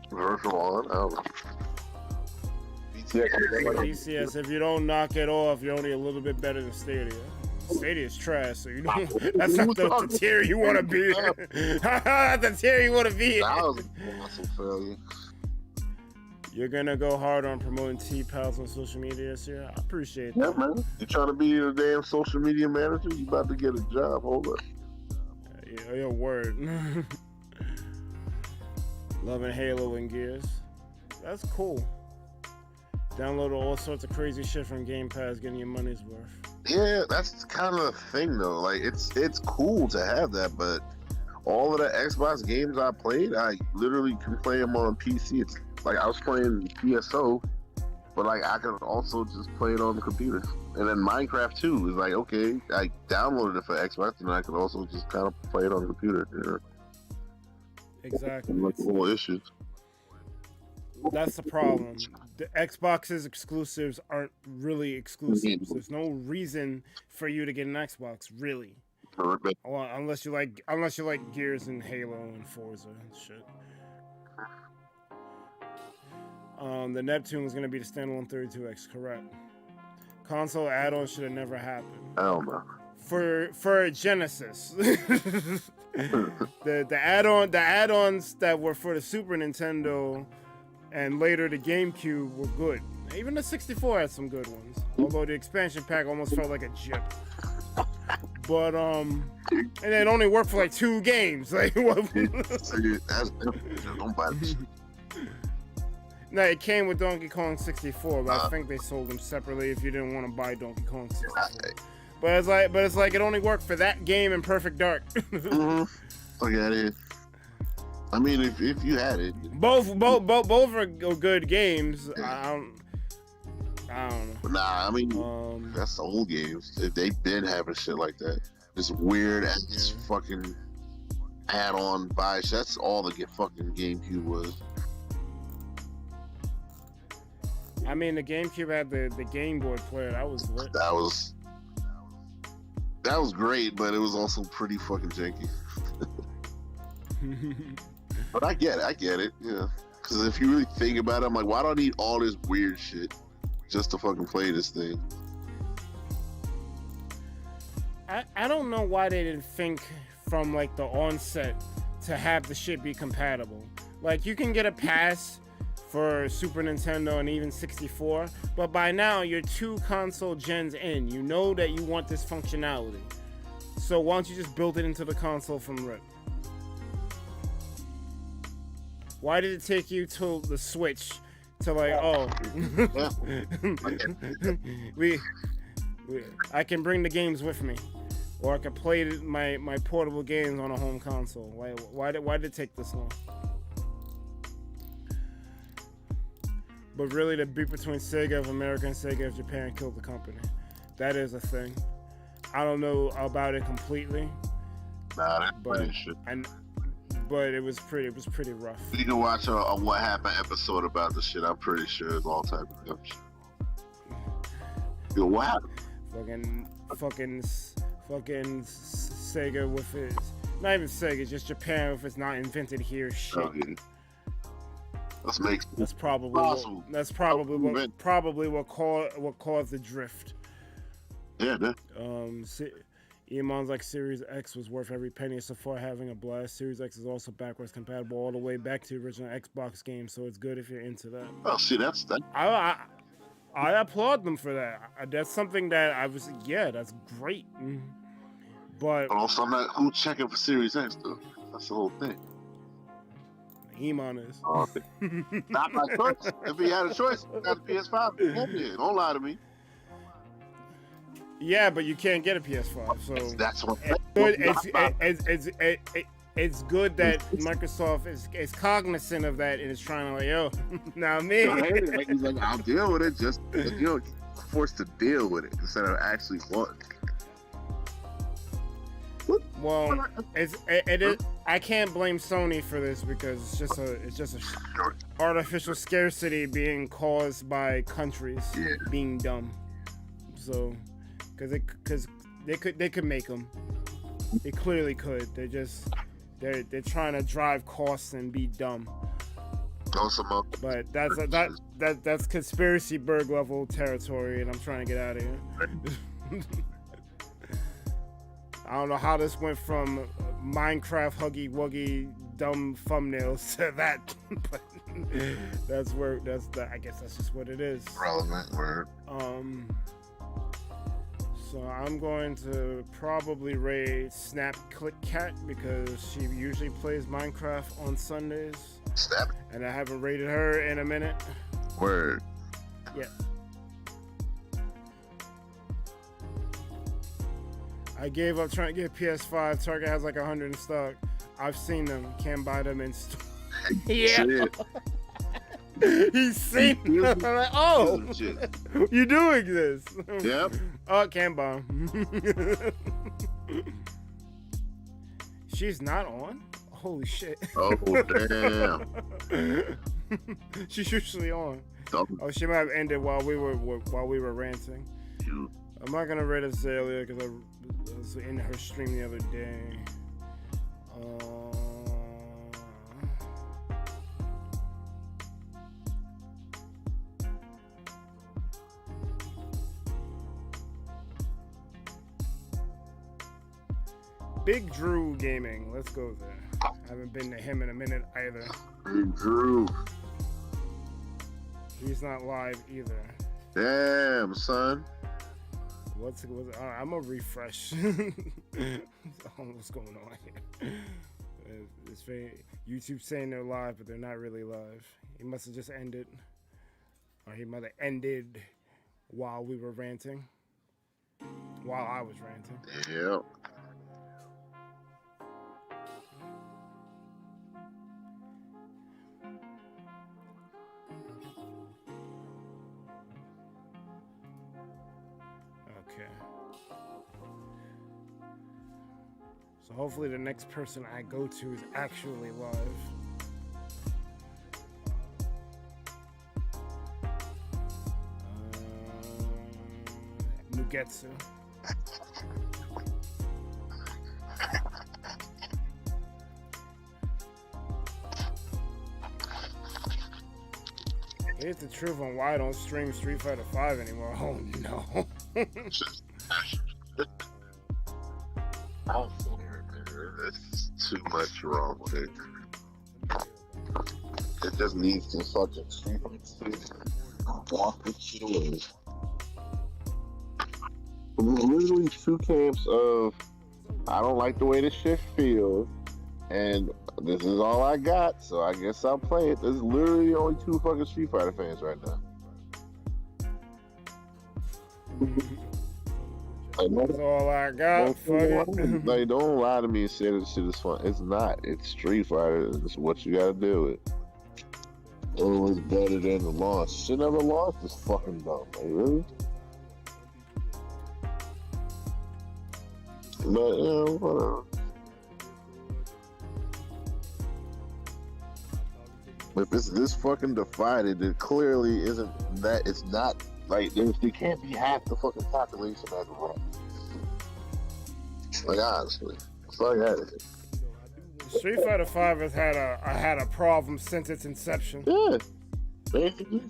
Virtual on? I don't know. VCS. If you don't knock it off, you're only a little bit better than Stadia. Stadia's trash, so you don't. That's not the tier you want to be. That's the tier you want to be. That was a awesome failure. You're gonna go hard on promoting Txbergy on social media this year. I appreciate that. Yeah, man. You trying to be a damn social media manager? You about to get a job? Hold up. Yeah, your word. Loving Halo and Gears. That's cool. Download all sorts of crazy shit from Game Pass, getting your money's worth. Yeah, that's kind of the thing though. Like it's cool to have that, but all of the Xbox games I played, I literally can play them on PC. It's like I was playing PSO, but like I could also just play it on the computer. And then Minecraft 2 is like, okay, I downloaded it for Xbox, and I could also just kind of play it on the computer. You know? Exactly. Like little issues. That's the problem. The Xbox's exclusives aren't really exclusives. There's no reason for you to get an Xbox, really. Well, unless you like Gears and Halo and Forza and shit. The Neptune was gonna be the standalone 32X, correct? Console add-on should have never happened. I don't know. For Genesis, the add-ons that were for the Super Nintendo and later the GameCube were good. Even the 64 had some good ones. Although the expansion pack almost felt like a jip. But and it only worked for like 2 games. Like what? Don't buy this. No, it came with Donkey Kong 64, but I think they sold them separately if you didn't want to buy Donkey Kong 64. But it's like it only worked for that game and Perfect Dark. Look at it. I mean, if you had it, both are good games. Yeah. I don't know. Nah, I mean, that's the old games. They've been having shit like that. This weird ass fucking add-on buy. That's all the fucking GameCube was. I mean, the GameCube had the Game Boy player. That was lit. That was great, but it was also pretty fucking janky. But I get it, yeah. Because if you really think about it, I'm like, why do I need all this weird shit just to fucking play this thing? I don't know why they didn't think from like the onset to have the shit be compatible. Like, you can get a pass for Super Nintendo and even 64, but by now you're 2 console gens in. You know that you want this functionality. So why don't you just build it into the console from rip? Why did it take you to the Switch to like, oh, I can bring the games with me, or I can play my portable games on a home console? Why did it take this long? But really, the beef between Sega of America and Sega of Japan killed the company. That is a thing. I don't know about it completely. Nah, that's pretty shit. But it was pretty rough. You can watch a What Happened episode about the shit. I'm pretty sure it's all type of dumb shit. Yo, what happened? Fucking Sega with its, not even Sega, just Japan with its not invented here shit. Oh, yeah. That's probably what caused the drift. Yeah, man. Emon's like Series X was worth every penny so far, having a blast. Series X is also backwards compatible all the way back to the original Xbox games, so it's good if you're into that. Oh, see, that's that. I applaud them for that. That's something that I was, yeah, that's great. But also, I'm not who checking for Series X though. That's the whole thing. Emon is. Not my choice. If he had a choice, he got the PS5. Yeah, don't lie to me. Yeah, but you can't get a PS5, so that's what. It's good that Microsoft is cognizant of that and is trying to like, yo, now me. He's like, I'll deal with it. Just forced to deal with it instead of actually wanting. Well, it is. I can't blame Sony for this because it's just a artificial scarcity being caused by countries being dumb. So. Because they could make them. They clearly could. They're trying to drive costs and be dumb. But that's conspiracy berg level territory, and I'm trying to get out of here. I don't know how this went from Minecraft huggy wuggy dumb thumbnails to that, but I guess that's just what it is. Relevant word. So I'm going to probably raid Snap Click Cat because she usually plays Minecraft on Sundays. Snap. And I haven't raided her in a minute. Word. Yeah. I gave up trying to get PS5. Target has like 100 in stock. I've seen them. Can't buy them in store. Yeah. He's seen them. I'm like, oh, you doing this? Yep. Oh, can't buy them. She's not on? Holy shit. Oh, damn. She's usually on. Oh, she might have ended while we were ranting. I'm not gonna rate Azalea because I was in her stream the other day. Big Drew Gaming, let's go there. I haven't been to him in a minute either. Big Drew. He's not live either. Damn, son. I'm gonna refresh. What's going on here? It's YouTube saying they're live, but they're not really live. He must have just ended, or he might have ended while we were ranting. While I was ranting. Yep. So hopefully the next person I go to is actually live. Fugetsu. Here's the truth on why I don't stream Street Fighter 5 anymore. Oh no. There's too much wrong with it. It just needs to fucking walk the shit away. Literally two camps of I don't like the way this shit feels, and this is all I got, so I guess I'll play it. There's literally only two fucking Street Fighter fans right now. That's all I got. Fuck it. Like, don't lie to me and say this shit is fun. It's not. It's Street Fighter. It's what you gotta do with. Oh, it's better than the launch. Shit never launched this fucking dumb. Like, really? But, you know, whatever. If it's this fucking divided, it clearly isn't that. It's not like there can't be half the fucking population as well. Like, honestly, fuck out of here. Street Fighter 5 has had a problem since its inception. Yeah, basically.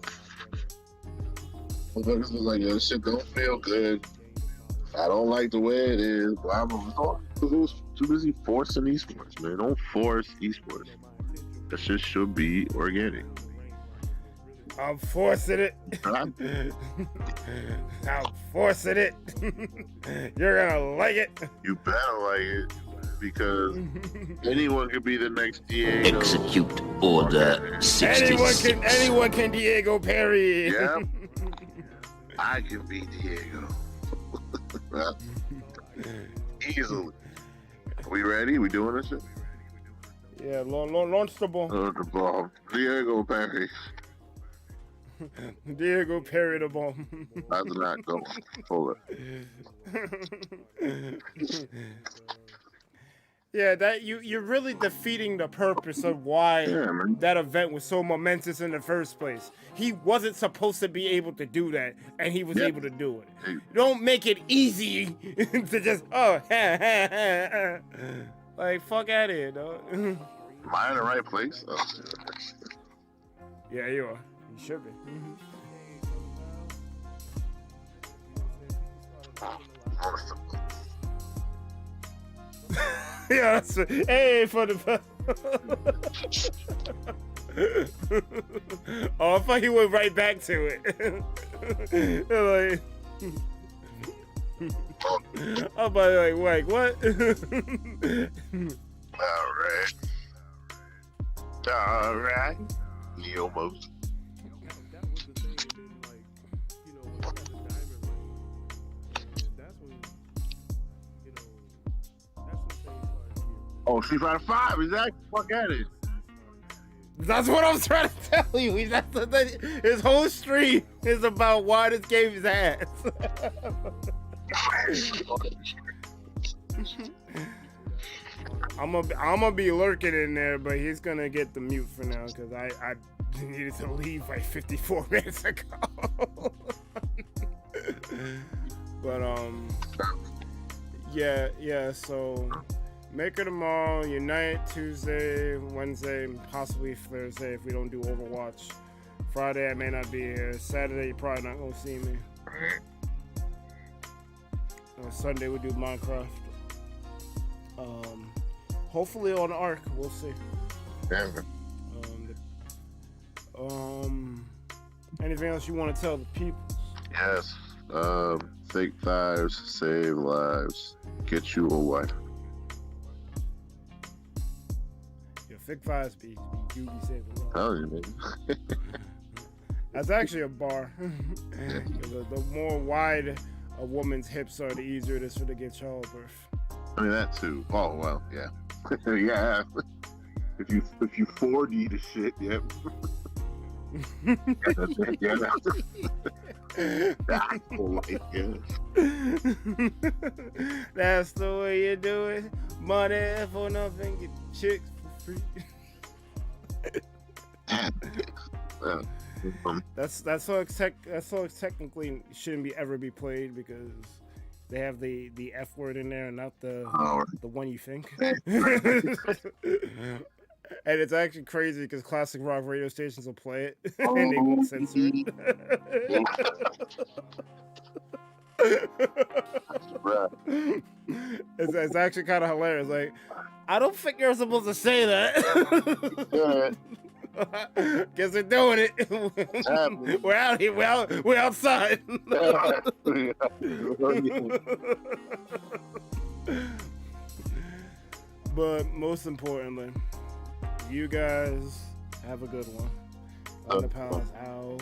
Motherfuckers was like, yo, this shit don't feel good. I don't like the way it is. Blah, blah, blah. Because it was too busy forcing esports, man. Don't force esports. That shit should be organic. I'm forcing it. I'm forcing it. You're gonna like it. You better like it. Because anyone could be the next Diego. Execute Order 66. Anyone can Diego Perry. Yeah. I can be Diego. Easily. We ready? We doing this shit? Yeah, launch the ball. The ball. Diego Perry. Diego Perry the ball. That's not go. Hold it. Yeah, that you're really defeating the purpose of why that event was so momentous in the first place. He wasn't supposed to be able to do that, and he was able to do it. Don't make it easy to just like fuck out of here, dog. Am I in the right place? Oh. Yeah, you are. You should be. Yeah, that's hey for the. Oh, I thought he went right back to it. Like, I'm like, what? All right. You almost. Oh, Street Fighter 5, exactly. Fuck at it. That's what I'm trying to tell you. His whole stream is about why this game is ass. I'm gonna be lurking in there, but he's gonna get the mute for now because I needed to leave like 54 minutes ago. But yeah. So. Make it tomorrow, Unite Tuesday, Wednesday, possibly Thursday if we don't do Overwatch. Friday I may not be here. Saturday you're probably not gonna see me. Sunday we do Minecraft. Hopefully on Arc, we'll see. Anything else you want to tell the people? Yes. Think fives, save lives, get you a wife. Thick Fives be saving lives. Oh, you mean? That's actually a bar. The more wide a woman's hips are, the easier it is for her to get childbirth. I mean that too. Oh well, yeah, yeah. If you 4D the shit, yep. That's the way you do it. Money for nothing, get chicks for free. That song technically shouldn't ever be played because they have the F word in there and not the one you think. And it's actually crazy because classic rock radio stations will play it and they won't censor it. It's actually kind of hilarious. Like, I don't think you're supposed to say that. Guess they're doing it. We're out here. We're outside. But most importantly, you guys have a good one. ThunderPals out.